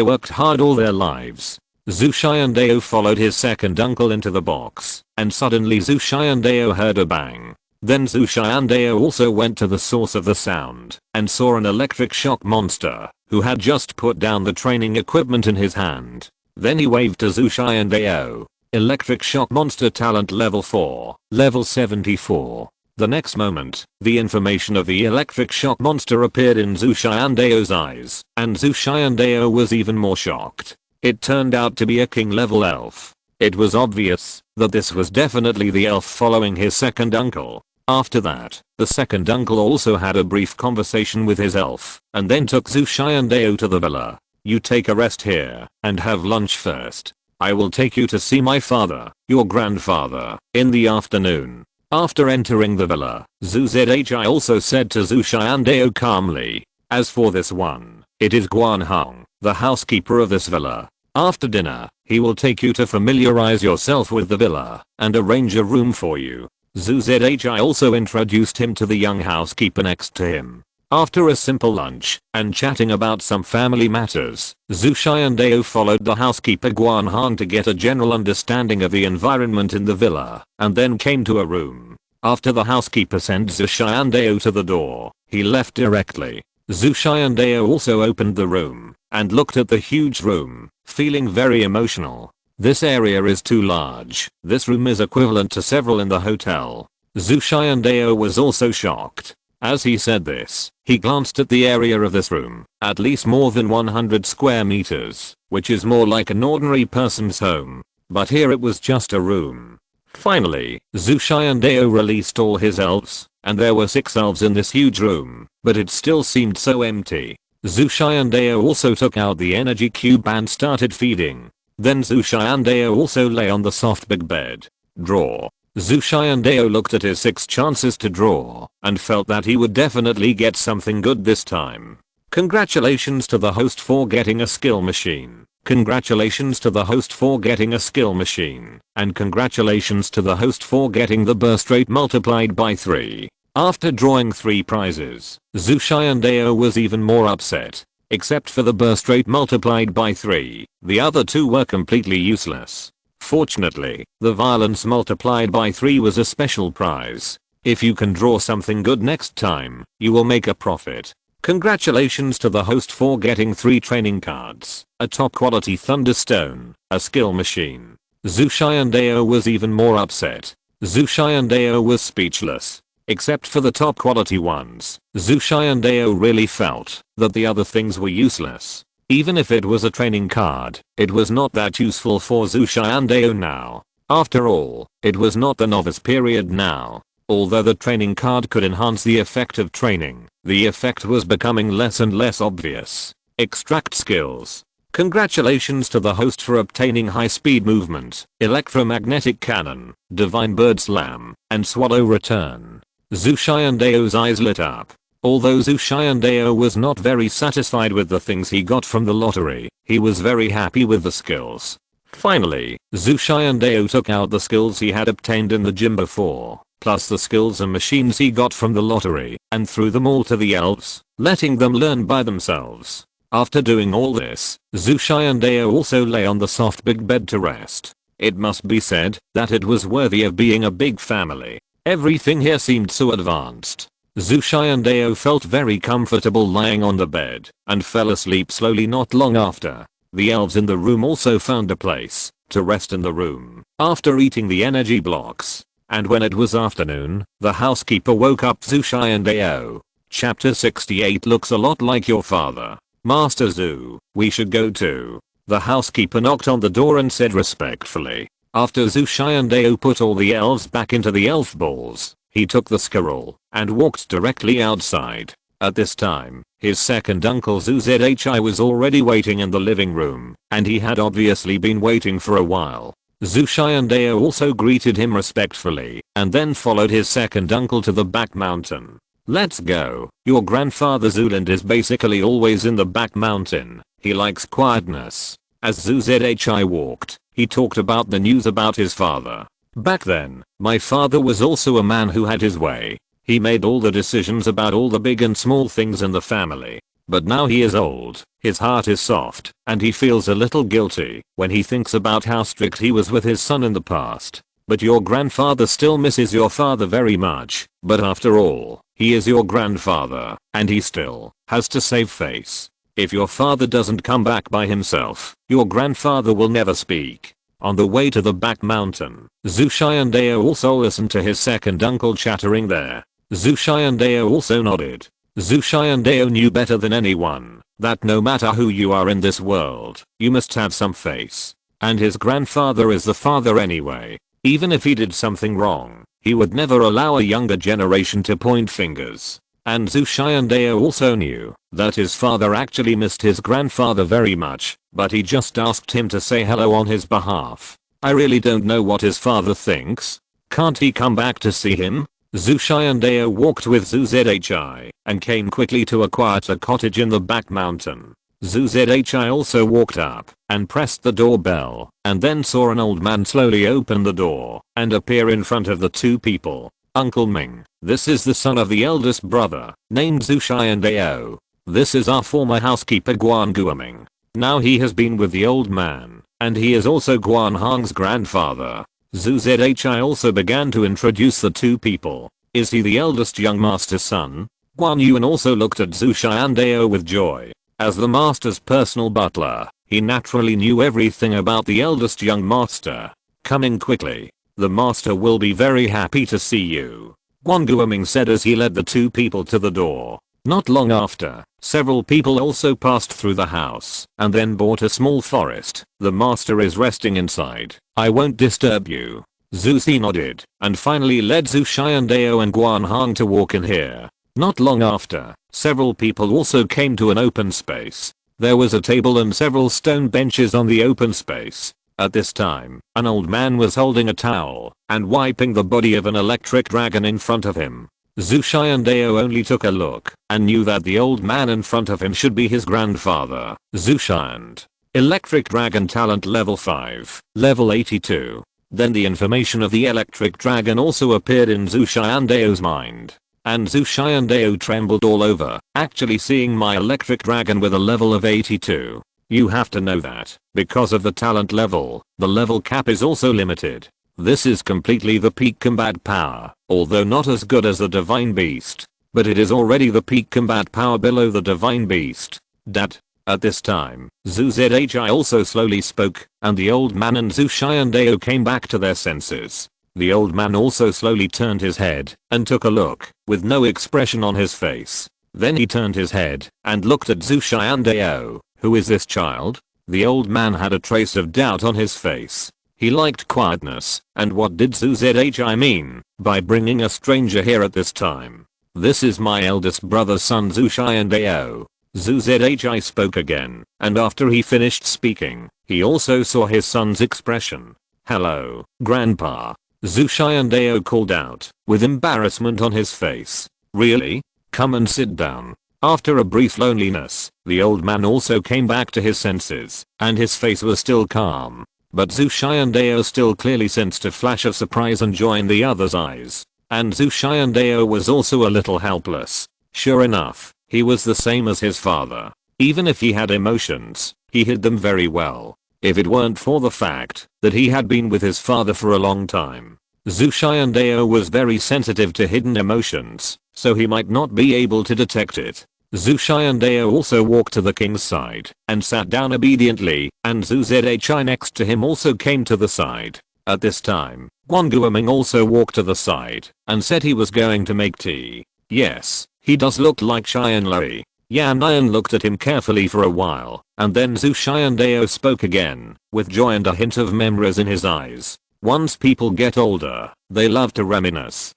worked hard all their lives. Zhu Xiandao followed his second uncle into the box, and suddenly Zhu Xiandao heard a bang. Then Zhu Xiandao also went to the source of the sound, and saw an electric shock monster, who had just put down the training equipment in his hand. Then he waved to Zhu Xiandao. Electric shock monster talent level 4, level 74. The next moment, the information of the electric shock monster appeared in Zhu Xiandao's eyes, and Zhu Xiandao was even more shocked. It turned out to be a king level elf. It was obvious that this was definitely the elf following his second uncle. After that, the second uncle also had a brief conversation with his elf, and then took Zhu Xiandao to the villa. "You take a rest here, and have lunch first. I will take you to see my father, your grandfather, in the afternoon." After entering the villa, Zhu Zhi also said to Zhu Xiandao calmly, "As for this one, it is Guan Hong, the housekeeper of this villa. After dinner, he will take you to familiarize yourself with the villa, and arrange a room for you." Zhu Zhi also introduced him to the young housekeeper next to him. After a simple lunch, and chatting about some family matters, Zhu Xiandao followed the housekeeper Guan Hong to get a general understanding of the environment in the villa, and then came to a room. After the housekeeper sent Zhu Xiandao to the door, he left directly. Zhu Xiandao also opened the room, and looked at the huge room, feeling very emotional. This area is too large. This room is equivalent to several in the hotel. Zhu Xiandao was also shocked. As he said this, he glanced at the area of this room, at least more than 100 square meters, which is more like an ordinary person's home. But here it was just a room. Finally, Zhu Xiandao released all his elves, and there were 6 elves in this huge room, but it still seemed so empty. Zhu Xiandao also took out the energy cube and started feeding. Then Zhu Xiandao also lay on the soft big bed. Draw. Zhu Xiandao looked at his 6 chances to draw, and felt that he would definitely get something good this time. Congratulations to the host for getting a skill machine. Congratulations to the host for getting a skill machine. And congratulations to the host for getting the burst rate multiplied by 3. After drawing 3 prizes, Zhu Xiandao was even more upset. Except for the burst rate multiplied by 3, the other 2 were completely useless. Fortunately, the violence multiplied by 3 was a special prize. If you can draw something good next time, you will make a profit. Congratulations to the host for getting 3 training cards, a top quality thunderstone, a skill machine. Zhu Xiandao was even more upset. Zhu Xiandao was speechless. Except for the top quality ones, Zhu Xiandao really felt that the other things were useless. Even if it was a training card, it was not that useful for Zhu Xiandao now. After all, it was not the novice period now. Although the training card could enhance the effect of training, the effect was becoming less and less obvious. Extract skills. Congratulations to the host for obtaining high-speed movement, electromagnetic cannon, divine bird slam, and swallow return. Zhu Xiandao's eyes lit up. Although Zhu Xiandao was not very satisfied with the things he got from the lottery, he was very happy with the skills. Finally, Zhu Xiandao took out the skills he had obtained in the gym before, plus the skills and machines he got from the lottery, and threw them all to the elves, letting them learn by themselves. After doing all this, Zhu Xiandao also lay on the soft big bed to rest. It must be said that it was worthy of being a big family. Everything here seemed so advanced. Zhu Xiandao felt very comfortable lying on the bed, and fell asleep slowly not long after. The elves in the room also found a place to rest in the room after eating the energy blocks. And when it was afternoon, the housekeeper woke up Zhu Xiandao. Chapter 68 looks a lot like your father. Master Zhu, we should go too. The housekeeper knocked on the door and said respectfully. After Zhu Xiandao put all the elves back into the elf balls, he took the scroll and walked directly outside. At this time, his second uncle Zhu Zhi was already waiting in the living room, and he had obviously been waiting for a while. Zhu Xiandao also greeted him respectfully, and then followed his second uncle to the back mountain. Let's go. Your grandfather Zuland is basically always in the back mountain. He likes quietness. As Zhu Zhi walked, he talked about the news about his father. Back then, my father was also a man who had his way. He made all the decisions about all the big and small things in the family. But now he is old, his heart is soft, and he feels a little guilty when he thinks about how strict he was with his son in the past. But your grandfather still misses your father very much. But after all, he is your grandfather, and he still has to save face. If your father doesn't come back by himself, your grandfather will never speak. On the way to the back mountain, Zhu Xiandao also listened to his second uncle chattering there. Zhu Xiandao also nodded. Zhu Xiandao knew better than anyone that no matter who you are in this world, you must have some face. And his grandfather is the father anyway. Even if he did something wrong, he would never allow a younger generation to point fingers. And Zhu Xiandao also knew that his father actually missed his grandfather very much, but he just asked him to say hello on his behalf. I really don't know what his father thinks. Can't he come back to see him? Zhu Xiandao walked with Zhu Zhi and came quickly to a quieter cottage in the back mountain. Zhu Zhi also walked up and pressed the doorbell, and then saw an old man slowly open the door and appear in front of the two people. Uncle Ming, this is the son of the eldest brother, named Zhu Xiandao. This is our former housekeeper Guan Guoming. Now he has been with the old man, and he is also Guan Hong's grandfather. Zhu Zhi also began to introduce the two people. Is he the eldest young master's son? Guan Yuan also looked at Zhu Xiandao with joy. As the master's personal butler, he naturally knew everything about the eldest young master. Coming quickly. The master will be very happy to see you, Guan Guoming said as he led the two people to the door. Not long after, several people also passed through the house and then bought a small forest. The master is resting inside. I won't disturb you. Zhu Zi nodded and finally led Zhu Xiandao and Guan Hong to walk in here. Not long after, several people also came to an open space. There was a table and several stone benches on the open space. At this time, an old man was holding a towel and wiping the body of an electric dragon in front of him. Zhu Xiandao only took a look and knew that the old man in front of him should be his grandfather, Zhu Xiand. Electric dragon talent level 5, level 82. Then the information of the electric dragon also appeared in Zhu Xiandao's mind. And Zhu Xiandao trembled all over, actually seeing my electric dragon with a level of 82. You have to know that, because of the talent level, the level cap is also limited. This is completely the peak combat power, although not as good as the divine beast. But it is already the peak combat power below the divine beast. That. At this time, Zhu Zhi also slowly spoke, and the old man and Zhu Xiandao came back to their senses. The old man also slowly turned his head, and took a look, with no expression on his face. Then he turned his head, and looked at Zhu Xiandao. Who is this child? The old man had a trace of doubt on his face. He liked quietness, and what did Zhu Zhi mean by bringing a stranger here at this time? This is my eldest brother's son Zhu Xiandao. Zhu Zhi spoke again, and after he finished speaking, he also saw his son's expression. Hello, Grandpa. Zhu Xiandao called out, with embarrassment on his face. Really? Come and sit down. After a brief loneliness, the old man also came back to his senses, and his face was still calm. But Zhu Xiandao still clearly sensed a flash of surprise and joy in the other's eyes. And Zhu Xiandao was also a little helpless. Sure enough, he was the same as his father. Even if he had emotions, he hid them very well. If it weren't for the fact that he had been with his father for a long time. Zhu Xiandao was very sensitive to hidden emotions, so he might not be able to detect it. Zhu Xiandao also walked to the king's side and sat down obediently, and Zhu Zhi next to him also came to the side. At this time, Guan Guoming also walked to the side and said he was going to make tea. Yes, he does look like Xianlui. Yan Yan looked at him carefully for a while, and then Zhu Xiandao spoke again, with joy and a hint of memories in his eyes. Once people get older, they love to reminisce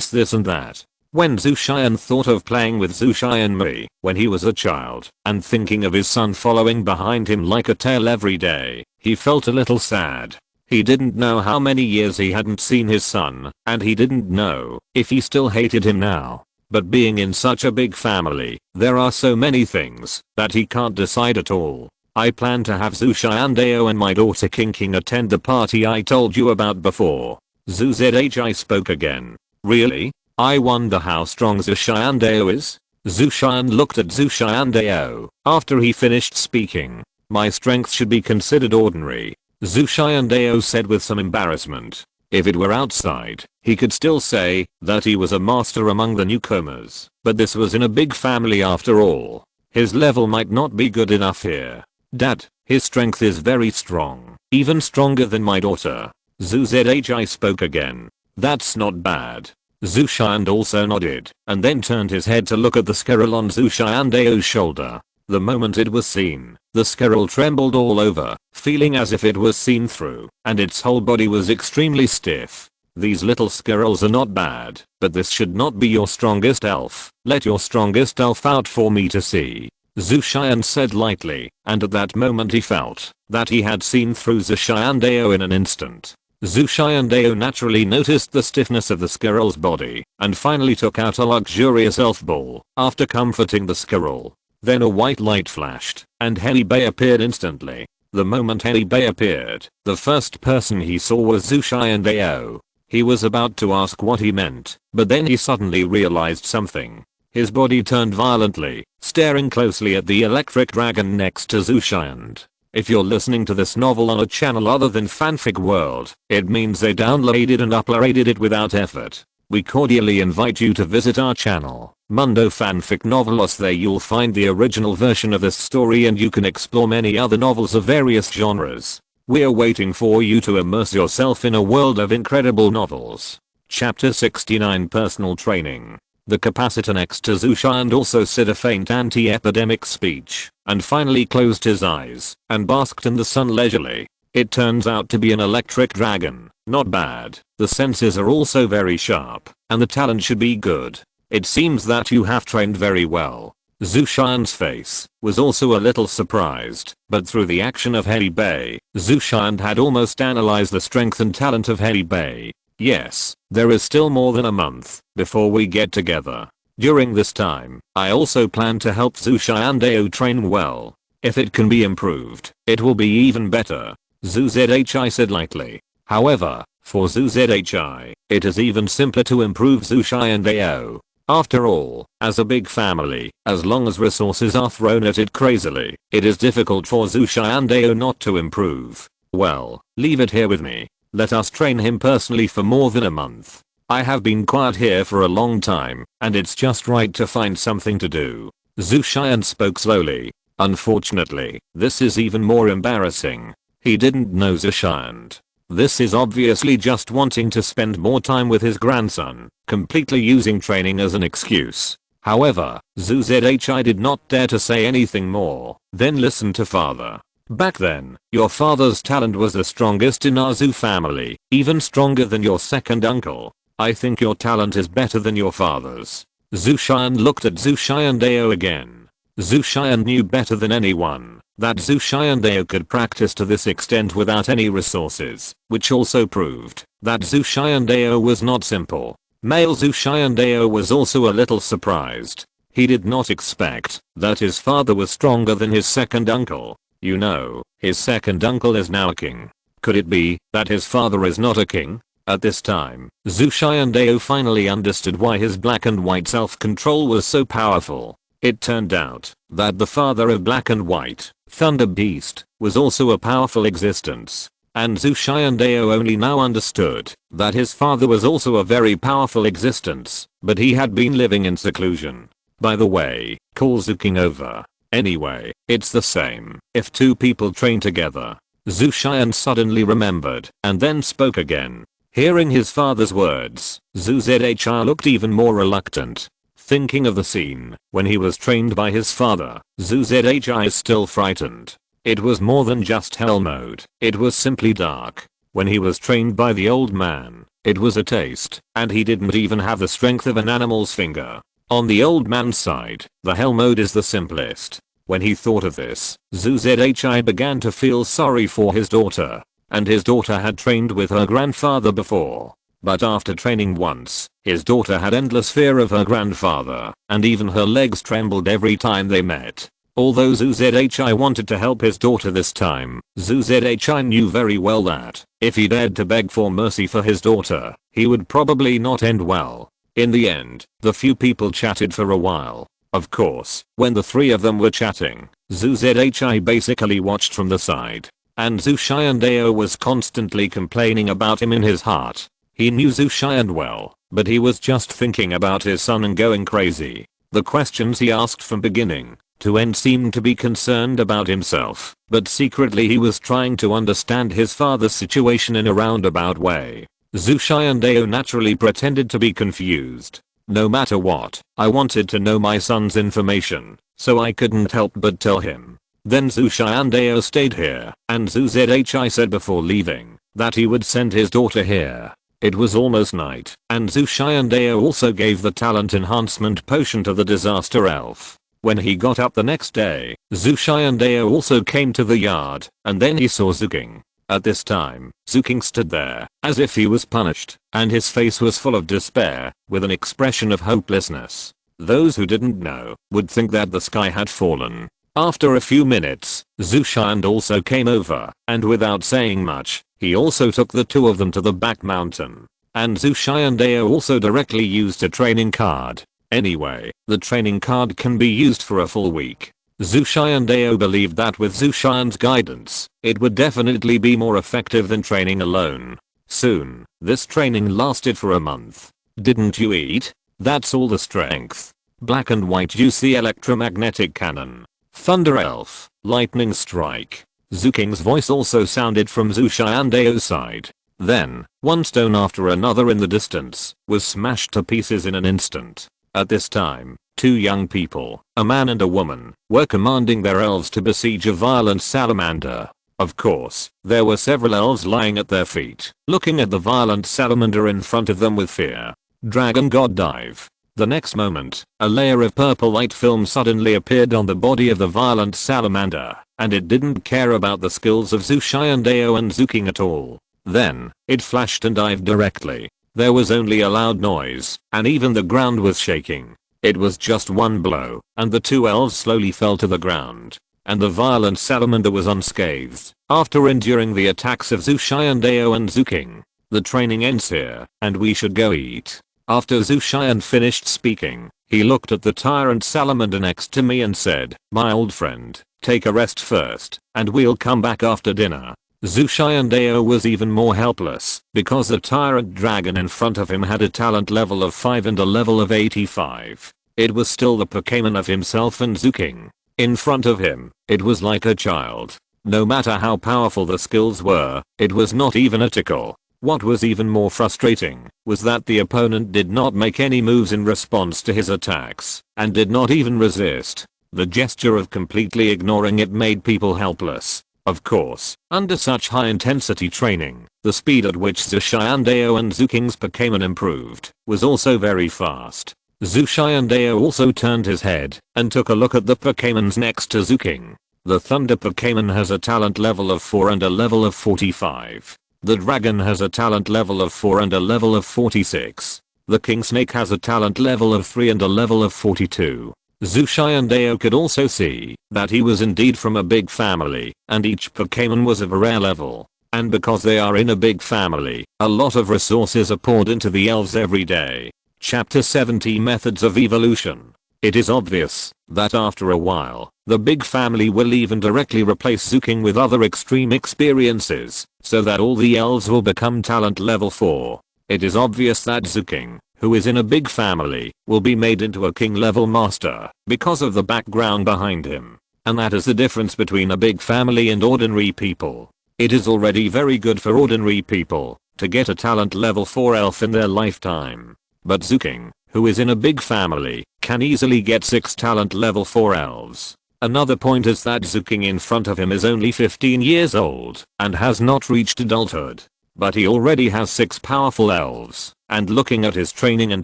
this and that. When Zhu Xian thought of playing with Zhu Xianmei when he was a child and thinking of his son following behind him like a tail every day, he felt a little sad. He didn't know how many years he hadn't seen his son, and he didn't know if he still hated him now. But being in such a big family, there are so many things that he can't decide at all. I plan to have Zhu Xiandao and my daughter King attend the party I told you about before. Zhu Zhi spoke again. Really? I wonder how strong Zhu Xiandao is? Zhu Xian looked at Zhu Xiandao after he finished speaking. My strength should be considered ordinary. Zhu Xiandao said with some embarrassment. If it were outside, he could still say that he was a master among the newcomers, but this was in a big family after all. His level might not be good enough here. Dad, his strength is very strong, even stronger than my daughter. Zhu Zhi spoke again. That's not bad. Zhu Xian also nodded, and then turned his head to look at the scroll on Zhu Xiandao's shoulder. The moment it was seen, the scroll trembled all over, feeling as if it was seen through, and its whole body was extremely stiff. These little scrolls are not bad, but this should not be your strongest elf. Let your strongest elf out for me to see. Zhu Xian said lightly, and at that moment he felt that he had seen through Zhu Xiandao in an instant. Zhu Xiandao naturally noticed the stiffness of the scroll's body, and finally took out a luxurious elf ball, after comforting the scroll. Then a white light flashed, and Heli Bei appeared instantly. The moment Heli Bei appeared, the first person he saw was Zhu Xiandao. He was about to ask what he meant, but then he suddenly realized something. His body turned violently, staring closely at the electric dragon next to Zhu Xian. If you're listening to this novel on a channel other than Fanfic World, it means they downloaded and uploaded it without effort. We cordially invite you to visit our channel, Mundo Fanfic Novelos. There you'll find the original version of this story and you can explore many other novels of various genres. We're waiting for you to immerse yourself in a world of incredible novels. Chapter 69 Personal Training. The capacitor next to Zhu Xian also said a faint anti-epidemic speech, and finally closed his eyes, and basked in the sun leisurely. It turns out to be an electric dragon. Not bad. The senses are also very sharp, and the talent should be good. It seems that you have trained very well. Zhu Xian's face was also a little surprised, but through the action of Heli Bei, Zhu Xian had almost analyzed the strength and talent of Heli Bei. Yes, there is still more than a month before we get together. During this time, I also plan to help Zhu Xiandao train well. If it can be improved, it will be even better. Zhu Zhi said lightly. However, for Zhu Zhi, it is even simpler to improve Zhu Xiandao. After all, as a big family, as long as resources are thrown at it crazily, it is difficult for Zhu Xiandao not to improve. Well, leave it here with me. Let us train him personally for more than a month. I have been quiet here for a long time, and it's just right to find something to do. Zhu Xian spoke slowly. Unfortunately, this is even more embarrassing. He didn't know Zhu Xian. This is obviously just wanting to spend more time with his grandson, completely using training as an excuse. However, Zhu Zhi did not dare to say anything more. Then listen to father. Back then, your father's talent was the strongest in our Zhu family, even stronger than your second uncle. I think your talent is better than your father's. Zhu Xian looked at Zhu Xiandao again. Zhu Xian knew better than anyone that Zhu Xiandao could practice to this extent without any resources, which also proved that Zhu Xiandao was not simple. Male Zhu Xiandao was also a little surprised. He did not expect that his father was stronger than his second uncle. You know, his second uncle is now a king. Could it be that his father is not a king? At this time, Zhu Xiandao finally understood why his black and white self-control was so powerful. It turned out that the father of Black and White, Thunder Beast, was also a powerful existence. And Zhu Xiandao only now understood that his father was also a very powerful existence, but he had been living in seclusion. By the way, call Zuking over. Anyway, it's the same if two people train together. Zhu Xian suddenly remembered and then spoke again. Hearing his father's words, Zhu Zhi looked even more reluctant. Thinking of the scene when he was trained by his father, Zhu Zhi is still frightened. It was more than just hell mode, it was simply dark. When he was trained by the old man, it was a taste, and he didn't even have the strength of an animal's finger. On the old man's side, the hell mode is the simplest. When he thought of this, Zhu Zhi began to feel sorry for his daughter. And his daughter had trained with her grandfather before. But after training once, his daughter had endless fear of her grandfather, and even her legs trembled every time they met. Although Zhu Zhi wanted to help his daughter this time, Zhu Zhi knew very well that, if he dared to beg for mercy for his daughter, he would probably not end well. In the end, the few people chatted for a while. Of course, when the three of them were chatting, Zhu Zhi basically watched from the side. And Zhu Xiandao was constantly complaining about him in his heart. He knew Zhu Xian well, but he was just thinking about his son and going crazy. The questions he asked from beginning to end seemed to be concerned about himself, but secretly he was trying to understand his father's situation in a roundabout way. Zhu Xiandao naturally pretended to be confused. No matter what, I wanted to know my son's information, so I couldn't help but tell him. Then Zhu Xiandao stayed here, and Zhu Zhi said before leaving that he would send his daughter here. It was almost night, and Zhu Xiandao also gave the talent enhancement potion to the disaster elf. When he got up the next day, Zhu Xiandao also came to the yard, and then he saw Zuking. At this time, Zuking stood there, as if he was punished, and his face was full of despair, with an expression of hopelessness. Those who didn't know would think that the sky had fallen. After a few minutes, Zhu Xian also came over, and without saying much, he also took the two of them to the back mountain. And Zhu Xiandao also directly used a training card. Anyway, the training card can be used for a full week. Zhu Xiandao believed that with Zhu Xian's guidance, it would definitely be more effective than training alone. Soon, this training lasted for a month. Didn't you eat? That's all the strength. Black and white juicy electromagnetic cannon. Thunder elf, lightning strike. Zuking's voice also sounded from Zhu Xiandao's side. Then, one stone after another in the distance, was smashed to pieces in an instant. At this time, two young people, a man and a woman, were commanding their elves to besiege a violent salamander. Of course, there were several elves lying at their feet, looking at the violent salamander in front of them with fear. Dragon God dive. The next moment, a layer of purple light film suddenly appeared on the body of the violent salamander, and it didn't care about the skills of Zhu Xiandao and Zuking at all. Then, it flashed and dived directly. There was only a loud noise, and even the ground was shaking. It was just one blow, and the two elves slowly fell to the ground. And the violent salamander was unscathed, after enduring the attacks of Zhu Xiandao and Zuking. The training ends here, and we should go eat. After Zhu Xian finished speaking, he looked at the tyrant salamander next to me and said, "My old friend, take a rest first, and we'll come back after dinner." Zhu Xiandao was even more helpless, because the tyrant dragon in front of him had a talent level of 5 and a level of 85. It was still the Pokémon of himself and Zuking. In front of him, it was like a child. No matter how powerful the skills were, it was not even a tickle. What was even more frustrating was that the opponent did not make any moves in response to his attacks, and did not even resist. The gesture of completely ignoring it made people helpless. Of course, under such high intensity training, the speed at which Zhu Xiandao and Zuking's Pokémon improved was also very fast. Zhu Xiandao also turned his head and took a look at the Pokémons next to Zuking. The Thunder Pokémon has a talent level of 4 and a level of 45. The Dragon has a talent level of 4 and a level of 46. The king snake has a talent level of 3 and a level of 42. Zhu Xiandao could also see that he was indeed from a big family, and each Pokémon was of a rare level. And because they are in a big family, a lot of resources are poured into the elves every day. Chapter 70 Methods of Evolution. It is obvious that after a while, the big family will even directly replace Zuking with other extreme experiences, so that all the elves will become talent level 4. It is obvious that Zuking, who is in a big family, will be made into a king level master because of the background behind him. And that is the difference between a big family and ordinary people. It is already very good for ordinary people to get a talent level 4 elf in their lifetime. But Zuking, who is in a big family, can easily get 6 talent level 4 elves. Another point is that Zuking in front of him is only 15 years old and has not reached adulthood. But he already has 6 powerful elves, and looking at his training and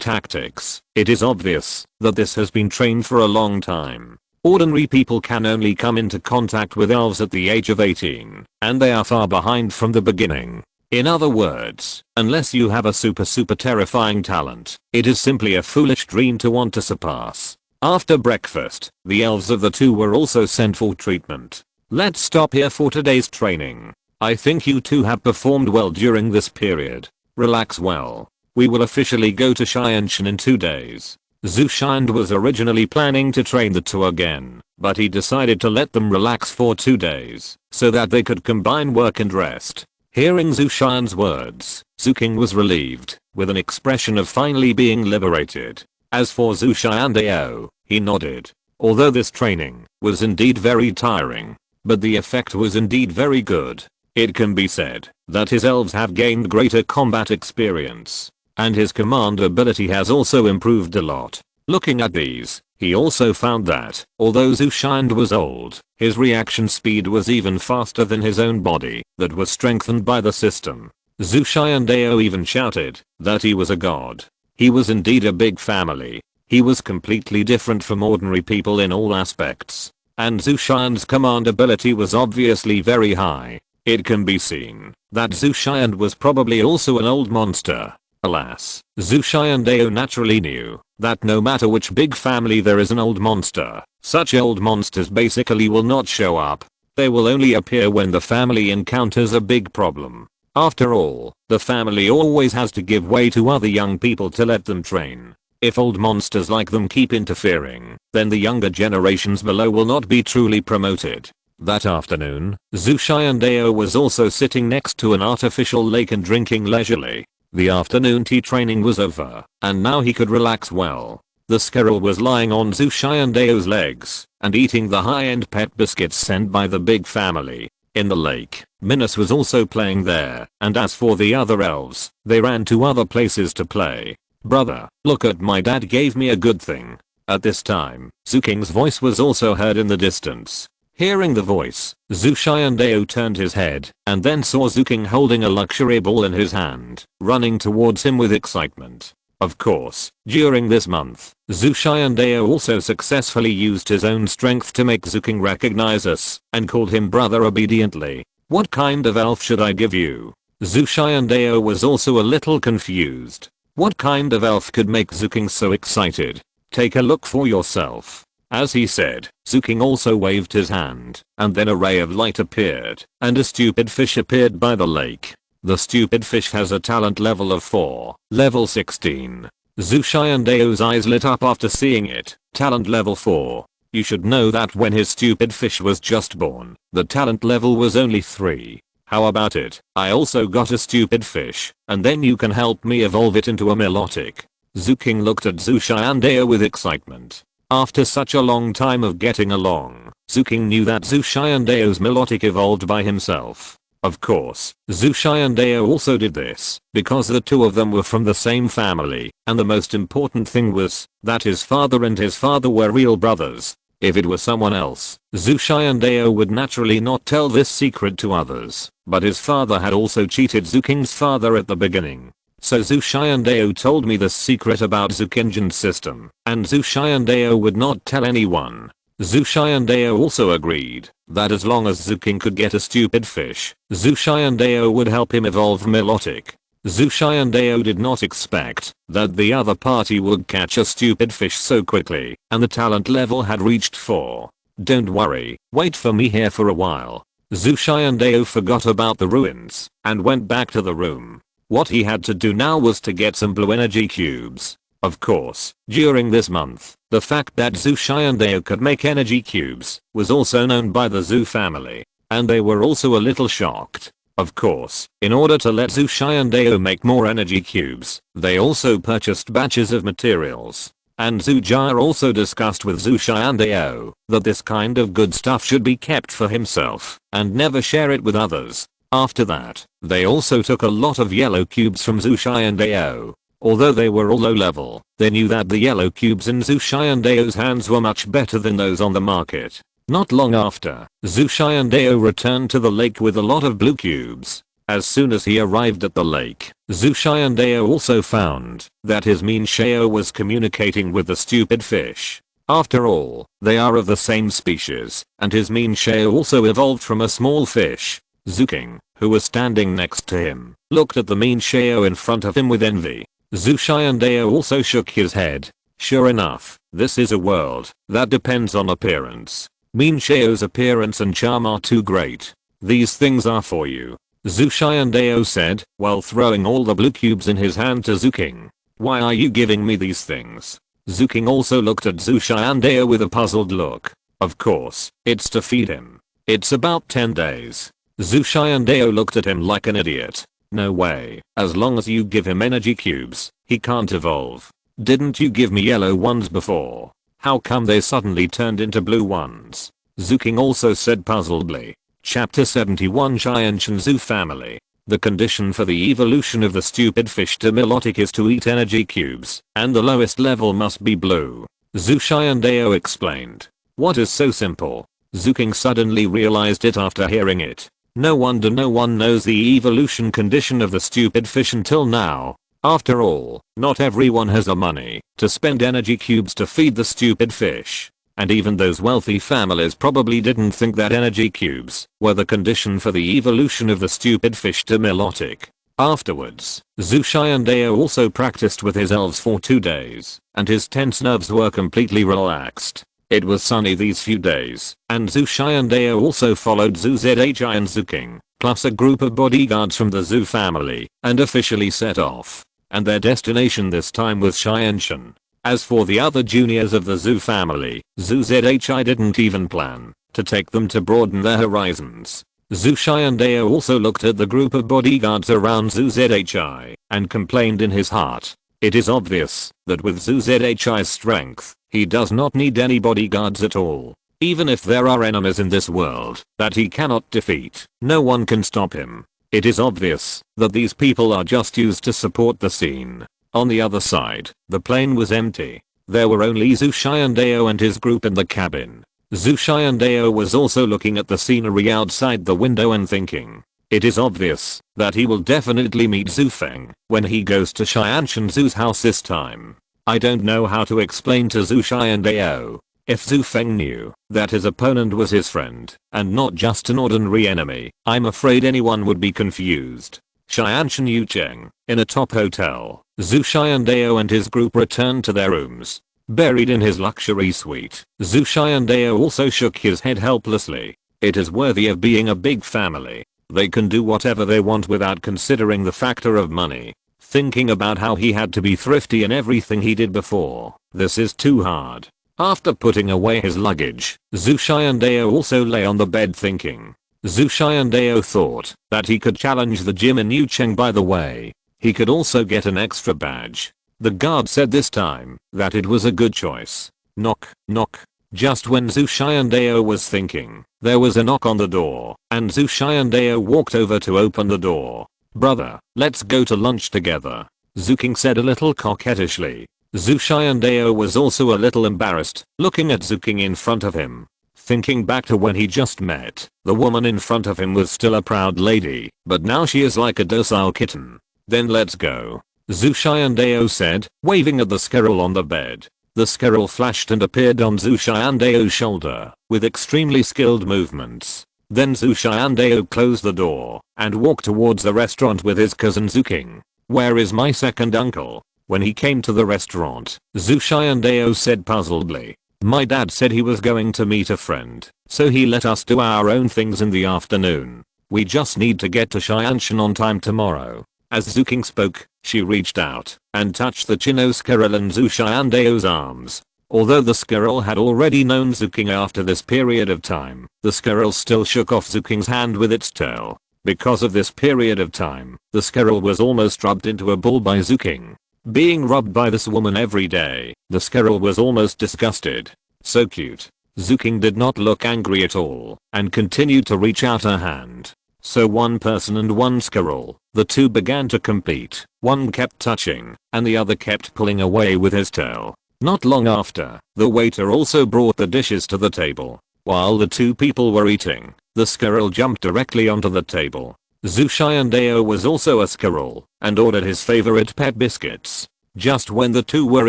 tactics, it is obvious that this has been trained for a long time. Ordinary people can only come into contact with elves at the age of 18, and they are far behind from the beginning. In other words, unless you have a super terrifying talent, it is simply a foolish dream to want to surpass. After breakfast, the elves of the two were also sent for treatment. Let's stop here for today's training. I think you two have performed well during this period. Relax well. We will officially go to Xianshan in 2 days. Zhu Xiand was originally planning to train the two again, but he decided to let them relax for 2 days, so that they could combine work and rest. Hearing Zhu Xiand's words, Zuking was relieved, with an expression of finally being liberated. As for Zhu Xiandao, he nodded. Although this training was indeed very tiring, but the effect was indeed very good. It can be said that his elves have gained greater combat experience, and his command ability has also improved a lot. Looking at these, he also found that, although Zhu Xiand was old, his reaction speed was even faster than his own body that was strengthened by the system. Zhu Xiandao even shouted that he was a god. He was indeed a big family. He was completely different from ordinary people in all aspects. And Zhu Xiand's command ability was obviously very high. It can be seen that Zhu Xiand was probably also an old monster. Alas, Zhu Xiandao naturally knew that no matter which big family there is an old monster, such old monsters basically will not show up. They will only appear when the family encounters a big problem. After all, the family always has to give way to other young people to let them train. If old monsters like them keep interfering, then the younger generations below will not be truly promoted. That afternoon, Zhu Xiandao was also sitting next to an artificial lake and drinking leisurely. The afternoon tea training was over, and now he could relax well. The squirrel was lying on Zhu Xiandao's legs and eating the high-end pet biscuits sent by the big family. In the lake, Minus was also playing there, and as for the other elves, they ran to other places to play. Brother, look at my dad gave me a good thing. At this time, Zuking's voice was also heard in the distance. Hearing the voice, Zhu Xiandao turned his head and then saw Zuking holding a luxury ball in his hand, running towards him with excitement. Of course, during this month, Zhu Xiandao also successfully used his own strength to make Zuking recognize us and called him brother obediently. What kind of elf should I give you? Zhu Xiandao was also a little confused. What kind of elf could make Zuking so excited? Take a look for yourself. As he said, Zuking also waved his hand, and then a ray of light appeared, and a stupid fish appeared by the lake. The stupid fish has a talent level of 4, level 16. Zhu Xiandao's eyes lit up after seeing it, talent level 4. You should know that when his stupid fish was just born, the talent level was only 3. How about it? I also got a stupid fish, and then you can help me evolve it into a melodic. Zuking looked at Zhu Xiandao with excitement. After such a long time of getting along, Zuking knew that Zhu Xiandao's melodic evolved by himself. Of course, Zhu Xiandao also did this because the two of them were from the same family, and the most important thing was that his father and his father were real brothers. If it were someone else, Zhu Xiandao would naturally not tell this secret to others, but his father had also cheated Zuking's father at the beginning. So Zhu Xiandao told me the secret about Zukinjan's system, and Zhu Xiandao would not tell anyone. Zhu Xiandao also agreed that as long as Zuking could get a stupid fish, Zhu Xiandao would help him evolve melodic. Zhu Xiandao did not expect that the other party would catch a stupid fish so quickly, and the talent level had reached 4. Don't worry, wait for me here for a while. Zhu Xiandao forgot about the ruins and went back to the room. What he had to do now was to get some blue energy cubes. Of course, during this month, the fact that Zhu Xiandao could make energy cubes was also known by the Zhu family, and they were also a little shocked. Of course, in order to let Zhu Xiandao make more energy cubes, they also purchased batches of materials. And Zhu Jia also discussed with Zhu Xiandao that this kind of good stuff should be kept for himself and never share it with others. After that, they also took a lot of yellow cubes from Zhu Xiandao. Although they were all low level, they knew that the yellow cubes in Zhu Xiandao's hands were much better than those on the market. Not long after, Zhu Xiandao returned to the lake with a lot of blue cubes. As soon as he arrived at the lake, Zhu Xiandao also found that his Min Xiao was communicating with the stupid fish. After all, they are of the same species, and his Min Xiao also evolved from a small fish. Zuking, who was standing next to him, looked at the Min Xiao in front of him with envy. Zhu Xiandao also shook his head. Sure enough, this is a world that depends on appearance. Min Xiao's appearance and charm are too great. These things are for you. Zhu Xiandao said, while throwing all the blue cubes in his hand to Zuking. Why are you giving me these things? Zuking also looked at Zhu Xiandao with a puzzled look. Of course, it's to feed him. It's about 10 days. Zhu Xiandao looked at him like an idiot. No way, as long as you give him energy cubes, he can't evolve. Didn't you give me yellow ones before? How come they suddenly turned into blue ones? Zuking also said puzzledly. Chapter 71 Xianshan Zhu Family. The condition for the evolution of the stupid fish to melodic is to eat energy cubes, and the lowest level must be blue. Zhu Xiandao explained. What is so simple? Zuking suddenly realized it after hearing it. No wonder no one knows the evolution condition of the stupid fish until now. After all, not everyone has the money to spend energy cubes to feed the stupid fish. And even those wealthy families probably didn't think that energy cubes were the condition for the evolution of the stupid fish to melodic. Afterwards, Zhu Xiandao also practiced with his elves for 2 days, and his tense nerves were completely relaxed. It was sunny these few days, and Zhu Xiandao also followed Zhu Zhi and Zuking, plus a group of bodyguards from the Zhu family, and officially set off. And their destination this time was Xianshan. As for the other juniors of the Zhu family, Zhu Zhi didn't even plan to take them to broaden their horizons. Zhu Xiandao also looked at the group of bodyguards around Zhu Zhi and complained in his heart. It is obvious that with Zhu Zhi's strength, he does not need any bodyguards at all. Even if there are enemies in this world that he cannot defeat, no one can stop him. It is obvious that these people are just used to support the scene. On the other side, the plane was empty. There were only Zhu Xiandao and his group in the cabin. Zhu Xiandao was also looking at the scenery outside the window and thinking. It is obvious that he will definitely meet Zhu Feng when he goes to Xianshan Zhu's house this time. I don't know how to explain to Zhu Xiandao. If Zhu Feng knew that his opponent was his friend and not just an ordinary enemy, I'm afraid anyone would be confused. Xianshan Yucheng, in a top hotel, Zhu Xiandao and his group returned to their rooms. Buried in his luxury suite, Zhu Xiandao also shook his head helplessly. It is worthy of being a big family. They can do whatever they want without considering the factor of money. Thinking about how he had to be thrifty in everything he did before, this is too hard. After putting away his luggage, Zhu Xiandao also lay on the bed thinking. Zhu Xiandao thought that he could challenge the gym in Yucheng by the way. He could also get an extra badge. The guard said this time that it was a good choice. Knock, knock. Just when Zhu Xiandao was thinking, there was a knock on the door, and Zhu Xiandao walked over to open the door. Brother, let's go to lunch together, Zuking said a little coquettishly. Zhu Xiandao was also a little embarrassed, looking at Zuking in front of him. Thinking back to when he just met, the woman in front of him was still a proud lady, but now she is like a docile kitten. Then let's go, Zhu Xiandao said, waving at the squirrel on the bed. The squirrel flashed and appeared on Zhu Xiandao's shoulder, with extremely skilled movements. Then Zhu Xiandao closed the door, and walked towards the restaurant with his cousin Zuking. Where is my second uncle? When he came to the restaurant, Zhu Xiandao said puzzledly. My dad said he was going to meet a friend, so he let us do our own things in the afternoon. We just need to get to Xianshan on time tomorrow. As Zuking spoke, she reached out and touched the Chino squirrel in Zhu Xiandao's arms. Although the squirrel had already known Zuking after this period of time, the squirrel still shook off Zuking's hand with its tail. Because of this period of time, the squirrel was almost rubbed into a ball by Zuking. Being rubbed by this woman every day, the squirrel was almost disgusted. So cute. Zuking did not look angry at all and continued to reach out her hand. So one person and one squirrel, the two began to compete. One kept touching and the other kept pulling away with his tail. Not long after, the waiter also brought the dishes to the table. While the two people were eating, the squirrel jumped directly onto the table. Zhu Xiandao was also a squirrel and ordered his favorite pet biscuits. Just when the two were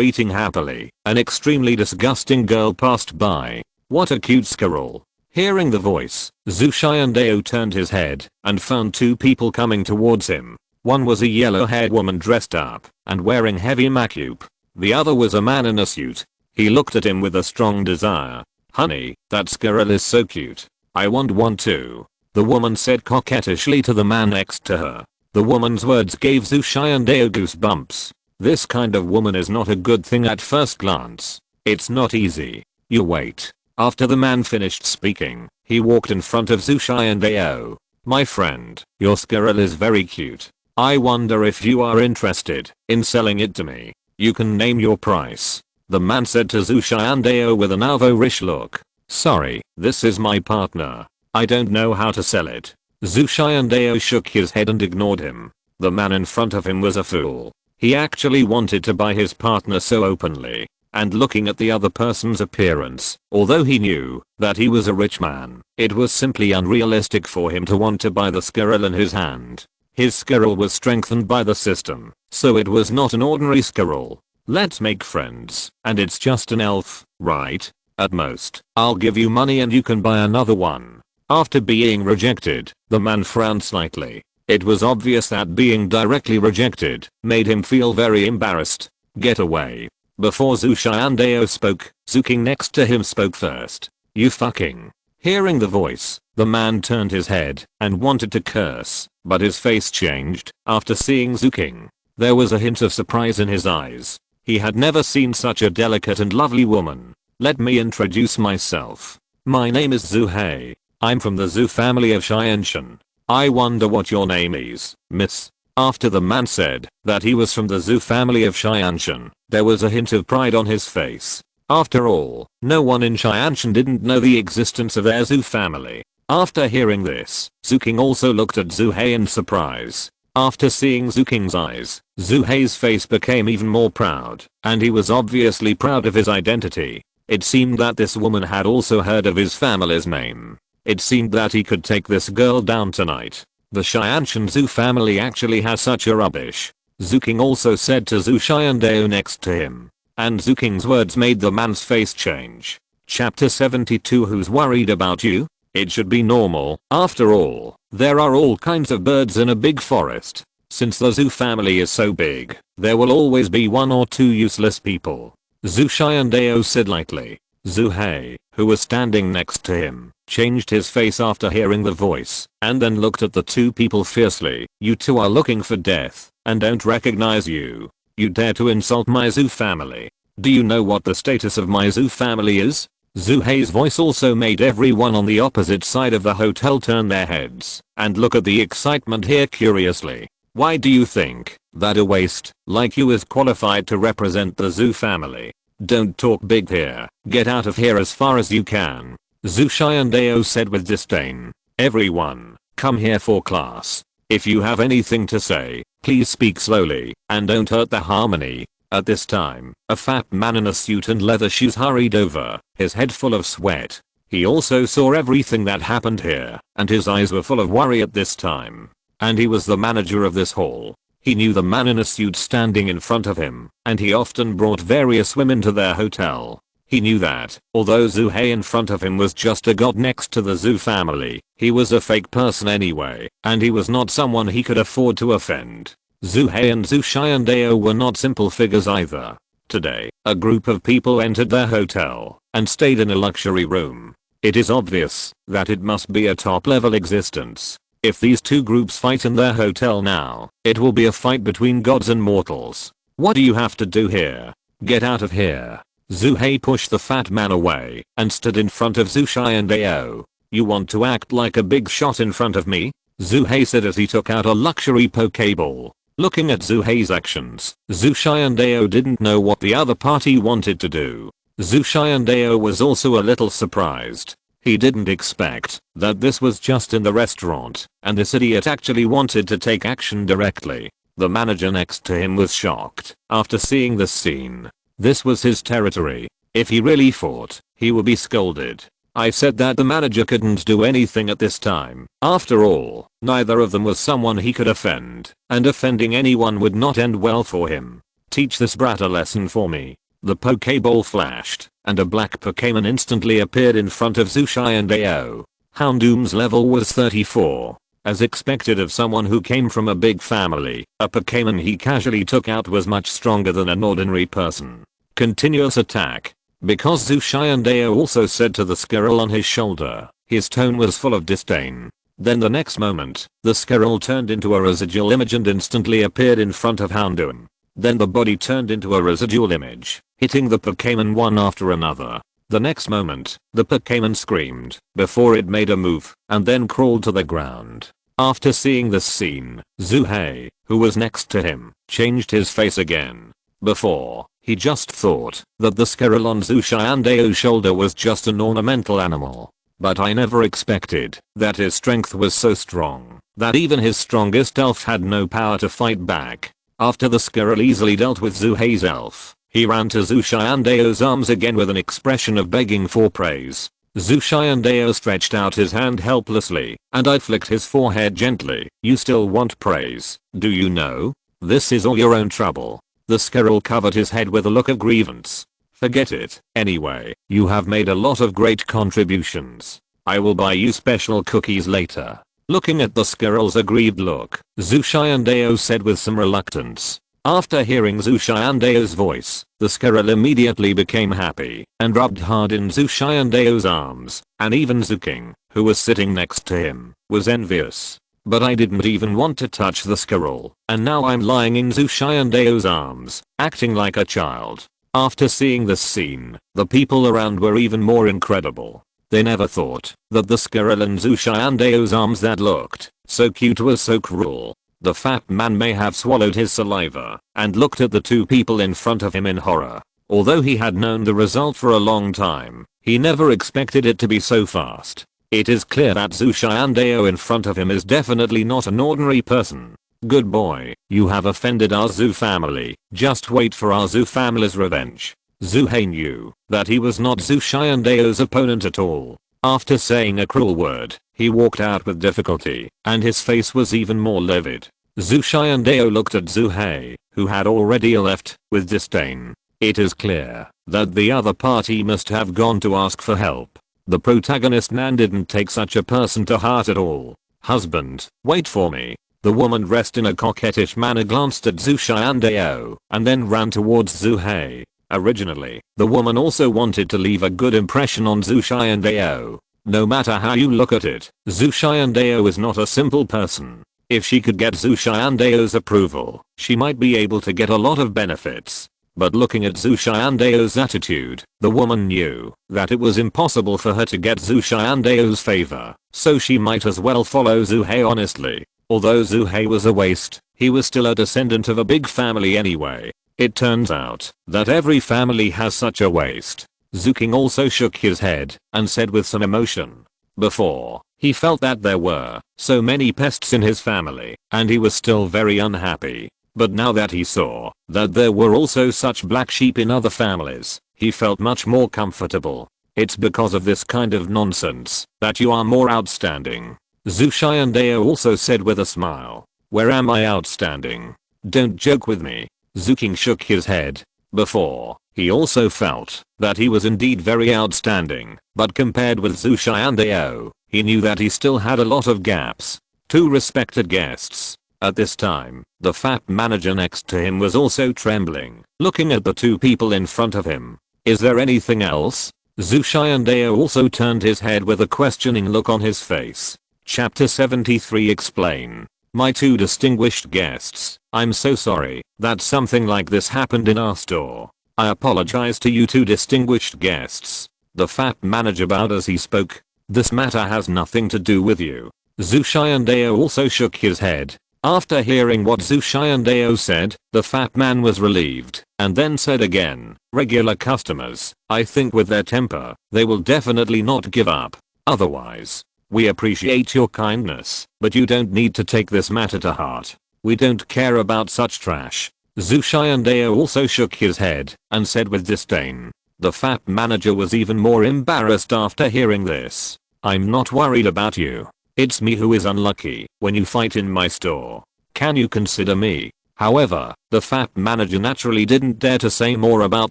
eating happily, an extremely disgusting girl passed by. What a cute squirrel. Hearing the voice, Zhu Xiandao turned his head and found two people coming towards him. One was a yellow-haired woman dressed up and wearing heavy makeup. The other was a man in a suit. He looked at him with a strong desire. Honey, that squirrel is so cute. I want one too. The woman said coquettishly to the man next to her. The woman's words gave Zhu Xiandao goosebumps. This kind of woman is not a good thing at first glance. It's not easy. You wait. After the man finished speaking, he walked in front of Zhu Xiandao. My friend, your squirrel is very cute. I wonder if you are interested in selling it to me. You can name your price. The man said to Zhu Xiandao with an avarice look. Sorry, this is my partner. I don't know how to sell it. Zhu Xiandao shook his head and ignored him. The man in front of him was a fool. He actually wanted to buy his partner so openly. And looking at the other person's appearance, although he knew that he was a rich man, it was simply unrealistic for him to want to buy the squirrel in his hand. His squirrel was strengthened by the system, so it was not an ordinary squirrel. Let's make friends, and it's just an elf, right? At most, I'll give you money and you can buy another one. After being rejected, the man frowned slightly. It was obvious that being directly rejected made him feel very embarrassed. Get away. Before Zhu Xiandao spoke, Zuking next to him spoke first. You fucking. Hearing the voice, the man turned his head and wanted to curse, but his face changed after seeing Zuking. There was a hint of surprise in his eyes. He had never seen such a delicate and lovely woman. Let me introduce myself. My name is Zhu Hei. I'm from the Zhu family of Xianshan. I wonder what your name is, miss. After the man said that he was from the Zhu family of Xianshan, there was a hint of pride on his face. After all, no one in Xianshan didn't know the existence of their Zhu family. After hearing this, Zuking also looked at Zhu Hei in surprise. After seeing Zuking's eyes, Zhu Hei's face became even more proud, and he was obviously proud of his identity. It seemed that this woman had also heard of his family's name. It seemed that he could take this girl down tonight. The Xianshan Zhu family actually has such a rubbish. Zuking also said to Zhu Xiandao next to him. And Zuking's words made the man's face change. Chapter 72. Who's worried about you? It should be normal. After all, there are all kinds of birds in a big forest. Since the Zhu family is so big, there will always be one or two useless people. Zhu Xiandao said lightly. Zhu Hei, who was standing next to him, changed his face after hearing the voice, and then looked at the two people fiercely. You two are looking for death, and don't recognize you. You dare to insult my Zhu family. Do you know what the status of my Zhu family is? Zhu Hei's voice also made everyone on the opposite side of the hotel turn their heads and look at the excitement here curiously. Why do you think that a waste like you is qualified to represent the Zhu family? Don't talk big here. Get out of here as far as you can. Zhu Xiandao said with disdain. Everyone, come here for class. If you have anything to say, please speak slowly and don't hurt the harmony. At this time, a fat man in a suit and leather shoes hurried over, his head full of sweat. He also saw everything that happened here, and his eyes were full of worry at this time. And he was the manager of this hall. He knew the man in a suit standing in front of him, and he often brought various women to their hotel. He knew that, although Zhu Hei in front of him was just a god next to the Zhu family, he was a fake person anyway, and he was not someone he could afford to offend. Zuhei and Zhu Xiandao were not simple figures either. Today, a group of people entered their hotel and stayed in a luxury room. It is obvious that it must be a top-level existence. If these two groups fight in their hotel now, it will be a fight between gods and mortals. What do you have to do here? Get out of here. Zuhei pushed the fat man away and stood in front of Zhu Xiandao. You want to act like a big shot in front of me? Zuhei said as he took out a luxury Pokeball. Looking at Zuhei's actions, Zhu Xiandao didn't know what the other party wanted to do. Zhu Xiandao was also a little surprised. He didn't expect that this was just in the restaurant, and this idiot actually wanted to take action directly. The manager next to him was shocked after seeing this scene. This was his territory. If he really fought, he would be scolded. I said that the manager couldn't do anything at this time. After all, neither of them was someone he could offend, and offending anyone would not end well for him. Teach this brat a lesson for me. The Pokeball flashed, and a black Pokémon instantly appeared in front of Zhu Xiandao. Houndoom's level was 34. As expected of someone who came from a big family, a Pokémon he casually took out was much stronger than an ordinary person. Continuous attack. Because Zhu Xiandao also said to the squirrel on his shoulder, his tone was full of disdain. Then the next moment, the squirrel turned into a residual image and instantly appeared in front of Houndoom. Then the body turned into a residual image, hitting the Pokémon one after another. The next moment, the Pokémon screamed before it made a move and then crawled to the ground. After seeing this scene, Zuhei, who was next to him, changed his face again. Before, he just thought that the squirrel on Zhu Xiandao's shoulder was just an ornamental animal. But I never expected that his strength was so strong that even his strongest elf had no power to fight back. After the squirrel easily dealt with Zuhei's elf, he ran to Zhu Xiandao's arms again with an expression of begging for praise. Zhu Xiandao stretched out his hand helplessly, and I flicked his forehead gently. You still want praise, do you know? This is all your own trouble. The squirrel covered his head with a look of grievance. Forget it. Anyway, you have made a lot of great contributions. I will buy you special cookies later. Looking at the squirrel's aggrieved look, Zhu Xiandao said with some reluctance. After hearing Zhu Xiandao's voice, the squirrel immediately became happy and rubbed hard in Zhu Xiandao's arms, and even Zuking, who was sitting next to him, was envious. But I didn't even want to touch the squirrel, and now I'm lying in Zhu Xiandao's arms, acting like a child. After seeing this scene, the people around were even more incredible. They never thought that the squirrel in Zhu Xiandao's arms that looked so cute was so cruel. The fat man may have swallowed his saliva and looked at the two people in front of him in horror. Although he had known the result for a long time, he never expected it to be so fast. It is clear that Zhu Xiandao in front of him is definitely not an ordinary person. Good boy, you have offended our Zhu family. Just wait for our Zhu family's revenge. Zuhei knew that he was not Zhu Xiandao's opponent at all. After saying a cruel word, he walked out with difficulty, and his face was even more livid. Zhu Xiandao looked at Zuhei, who had already left, with disdain. It is clear that the other party must have gone to ask for help. The protagonist man didn't take such a person to heart at all. Husband, wait for me. The woman dressed in a coquettish manner glanced at Zhu Xiandao and then ran towards Zuhei. Originally, the woman also wanted to leave a good impression on Zhu Xiandao. No matter how you look at it, Zhu Xiandao is not a simple person. If she could get Zhu Xiandao's approval, she might be able to get a lot of benefits. But looking at Zhu Xiandao's attitude, the woman knew that it was impossible for her to get Zhu Xiandao's favor, so she might as well follow Zuhei honestly. Although Zuhei was a waste, he was still a descendant of a big family anyway. It turns out that every family has such a waste. Zuking also shook his head and said with some emotion. Before, he felt that there were so many pests in his family, and he was still very unhappy. But now that he saw that there were also such black sheep in other families, he felt much more comfortable. It's because of this kind of nonsense that you are more outstanding. Zhu Xiandao also said with a smile. Where am I outstanding? Don't joke with me. Zuking shook his head. Before, he also felt that he was indeed very outstanding, but compared with Zhu Xiandao, he knew that he still had a lot of gaps. Two respected guests. At this time, the fat manager next to him was also trembling, looking at the two people in front of him. Is there anything else? Zhu Xiandao also turned his head with a questioning look on his face. Chapter 73 Explain. My two distinguished guests, I'm so sorry that something like this happened in our store. I apologize to you two distinguished guests. The fat manager bowed as he spoke. This matter has nothing to do with you. Zhu Xiandao also shook his head. After hearing what Zhu Xiandao said, the fat man was relieved, and then said again, regular customers, I think with their temper, they will definitely not give up. Otherwise, we appreciate your kindness, but you don't need to take this matter to heart. We don't care about such trash. Zhu Xiandao also shook his head and said with disdain. The fat manager was even more embarrassed after hearing this. I'm not worried about you. It's me who is unlucky when you fight in my store. Can you consider me? However, the fat manager naturally didn't dare to say more about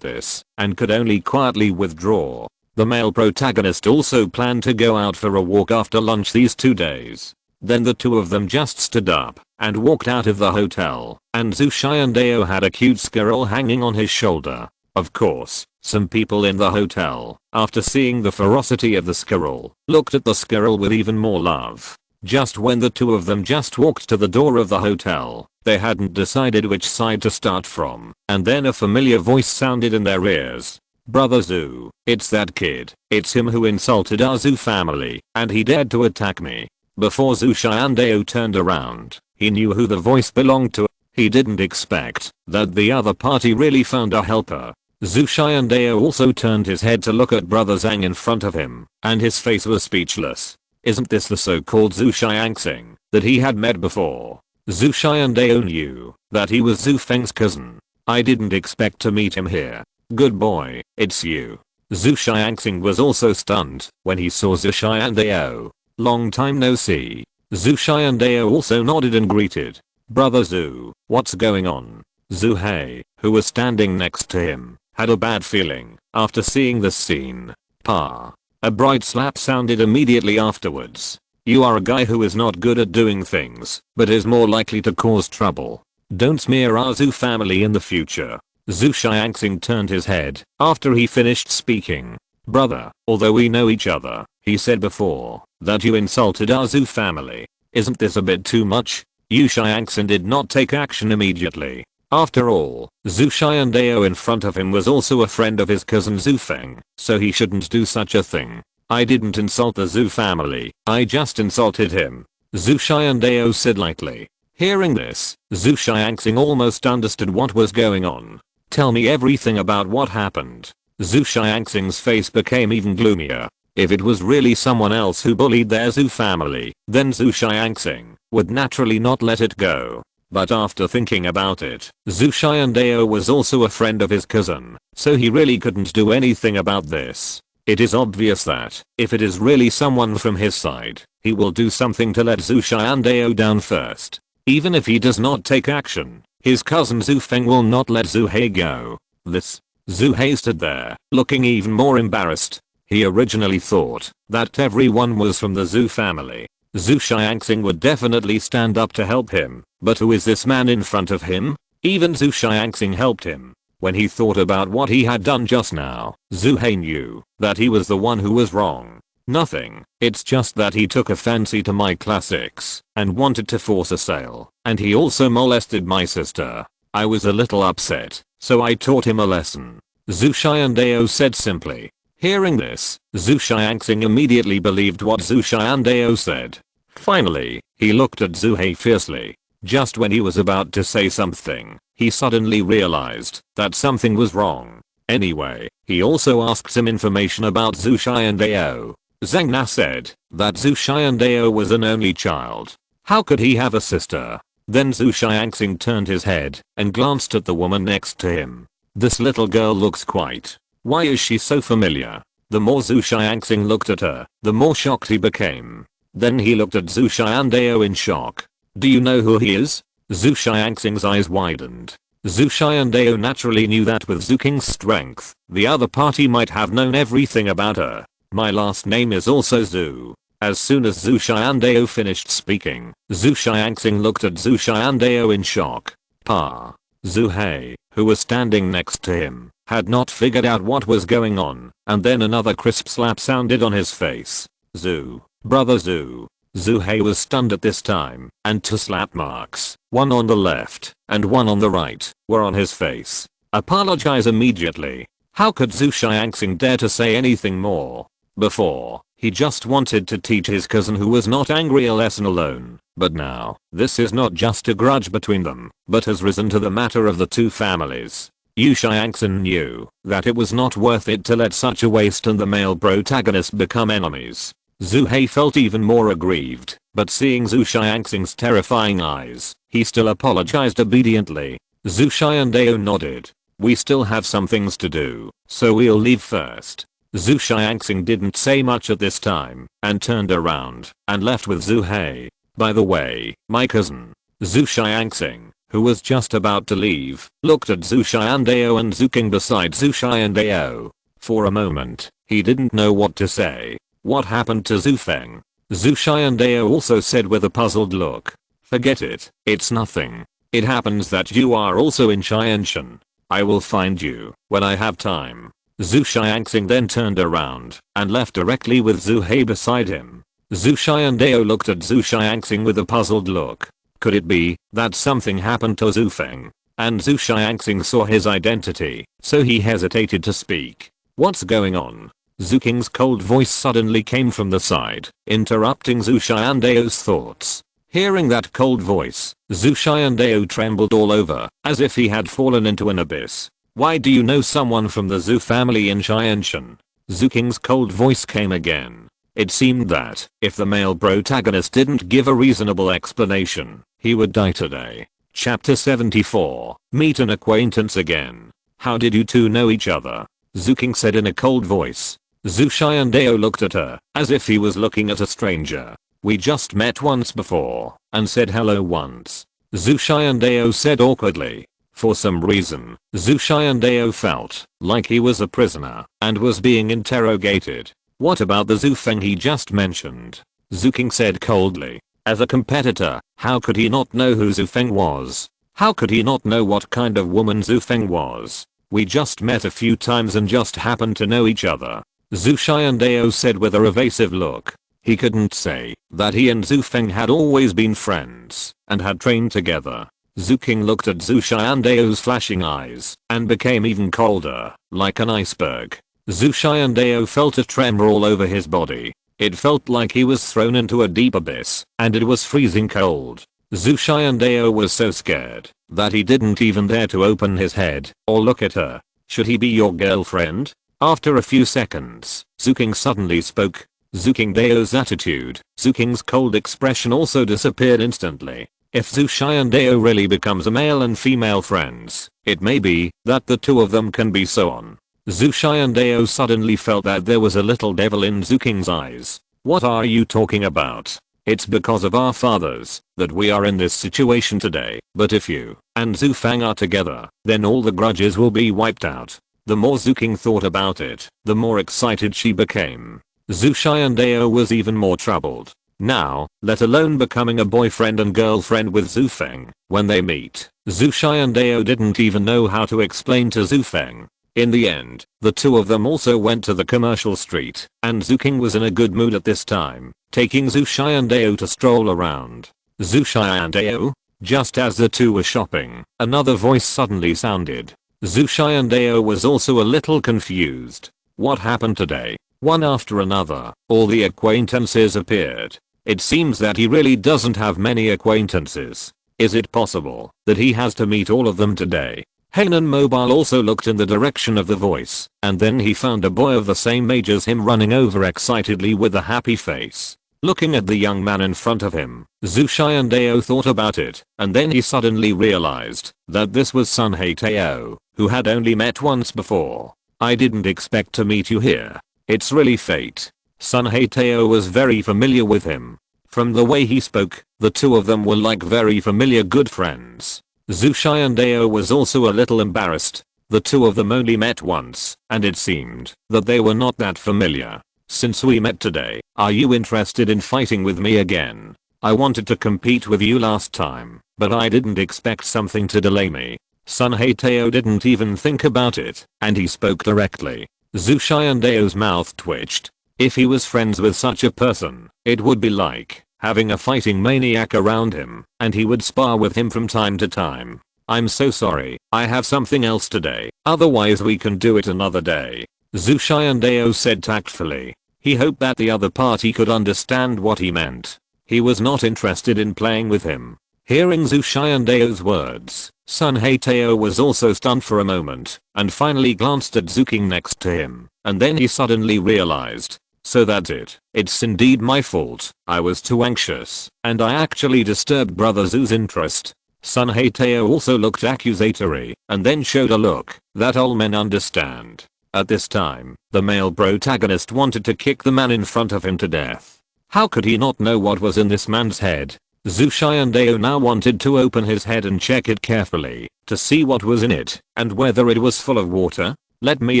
this and could only quietly withdraw. The male protagonist also planned to go out for a walk after lunch these 2 days. Then the two of them just stood up and walked out of the hotel, and Zhu Xiandao had a cute squirrel hanging on his shoulder. Of course, some people in the hotel, after seeing the ferocity of the squirrel, looked at the squirrel with even more love. Just when the two of them just walked to the door of the hotel, they hadn't decided which side to start from, and then a familiar voice sounded in their ears. Brother Zhu, it's that kid. It's him who insulted our Zhu family, and he dared to attack me. Before Zhu Xiandao turned around, he knew who the voice belonged to. He didn't expect that the other party really found a helper. Zhu Xiandao also turned his head to look at Brother Zhang in front of him, and his face was speechless. Isn't this the so-called Zhu Xiangxing that he had met before? Zhu Xiandao knew that he was Zhu Feng's cousin. I didn't expect to meet him here. Good boy, it's you. Zhu Xiangxing was also stunned when he saw Zhu Xiandao. Long time no see. Zhu Xiandao also nodded and greeted. Brother Zhu, what's going on? Zhu Hei, who was standing next to him, had a bad feeling after seeing this scene. Pa. A bright slap sounded immediately afterwards. You are a guy who is not good at doing things, but is more likely to cause trouble. Don't smear our Zhu family in the future. Zhu Xiangxing turned his head after he finished speaking. Brother, although we know each other, he said before that you insulted our Zhu family. Isn't this a bit too much? Yu Xiangxing did not take action immediately. After all, Zhu Xiandao in front of him was also a friend of his cousin Zhu Feng, so he shouldn't do such a thing. I didn't insult the Zhu family, I just insulted him. Zhu Xiandao said lightly. Hearing this, Zhu Xiangxing almost understood what was going on. Tell me everything about what happened. Zhu Xiangxing's face became even gloomier. If it was really someone else who bullied their Zhu family, then Zhu Xiangxing would naturally not let it go. But after thinking about it, Zhu Xiandao was also a friend of his cousin, so he really couldn't do anything about this. It is obvious that, if it is really someone from his side, he will do something to let Zhu Xiandao down first. Even if he does not take action, his cousin Zhu Feng will not let Zhu Hei go. Zhu Hei stood there, looking even more embarrassed. He originally thought that everyone was from the Zhu family. Zhu Xiangxing would definitely stand up to help him, but who is this man in front of him? Even Zhu Xiangxing helped him. When he thought about what he had done just now, Zhu Hei knew that he was the one who was wrong. Nothing, it's just that he took a fancy to my classics and wanted to force a sale, and he also molested my sister. I was a little upset, so I taught him a lesson. Zhu Xiandao said simply. Hearing this, Zhu Xiangxing immediately believed what Zhu Xiandao said. Finally, he looked at Zhu Hei fiercely. Just when he was about to say something, he suddenly realized that something was wrong. Anyway, he also asked some information about Zhu Xiandao. Zhang Na said that Zhu Xiandao was an only child. How could he have a sister? Then Zhu Xiangxing turned his head and glanced at the woman next to him. This little girl looks quite. Why is she so familiar? The more Zhu Xiangxing looked at her, the more shocked he became. Then he looked at Zhu Xiandao in shock. Do you know who he is? Zhu Xiangxing's eyes widened. Zhu Xiandao naturally knew that with Zhu King's strength, the other party might have known everything about her. My last name is also Zhu. As soon as Zhu Xiandao finished speaking, Zhu Xiangxing looked at Zhu Xiandao in shock. Pa. Zhu Hei, who was standing next to him, had not figured out what was going on, and then another crisp slap sounded on his face. Zhu, brother Zhu. Zhu Hei was stunned at this time, and 2 slap marks, one on the left and one on the right, were on his face. Apologize immediately. How could Zhu Xiangxing dare to say anything more? Before, he just wanted to teach his cousin who was not angry a lesson alone, but now, this is not just a grudge between them, but has risen to the matter of the 2 families. Yu Xiangxin knew that it was not worth it to let such a waste and the male protagonist become enemies. Zhu Hei felt even more aggrieved, but seeing Zhu Xiangxing's terrifying eyes, he still apologized obediently. Zhu Xiandao nodded. We still have some things to do, so we'll leave first. Zhu Xiangxing didn't say much at this time, and turned around, and left with Zhu Hei. By the way, my cousin. Zhu Xiangxing, who was just about to leave, looked at Zhu Xiandao and Zuking beside Zhu Xiandao. For a moment, he didn't know what to say. What happened to Zhu Feng? Zhu Xiandao also said with a puzzled look. Forget it, it's nothing. It happens that you are also in Xianshan. I will find you when I have time. Zhu Xiangxing then turned around and left directly with Zhu Hei beside him. Zhu Xiandao looked at Zhu Xiangxing with a puzzled look. Could it be that something happened to Zhu Feng? And Zhu Xiangxing saw his identity, so he hesitated to speak. What's going on? Zhu King's cold voice suddenly came from the side, interrupting Zhu Xiandao's thoughts. Hearing that cold voice, Zhu Xiandao trembled all over, as if he had fallen into an abyss. Why do you know someone from the Zhu family in Xianshan? Zhu King's cold voice came again. It seemed that, if the male protagonist didn't give a reasonable explanation, he would die today. Chapter 74. Meet an acquaintance again. How did you two know each other? Zhu King said in a cold voice. Zhu Xiandao looked at her, as if he was looking at a stranger. We just met once before, and said hello once. Zhu Xiandao said awkwardly. For some reason, Zhu Xiandao felt like he was a prisoner and was being interrogated. What about the Zhu Feng he just mentioned? Zhu King said coldly. As a competitor, how could he not know who Zhu Feng was? How could he not know what kind of woman Zhu Feng was? We just met a few times and just happened to know each other. Zhu Xiandao said with a evasive look. He couldn't say that he and Zhu Feng had always been friends and had trained together. Zhu King looked at Zhu Xiandao's flashing eyes and became even colder, like an iceberg. Zhu Xiandao felt a tremor all over his body. It felt like he was thrown into a deep abyss, and it was freezing cold. Zhu Xiandao was so scared that he didn't even dare to open his head or look at her. Should he be your girlfriend? After a few seconds, Zhu King suddenly spoke. Zhu Qingdao's attitude, Zhu King's cold expression also disappeared instantly. If Zhu Xiandao really becomes a male and female friends, it may be that the 2 of them can be so on. Zhu Xiandao suddenly felt that there was a little devil in Zhu King's eyes. What are you talking about? It's because of our fathers that we are in this situation today. But if you and Zhu Feng are together, then all the grudges will be wiped out. The more Zhu King thought about it, the more excited she became. Zhu Xiandao was even more troubled. Now, let alone becoming a boyfriend and girlfriend with Zhu Feng, when they meet, Zhu Xiandao didn't even know how to explain to Zhu Feng. In the end, the 2 of them also went to the commercial street, and Zhu King was in a good mood at this time, taking Zhu Xiandao to stroll around. Zhu Xiandao? Just as the 2 were shopping, another voice suddenly sounded. Zhu Xiandao was also a little confused. What happened today? One after another, all the acquaintances appeared. It seems that he really doesn't have many acquaintances. Is it possible that he has to meet all of them today? Hainan Mobile also looked in the direction of the voice, and then he found a boy of the same age as him running over excitedly with a happy face. Looking at the young man in front of him, Zhu Xiandao thought about it, and then he suddenly realized that this was Sun Haitao, who had only met once before. I didn't expect to meet you here. It's really fate. Sun Haitao was very familiar with him. From the way he spoke, the 2 of them were like very familiar good friends. Zhu Xiandao was also a little embarrassed. The 2 of them only met once, and it seemed that they were not that familiar. Since we met today, are you interested in fighting with me again? I wanted to compete with you last time, but I didn't expect something to delay me. Sun Haitao didn't even think about it, and he spoke directly. Zhu Xiandao's mouth twitched. If he was friends with such a person, it would be like having a fighting maniac around him, and he would spar with him from time to time. I'm so sorry, I have something else today, otherwise we can do it another day. Zhu Xiandao said tactfully. He hoped that the other party could understand what he meant. He was not interested in playing with him. Hearing Zhu Xiandao's words, Sun Haitao was also stunned for a moment, and finally glanced at Zuking next to him, and then he suddenly realized. So that's it. It's indeed my fault. I was too anxious, and I actually disturbed Brother Zhu's interest. Sun Haitao also looked accusatory, and then showed a look that all men understand. At this time, the male protagonist wanted to kick the man in front of him to death. How could he not know what was in this man's head? Zhu Xiandao now wanted to open his head and check it carefully, to see what was in it, and whether it was full of water. Let me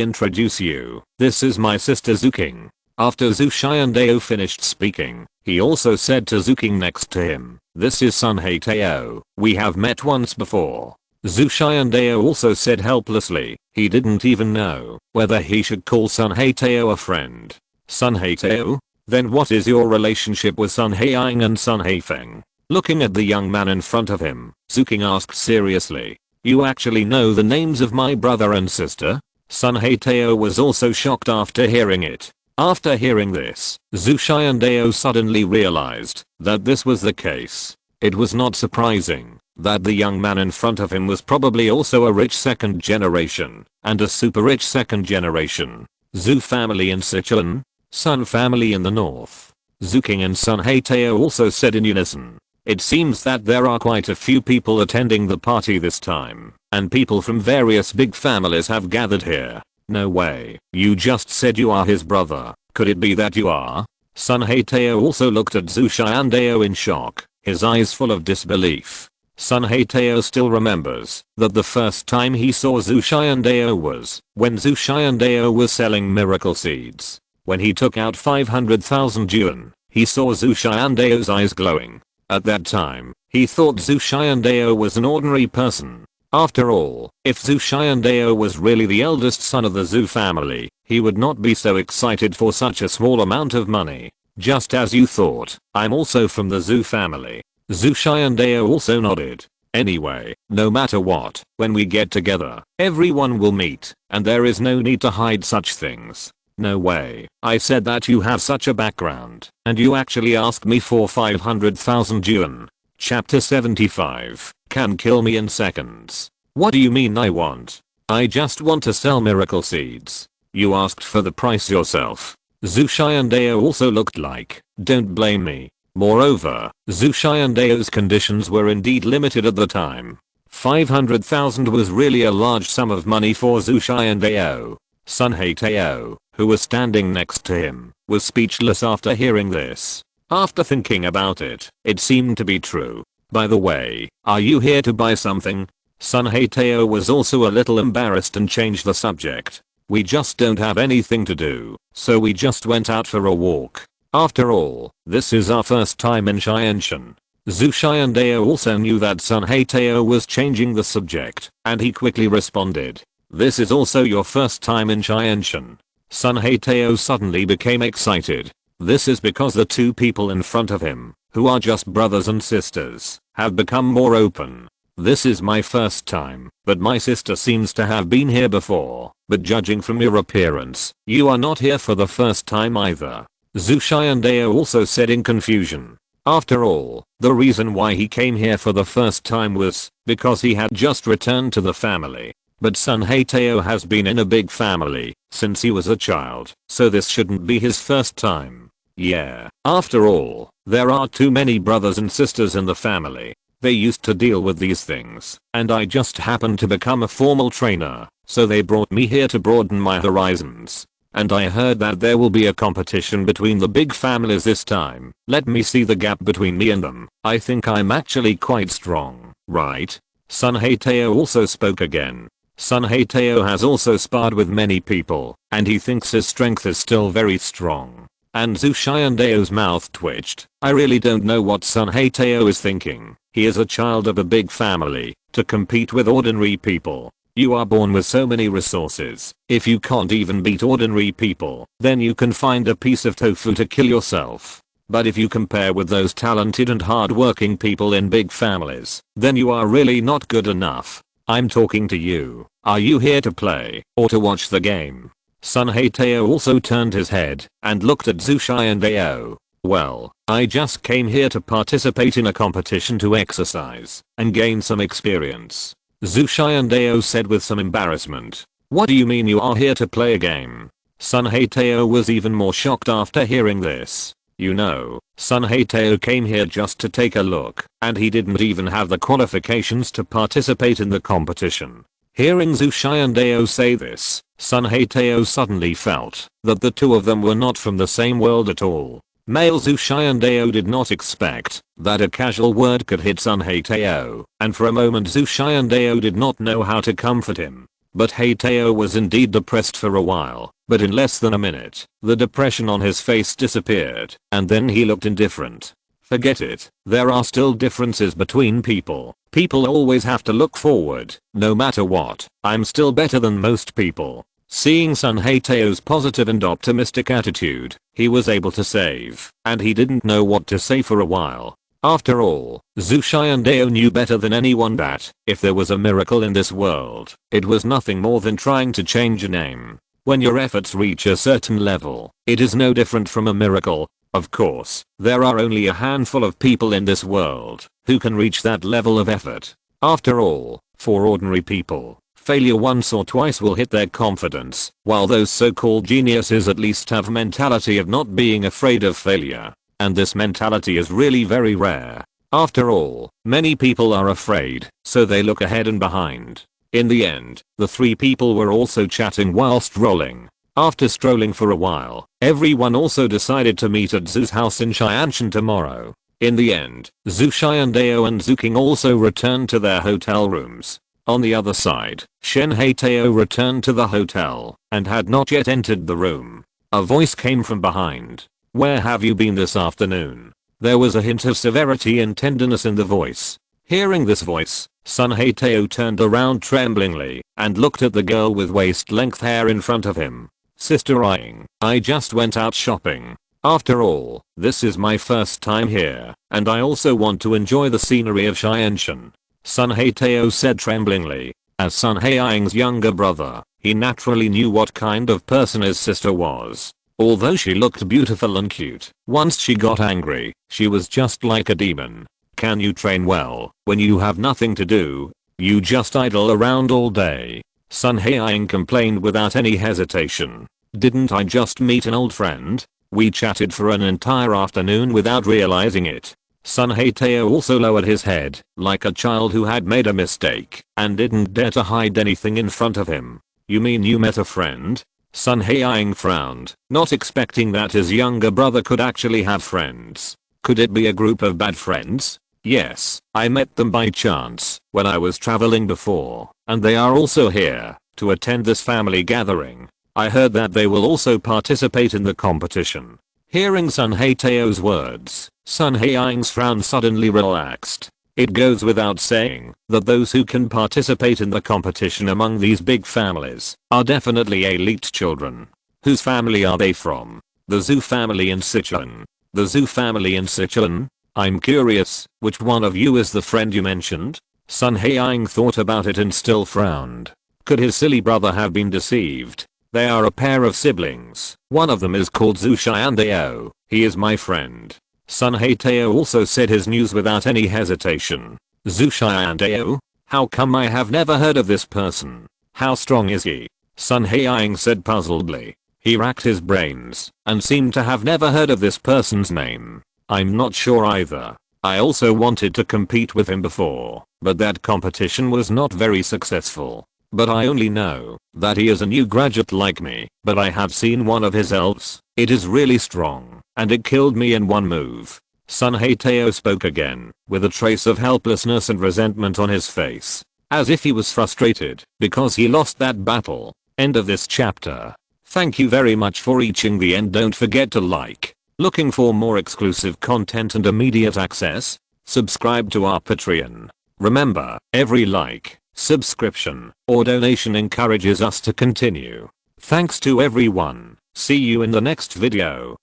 introduce you. This is my sister Zuking. After Zhu Xiandao finished speaking, he also said to Zuking next to him, this is Sun Haitao. We have met once before. Zhu Xiandao also said helplessly, he didn't even know whether he should call Sun Haitao a friend. Sun Haitao? Then what is your relationship with Sun Haiyang and Sun Haifeng? Looking at the young man in front of him, Zuking asked seriously, you actually know the names of my brother and sister? Sun Haitao was also shocked after hearing it. After hearing this, Zhu Xiandao suddenly realized that this was the case. It was not surprising that the young man in front of him was probably also a rich second generation, and a super rich second generation. Zhu family in Sichuan, Sun family in the north. Zuking and Sun Haitao also said in unison. It seems that there are quite a few people attending the party this time, and people from various big families have gathered here. No way, you just said you are his brother. Could it be that you are? Sun Haitao also looked at Zhu Xiandao in shock, his eyes full of disbelief. Sun Haitao still remembers that the first time he saw Zhu Xiandao was when Zhu Xiandao was selling miracle seeds. When he took out 500,000 yuan, he saw Zhu Xiandao's eyes glowing. At that time, he thought Zhu Xiandao was an ordinary person. After all, if Zhu Xiandao was really the eldest son of the Zhu family, he would not be so excited for such a small amount of money. Just as you thought, I'm also from the Zhu family. Zhu Xiandao also nodded. Anyway, no matter what, when we get together, everyone will meet, and there is no need to hide such things. No way, I said that you have such a background, and you actually asked me for 500,000 yuan. Chapter 75, can kill me in seconds. What do you mean I want? I just want to sell miracle seeds. You asked for the price yourself. Zhu Xiandao also looked like, don't blame me. Moreover, Zhu Xiandao's conditions were indeed limited at the time. 500,000 was really a large sum of money for Zhu Xiandao. Sun Haitao, who was standing next to him, was speechless after hearing this. After thinking about it, it seemed to be true. By the way, are you here to buy something? Sun Haitao was also a little embarrassed and changed the subject. We just don't have anything to do, so we just went out for a walk. After all, this is our first time in Xianshan. Zhu Xiandao also knew that Sun Haitao was changing the subject, and he quickly responded. This is also your first time in Xianshan. Sun Haitao suddenly became excited. This is because the two people in front of him, who are just brothers and sisters, have become more open. This is my first time, but my sister seems to have been here before, but judging from your appearance, you are not here for the first time either. Zhu Xiandao also said in confusion. After all, the reason why he came here for the first time was because he had just returned to the family. But Sun Haitao has been in a big family since he was a child, so this shouldn't be his first time. Yeah, after all, there are too many brothers and sisters in the family. They used to deal with these things, and I just happened to become a formal trainer, so they brought me here to broaden my horizons. And I heard that there will be a competition between the big families this time. Let me see the gap between me and them. I think I'm actually quite strong, right? Sun Haitao also spoke again. Sun Haiteo has also sparred with many people, and he thinks his strength is still very strong. And Zhu Xiandao's mouth twitched. I really don't know what Sun Haiteo is thinking. He is a child of a big family, to compete with ordinary people. You are born with so many resources. If you can't even beat ordinary people, then you can find a piece of tofu to kill yourself. But if you compare with those talented and hard-working people in big families, then you are really not good enough. I'm talking to you. Are you here to play or to watch the game? Sun Haiteo also turned his head and looked at Zhu Xianbao. Well, I just came here to participate in a competition to exercise and gain some experience. Zhu Xianbao said with some embarrassment. What do you mean you are here to play a game? Sun Haiteo was even more shocked after hearing this. You know, Sun Haiteo came here just to take a look, and he didn't even have the qualifications to participate in the competition. Hearing Zhu Xianbao say this, Sun Haiteo suddenly felt that the two of them were not from the same world at all. Male Zhu Xianbao did not expect that a casual word could hit Sun Haiteo, and for a moment Zhu Xianbao did not know how to comfort him. But Haiteo was indeed depressed for a while, but in less than a minute, the depression on his face disappeared, and then he looked indifferent. Forget it, there are still differences between people. People always have to look forward, no matter what. I'm still better than most people. Seeing Sun Haiteo's positive and optimistic attitude, he was able to save, and he didn't know what to say for a while. After all, Zhu Xianbao knew better than anyone that, if there was a miracle in this world, it was nothing more than trying to change a name. When your efforts reach a certain level, it is no different from a miracle. Of course, there are only a handful of people in this world who can reach that level of effort. After all, for ordinary people, failure once or twice will hit their confidence, while those so-called geniuses at least have a mentality of not being afraid of failure. And this mentality is really very rare. After all, many people are afraid, so they look ahead and behind. In the end, the three people were also chatting while strolling. After strolling for a while, everyone also decided to meet at Zhu's house in Xianshan tomorrow. In the end, Zhu Xianbao and Zhu King also returned to their hotel rooms. On the other side, Chen Haiteo returned to the hotel and had not yet entered the room. A voice came from behind. Where have you been this afternoon? There was a hint of severity and tenderness in the voice. Hearing this voice, Sun Haiteo turned around tremblingly and looked at the girl with waist-length hair in front of him. Sister Ying, I just went out shopping. After all, this is my first time here, and I also want to enjoy the scenery of Xianshan. Sun Haiteo said tremblingly. As Sun Haiying's younger brother, he naturally knew what kind of person his sister was. Although she looked beautiful and cute, once she got angry, she was just like a demon. Can you train well when you have nothing to do? You just idle around all day. Sun Haiying complained without any hesitation. Didn't I just meet an old friend? We chatted for an entire afternoon without realizing it. Sun Haiteo also lowered his head, like a child who had made a mistake, and didn't dare to hide anything in front of him. You mean you met a friend? Sun Haiying frowned, not expecting that his younger brother could actually have friends. Could it be a group of bad friends? Yes, I met them by chance when I was traveling before, and they are also here to attend this family gathering. I heard that they will also participate in the competition. Hearing Sun Haiteo's words, Sun Haiying's frown suddenly relaxed. It goes without saying that those who can participate in the competition among these big families are definitely elite children. Whose family are they from? The Zhu family in Sichuan. The Zhu family in Sichuan? I'm curious, which one of you is the friend you mentioned? Sun Haiying thought about it and still frowned. Could his silly brother have been deceived? They are a pair of siblings. One of them is called Zhu Xianbao. He is my friend. Sun Haiteo also said his news without any hesitation. Zhu Xianbao? How come I have never heard of this person? How strong is he? Sun Haiying said puzzledly. He racked his brains and seemed to have never heard of this person's name. I'm not sure either. I also wanted to compete with him before, but that competition was not very successful. But I only know that he is a new graduate like me, but I have seen one of his elves. It is really strong, and it killed me in one move. Sun Haiteo spoke again, with a trace of helplessness and resentment on his face. as if he was frustrated because he lost that battle. End of this chapter. Thank you very much for reaching the end. Don't forget to like. Looking for more exclusive content and immediate access? Subscribe to our Patreon. Remember, every like, subscription, or donation encourages us to continue. Thanks to everyone. See you in the next video.